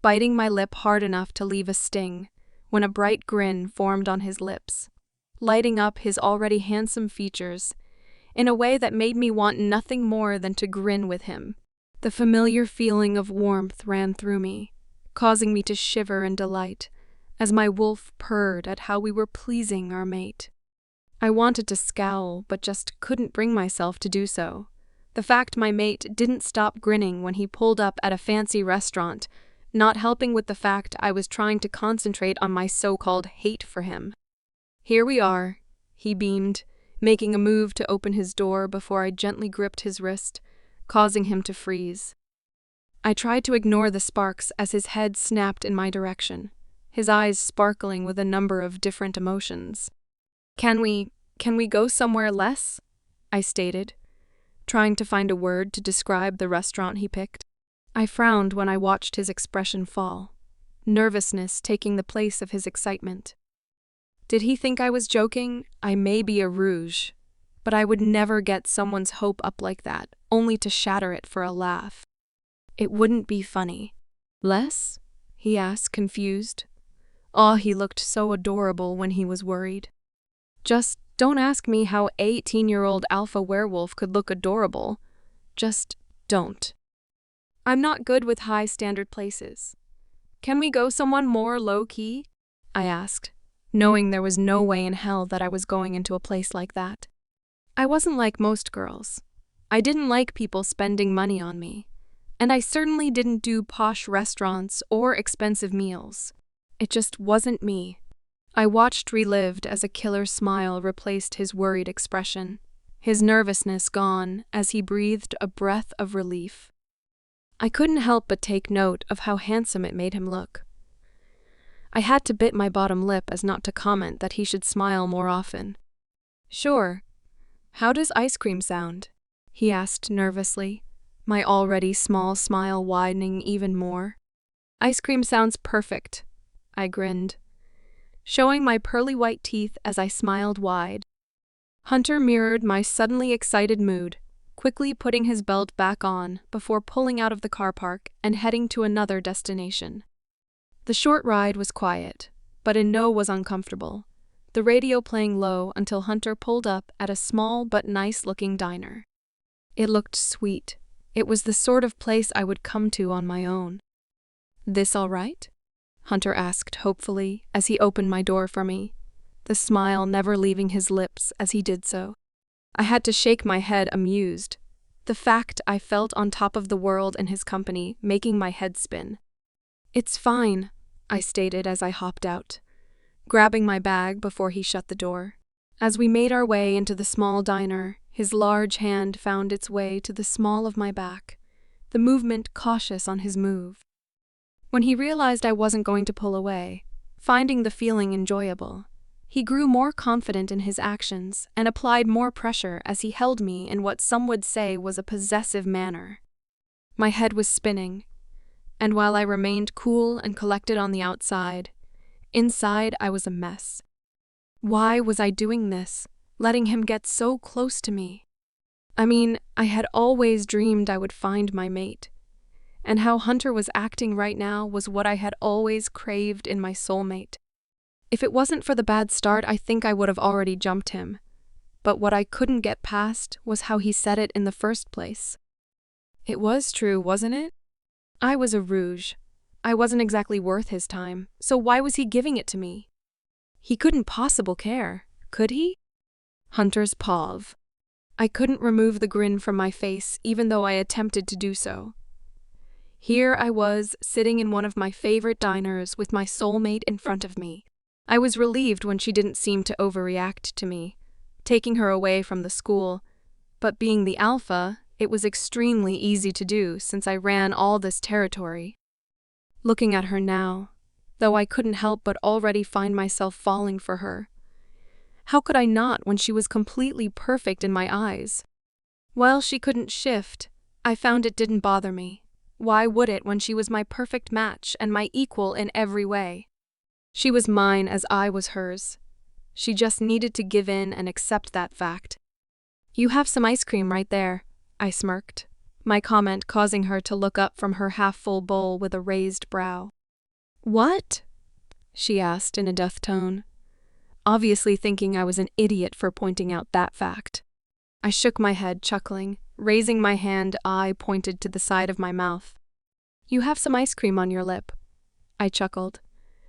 A: biting my lip hard enough to leave a sting, when a bright grin formed on his lips, lighting up his already handsome features in a way that made me want nothing more than to grin with him. The familiar feeling of warmth ran through me, causing me to shiver in delight as my wolf purred at how we were pleasing our mate. I wanted to scowl, but just couldn't bring myself to do so. The fact my mate didn't stop grinning when he pulled up at a fancy restaurant, not helping with the fact I was trying to concentrate on my so-called hate for him. "Here we are," he beamed, making a move to open his door before I gently gripped his wrist, causing him to freeze. I tried to ignore the sparks as his head snapped in my direction, his eyes sparkling with a number of different emotions. Can we go somewhere less?" I stated, trying to find a word to describe the restaurant he picked. I frowned when I watched his expression fall, nervousness taking the place of his excitement. Did he think I was joking? I may be a rouge, but I would never get someone's hope up like that, only to shatter it for a laugh. It wouldn't be funny. "Less?" he asked, confused. He looked so adorable when he was worried. "Just don't ask me how an 18-year-old alpha werewolf could look adorable. Just don't. I'm not good with high-standard places. Can we go someone more low-key?" I asked, knowing there was no way in hell that I was going into a place like that. I wasn't like most girls. I didn't like people spending money on me, and I certainly didn't do posh restaurants or expensive meals. It just wasn't me. I watched relived as a killer's smile replaced his worried expression, his nervousness gone as he breathed a breath of relief. I couldn't help but take note of how handsome it made him look. I had to bit my bottom lip as not to comment that he should smile more often. "Sure. How does ice cream sound?" he asked nervously, my already small smile widening even more. "Ice cream sounds perfect," I grinned, showing my pearly white teeth as I smiled wide. Hunter mirrored my suddenly excited mood, quickly putting his belt back on before pulling out of the car park and heading to another destination. The short ride was quiet, but in no was uncomfortable, the radio playing low until Hunter pulled up at a small but nice-looking diner. It looked sweet. It was the sort of place I would come to on my own. "This all right?" Hunter asked hopefully as he opened my door for me, the smile never leaving his lips as he did so. I had to shake my head amused, the fact I felt on top of the world in his company making my head spin. "It's fine," I stated as I hopped out, grabbing my bag before he shut the door. As we made our way into the small diner, his large hand found its way to the small of my back, the movement cautious on his move. When he realized I wasn't going to pull away, finding the feeling enjoyable, he grew more confident in his actions and applied more pressure as he held me in what some would say was a possessive manner. My head was spinning, and while I remained cool and collected on the outside, inside I was a mess. Why was I doing this, letting him get so close to me? I mean, I had always dreamed I would find my mate, and how Hunter was acting right now was what I had always craved in my soulmate. If it wasn't for the bad start, I think I would have already jumped him. But what I couldn't get past was how he said it in the first place. It was true, wasn't it? I was a rouge. I wasn't exactly worth his time, so why was he giving it to me? He couldn't possibly care, could he? Hunter's pav. I couldn't remove the grin from my face even though I attempted to do so. Here I was, sitting in one of my favorite diners with my soulmate in front of me. I was relieved when she didn't seem to overreact to me, taking her away from the school, but being the alpha, it was extremely easy to do since I ran all this territory. Looking at her now, though I couldn't help but already find myself falling for her. How could I not when she was completely perfect in my eyes? While she couldn't shift, I found it didn't bother me. Why would it when she was my perfect match and my equal in every way? She was mine as I was hers. She just needed to give in and accept that fact. "You have some ice cream right there," I smirked, my comment causing her to look up from her half-full bowl with a raised brow. "What?" she asked in a death tone, obviously thinking I was an idiot for pointing out that fact. I shook my head, chuckling, raising my hand I pointed to the side of my mouth. "You have some ice cream on your lip," I chuckled,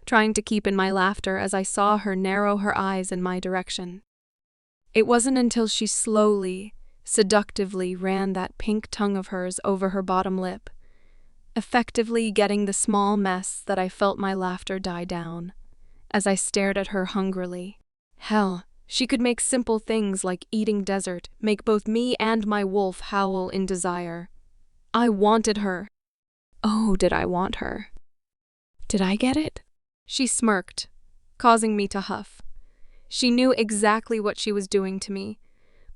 A: trying to keep in my laughter as I saw her narrow her eyes in my direction. It wasn't until she slowly, seductively ran that pink tongue of hers over her bottom lip, effectively getting the small mess, that I felt my laughter die down, as I stared at her hungrily. Hell, she could make simple things like eating dessert make both me and my wolf howl in desire. I wanted her. Oh, did I want her? Did I get it? She smirked, causing me to huff. She knew exactly what she was doing to me,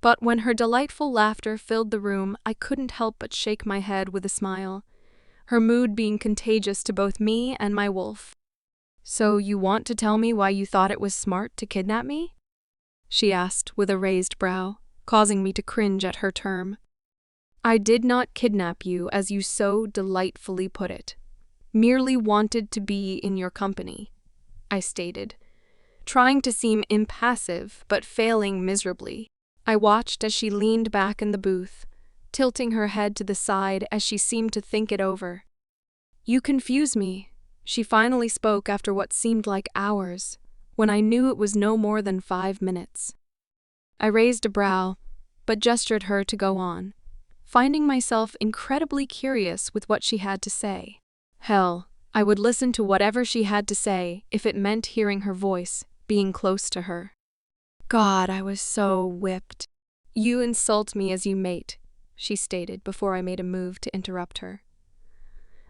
A: but when her delightful laughter filled the room, I couldn't help but shake my head with a smile, her mood being contagious to both me and my wolf. "So you want to tell me why you thought it was smart to kidnap me?" she asked with a raised brow, causing me to cringe at her term. "I did not kidnap you, as you so delightfully put it. Merely wanted to be in your company," I stated, trying to seem impassive but failing miserably. I watched as she leaned back in the booth, tilting her head to the side as she seemed to think it over. "You confuse me," she finally spoke after what seemed like hours, when I knew it was no more than 5 minutes. I raised a brow, but gestured her to go on, finding myself incredibly curious with what she had to say. Hell, I would listen to whatever she had to say if it meant hearing her voice, being close to her. God, I was so whipped. You insult me as you mate, she stated before I made a move to interrupt her.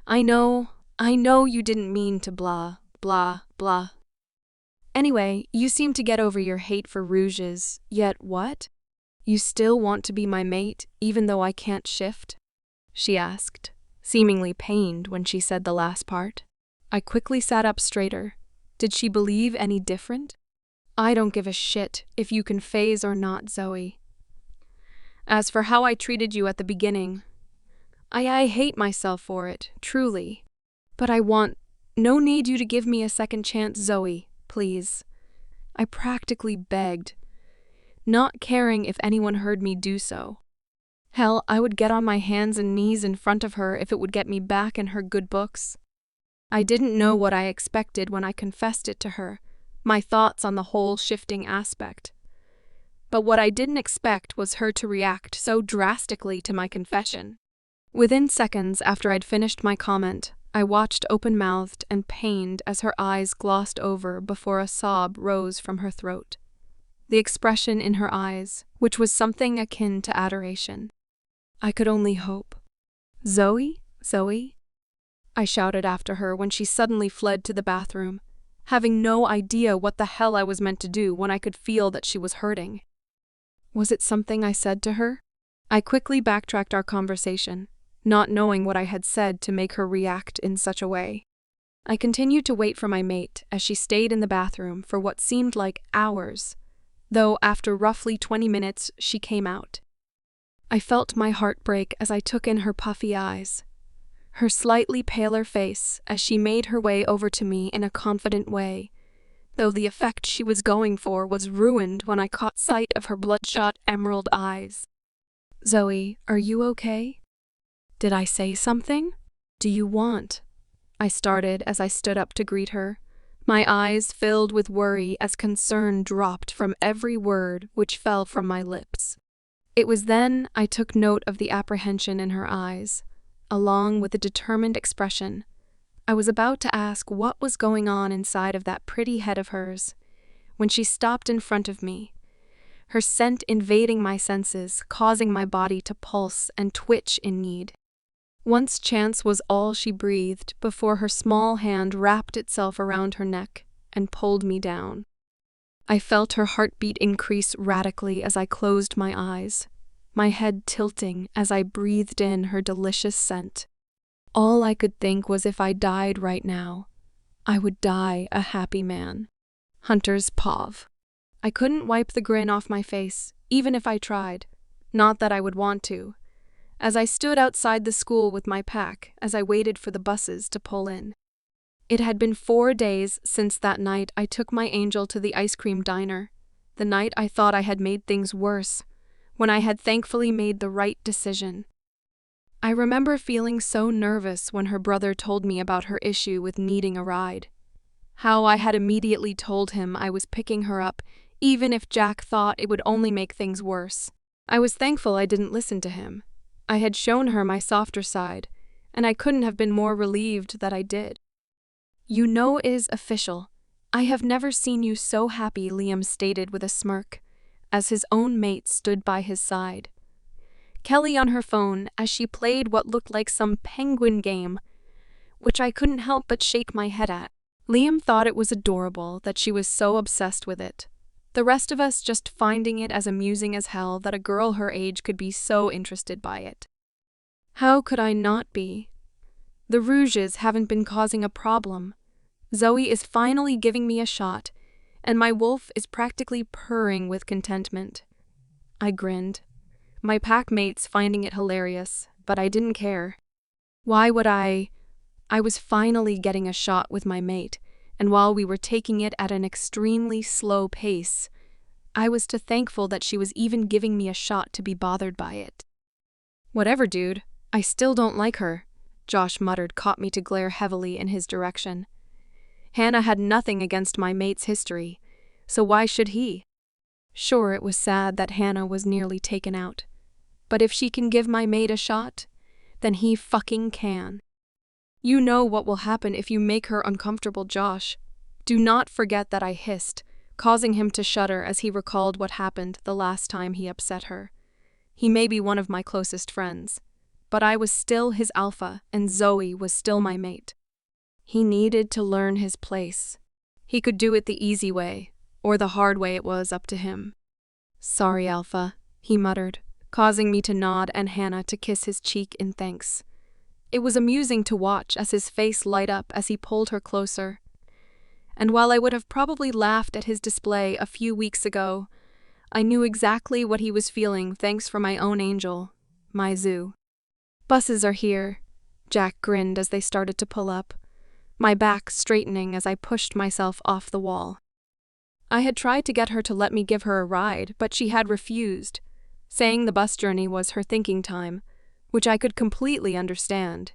A: I know you didn't mean to blah, blah, blah. Anyway, you seem to get over your hate for rouges, yet what? You still want to be my mate, even though I can't shift? She asked, seemingly pained when she said the last part. I quickly sat up straighter. Did she believe any different? I don't give a shit if you can phase or not, Zoe. As for how I treated you at the beginning, I hate myself for it, truly. But no need you to give me a second chance, Zoe, please. I practically begged, not caring if anyone heard me do so. Hell, I would get on my hands and knees in front of her if it would get me back in her good books. I didn't know what I expected when I confessed it to her, my thoughts on the whole shifting aspect. But what I didn't expect was her to react so drastically to my confession. Within seconds after I'd finished my comment, I watched open-mouthed and pained as her eyes glossed over before a sob rose from her throat. The expression in her eyes, which was something akin to adoration. I could only hope. Zoe? Zoe? I shouted after her when she suddenly fled to the bathroom, having no idea what the hell I was meant to do when I could feel that she was hurting. Was it something I said to her? I quickly backtracked our conversation, not knowing what I had said to make her react in such a way. I continued to wait for my mate as she stayed in the bathroom for what seemed like hours, though after roughly 20 minutes she came out. I felt my heart break as I took in her puffy eyes, her slightly paler face as she made her way over to me in a confident way, though the effect she was going for was ruined when I caught sight of her bloodshot emerald eyes. Zoe, are you okay? Did I say something? Do you want? I started as I stood up to greet her, my eyes filled with worry as concern dropped from every word which fell from my lips. It was then I took note of the apprehension in her eyes, along with a determined expression. I was about to ask what was going on inside of that pretty head of hers, when she stopped in front of me, her scent invading my senses, causing my body to pulse and twitch in need. Once chance was all she breathed before her small hand wrapped itself around her neck and pulled me down. I felt her heartbeat increase radically as I closed my eyes, my head tilting as I breathed in her delicious scent. All I could think was if I died right now, I would die a happy man. Hunter's Pov. I couldn't wipe the grin off my face, even if I tried. Not that I would want to. As I stood outside the school with my pack as I waited for the buses to pull in. It had been 4 days since that night I took my angel to the ice cream diner, the night I thought I had made things worse, when I had thankfully made the right decision. I remember feeling so nervous when her brother told me about her issue with needing a ride. How I had immediately told him I was picking her up, even if Jack thought it would only make things worse. I was thankful I didn't listen to him. I had shown her my softer side, and I couldn't have been more relieved that I did. You know it is official. I have never seen you so happy, Liam stated with a smirk, as his own mate stood by his side. Kelly on her phone as she played what looked like some penguin game, which I couldn't help but shake my head at. Liam thought it was adorable that she was so obsessed with it. The rest of us just finding it as amusing as hell that a girl her age could be so interested by it. How could I not be? The rouges haven't been causing a problem. Zoe is finally giving me a shot, and my wolf is practically purring with contentment. I grinned, my pack mates finding it hilarious, but I didn't care. Why would I? I was finally getting a shot with my mate, and while we were taking it at an extremely slow pace, I was too thankful that she was even giving me a shot to be bothered by it. Whatever, dude, I still don't like her, Josh muttered, caught me to glare heavily in his direction. Hannah had nothing against my mate's history, so why should he? Sure, it was sad that Hannah was nearly taken out, but if she can give my mate a shot, then he fucking can. You know what will happen if you make her uncomfortable, Josh. Do not forget that I hissed, causing him to shudder as he recalled what happened the last time he upset her. He may be one of my closest friends, but I was still his alpha and Zoe was still my mate. He needed to learn his place. He could do it the easy way, or the hard way, it was up to him. Sorry, Alpha, he muttered, causing me to nod and Hannah to kiss his cheek in thanks. It was amusing to watch as his face light up as he pulled her closer. And while I would have probably laughed at his display a few weeks ago, I knew exactly what he was feeling thanks for my own angel, my zoo. Buses are here, Jack grinned as they started to pull up, my back straightening as I pushed myself off the wall. I had tried to get her to let me give her a ride, but she had refused, saying the bus journey was her thinking time, which I could completely understand.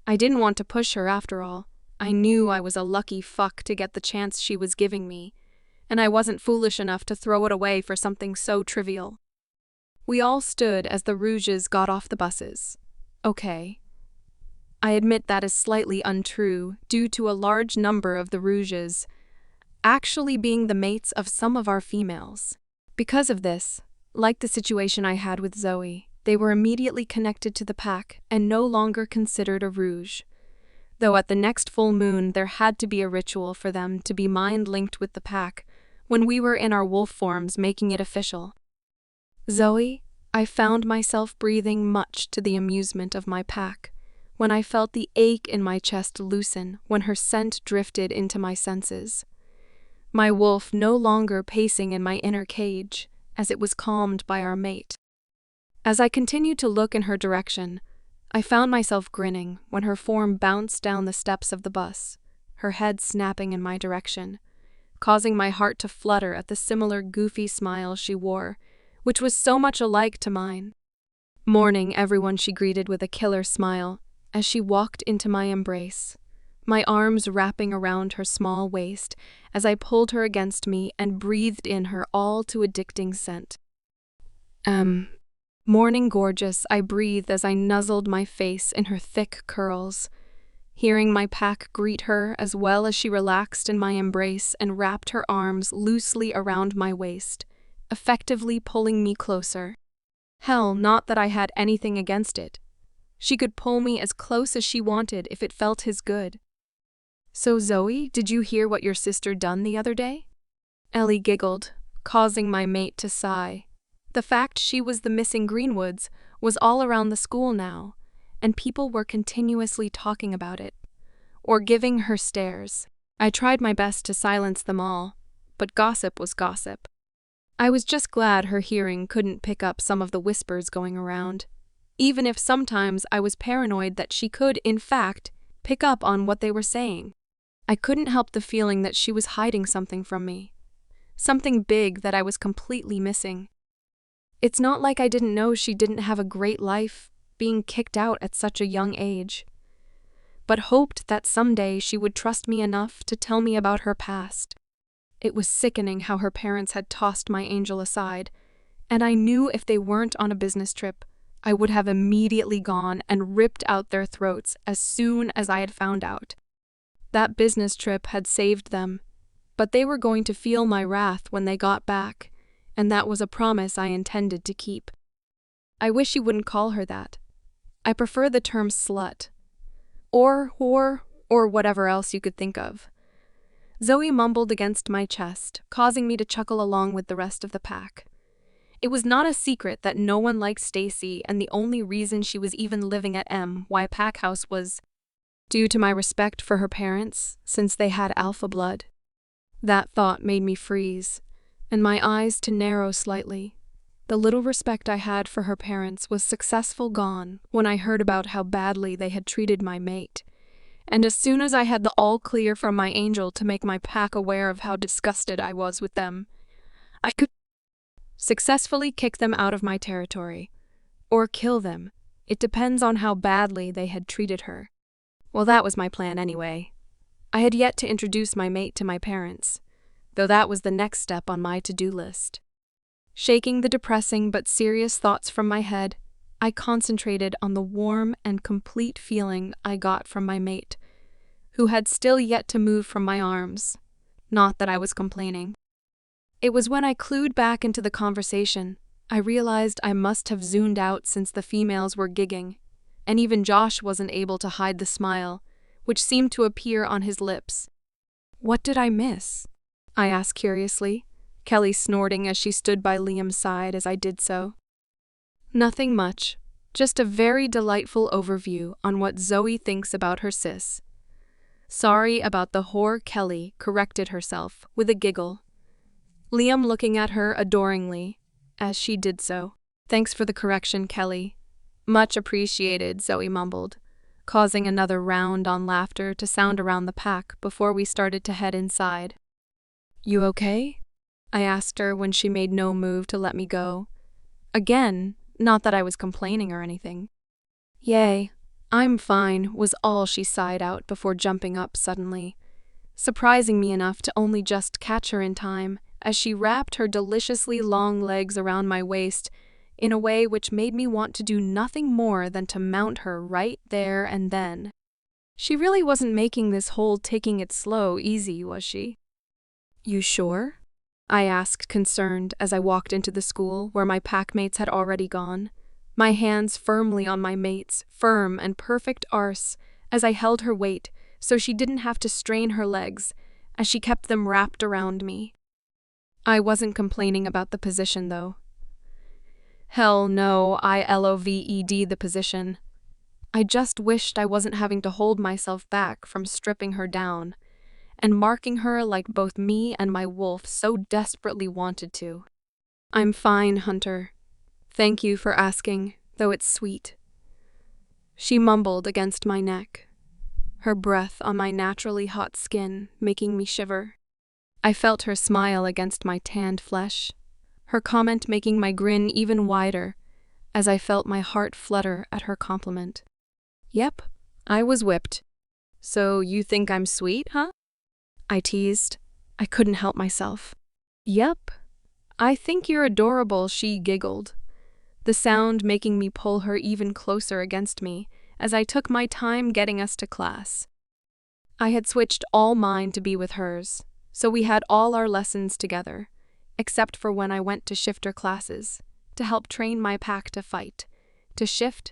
A: I didn't want to push her after all. I knew I was a lucky fuck to get the chance she was giving me, and I wasn't foolish enough to throw it away for something so trivial. We all stood as the Rouges got off the buses. Okay. I admit that is slightly untrue due to a large number of the Rouges actually being the mates of some of our females. Because of this, like the situation I had with Zoe, they were immediately connected to the pack and no longer considered a Rouge. Though at the next full moon there had to be a ritual for them to be mind-linked with the pack when we were in our wolf forms, making it official. Zoe, I found myself breathing much to the amusement of my pack, when I felt the ache in my chest loosen when her scent drifted into my senses. My wolf no longer pacing in my inner cage, as it was calmed by our mate. As I continued to look in her direction, I found myself grinning when her form bounced down the steps of the bus, her head snapping in my direction, causing my heart to flutter at the similar goofy smile she wore, which was so much alike to mine. Morning, everyone, she greeted with a killer smile as she walked into my embrace, my arms wrapping around her small waist as I pulled her against me and breathed in her all too addicting scent. Morning, gorgeous, I breathed as I nuzzled my face in her thick curls, hearing my pack greet her as well as she relaxed in my embrace and wrapped her arms loosely around my waist, effectively pulling me closer. Hell, not that I had anything against it. She could pull me as close as she wanted if it felt his good. So Zoe, did you hear what your sister done the other day? Ellie giggled, causing my mate to sigh. The fact she was the missing Greenwoods was all around the school now, and people were continuously talking about it, or giving her stares. I tried my best to silence them all, but gossip was gossip. I was just glad her hearing couldn't pick up some of the whispers going around, even if sometimes I was paranoid that she could, in fact, pick up on what they were saying. I couldn't help the feeling that she was hiding something from me, something big that I was completely missing. It's not like I didn't know she didn't have a great life, being kicked out at such a young age, but hoped that someday she would trust me enough to tell me about her past. It was sickening how her parents had tossed my angel aside, and I knew if they weren't on a business trip, I would have immediately gone and ripped out their throats as soon as I had found out. That business trip had saved them, but they were going to feel my wrath when they got back, and that was a promise I intended to keep. I wish you wouldn't call her that. I prefer the term slut, or whore, or whatever else you could think of. Zoe mumbled against my chest, causing me to chuckle along with the rest of the pack. It was not a secret that no one liked Stacy, and the only reason she was even living at MY Pack House was due to my respect for her parents, since they had alpha blood. That thought made me freeze, and my eyes to narrow slightly. The little respect I had for her parents was successful gone when I heard about how badly they had treated my mate, and as soon as I had the all clear from my angel to make my pack aware of how disgusted I was with them, I could successfully kick them out of my territory, or kill them. It depends on how badly they had treated her. Well, that was my plan anyway. I had yet to introduce my mate to my parents, though that was the next step on my to-do list. Shaking the depressing but serious thoughts from my head, I concentrated on the warm and complete feeling I got from my mate, who had still yet to move from my arms. Not that I was complaining. It was when I clued back into the conversation, I realized I must have zoomed out since the females were gigging, and even Josh wasn't able to hide the smile, which seemed to appear on his lips. What did I miss? I asked curiously, Kelly snorting as she stood by Liam's side as I did so. Nothing much, just a very delightful overview on what Zoe thinks about her sis. Sorry about the whore, Kelly corrected herself with a giggle. Liam looking at her adoringly as she did so. Thanks for the correction, Kelly. Much appreciated, Zoe mumbled, causing another round on laughter to sound around the pack before we started to head inside. You okay? I asked her when she made no move to let me go. Again, not that I was complaining or anything. Yay, I'm fine, was all she sighed out before jumping up suddenly, surprising me enough to only just catch her in time as she wrapped her deliciously long legs around my waist in a way which made me want to do nothing more than to mount her right there and then. She really wasn't making this whole taking it slow easy, was she? You sure? I asked, concerned, as I walked into the school where my packmates had already gone, my hands firmly on my mate's firm and perfect arse as I held her weight so she didn't have to strain her legs as she kept them wrapped around me. I wasn't complaining about the position, though. Hell no, I loved the position. I just wished I wasn't having to hold myself back from stripping her down and marking her like both me and my wolf so desperately wanted to. I'm fine, Hunter. Thank you for asking, though it's sweet. She mumbled against my neck, her breath on my naturally hot skin making me shiver. I felt her smile against my tanned flesh, her comment making my grin even wider as I felt my heart flutter at her compliment. Yep, I was whipped. So you think I'm sweet, huh? I teased. I couldn't help myself. Yep, I think you're adorable, she giggled, the sound making me pull her even closer against me as I took my time getting us to class. I had switched all mine to be with hers, so we had all our lessons together, except for when I went to shifter classes, to help train my pack to fight, to shift,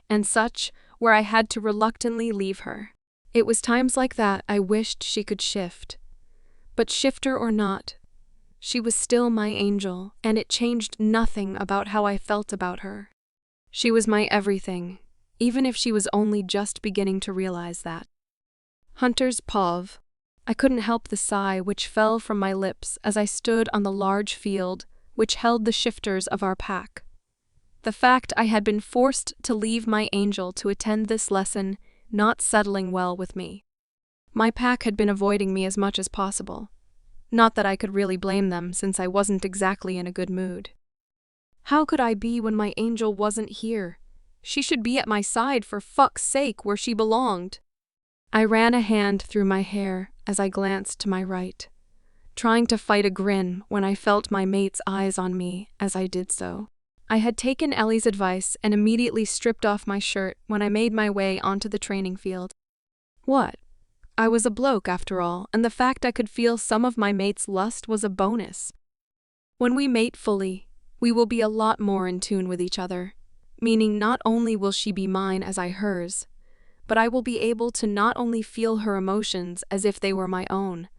A: and such, where I had to reluctantly leave her. It was times like that I wished she could shift. But shifter or not, she was still my angel, and it changed nothing about how I felt about her. She was my everything, even if she was only just beginning to realize that. Hunter's pov. I couldn't help the sigh which fell from my lips as I stood on the large field which held the shifters of our pack. The fact I had been forced to leave my angel to attend this lesson not settling well with me. My pack had been avoiding me as much as possible. Not that I could really blame them, since I wasn't exactly in a good mood. How could I be when my angel wasn't here? She should be at my side, for fuck's sake, where she belonged. I ran a hand through my hair as I glanced to my right, trying to fight a grin when I felt my mate's eyes on me as I did so. I had taken Ellie's advice and immediately stripped off my shirt when I made my way onto the training field. What? I was a bloke after all, and the fact I could feel some of my mate's lust was a bonus. When we mate fully, we will be a lot more in tune with each other, meaning not only will she be mine as I hers, but I will be able to not only feel her emotions as if they were my own,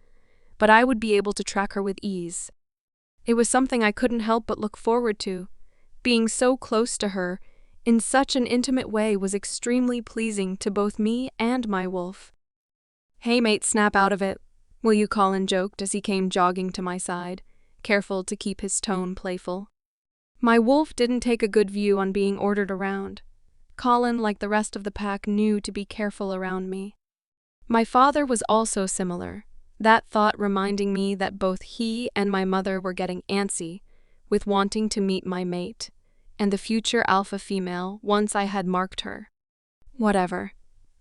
A: but I would be able to track her with ease. It was something I couldn't help but look forward to. Being so close to her, in such an intimate way, was extremely pleasing to both me and my wolf. Hey mate, snap out of it, Will Colin joked as he came jogging to my side, careful to keep his tone playful. My wolf didn't take a good view on being ordered around. Colin, like the rest of the pack, knew to be careful around me. My father was also similar, that thought reminding me that both he and my mother were getting antsy with wanting to meet my mate, and the future alpha female once I had marked her. Whatever.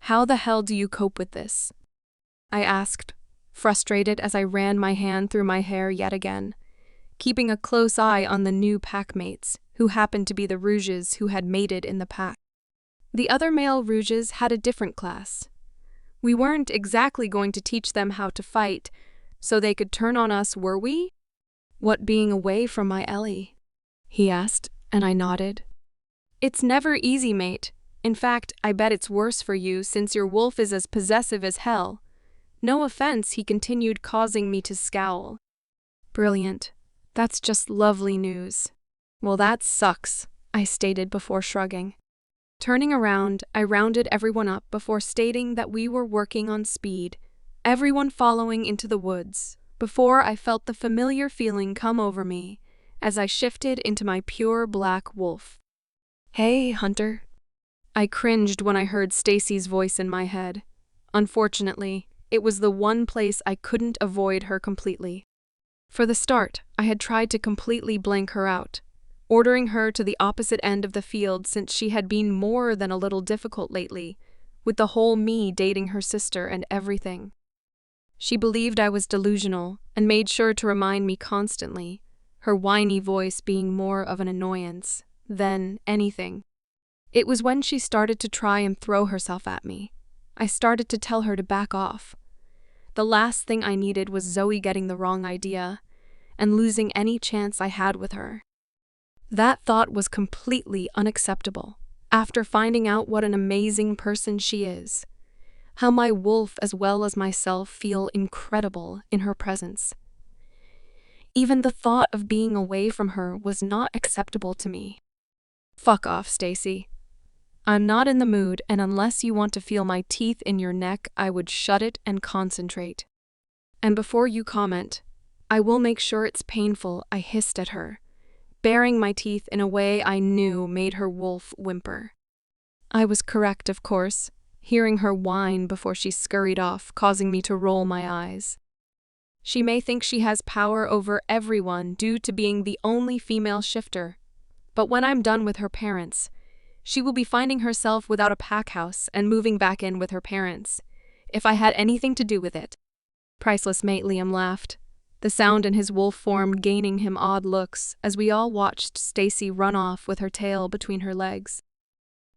A: How the hell do you cope with this? I asked, frustrated as I ran my hand through my hair yet again, keeping a close eye on the new packmates, who happened to be the rouges who had mated in the pack. The other male rouges had a different class. We weren't exactly going to teach them how to fight, so they could turn on us, were we? What being away from my Ellie? He asked, and I nodded. It's never easy, mate. In fact, I bet it's worse for you since your wolf is as possessive as hell. No offense, he continued, causing me to scowl. Brilliant. That's just lovely news. Well, that sucks, I stated before shrugging. Turning around, I rounded everyone up before stating that we were working on speed, everyone following into the woods, before I felt the familiar feeling come over me as I shifted into my pure black wolf. Hey, Hunter. I cringed when I heard Stacy's voice in my head. Unfortunately, it was the one place I couldn't avoid her completely. For the start, I had tried to completely blank her out, ordering her to the opposite end of the field since she had been more than a little difficult lately, with the whole me dating her sister and everything. She believed I was delusional and made sure to remind me constantly, her whiny voice being more of an annoyance than anything. It was when she started to try and throw herself at me. I started to tell her to back off. The last thing I needed was Zoe getting the wrong idea and losing any chance I had with her. That thought was completely unacceptable after finding out what an amazing person she is, how my wolf as well as myself feel incredible in her presence. Even the thought of being away from her was not acceptable to me. Fuck off, Stacy. I'm not in the mood, and unless you want to feel my teeth in your neck, I would shut it and concentrate. And before you comment, I will make sure it's painful, I hissed at her, baring my teeth in a way I knew made her wolf whimper. I was correct, of course, hearing her whine before she scurried off, causing me to roll my eyes. She may think she has power over everyone due to being the only female shifter, but when I'm done with her parents, she will be finding herself without a pack house and moving back in with her parents, if I had anything to do with it. Priceless mate, Liam laughed, the sound in his wolf form gaining him odd looks as we all watched Stacy run off with her tail between her legs.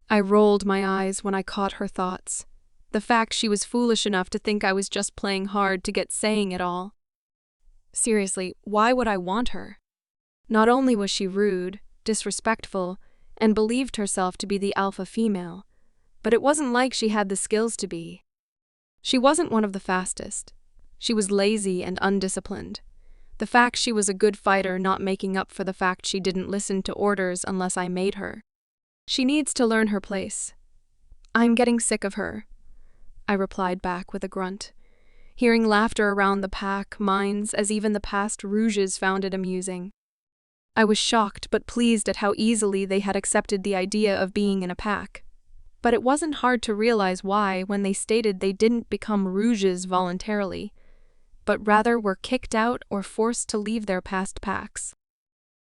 A: I rolled my eyes when I caught her thoughts. The fact she was foolish enough to think I was just playing hard to get saying it all. Seriously, why would I want her? Not only was she rude, disrespectful, and believed herself to be the alpha female, but it wasn't like she had the skills to be. She wasn't one of the fastest. She was lazy and undisciplined. The fact she was a good fighter not making up for the fact she didn't listen to orders unless I made her. She needs to learn her place. I'm getting sick of her, I replied back with a grunt, hearing laughter around the pack minds as even the past rouges found it amusing. I was shocked but pleased at how easily they had accepted the idea of being in a pack. But it wasn't hard to realize why when they stated they didn't become rouges voluntarily, but rather were kicked out or forced to leave their past packs.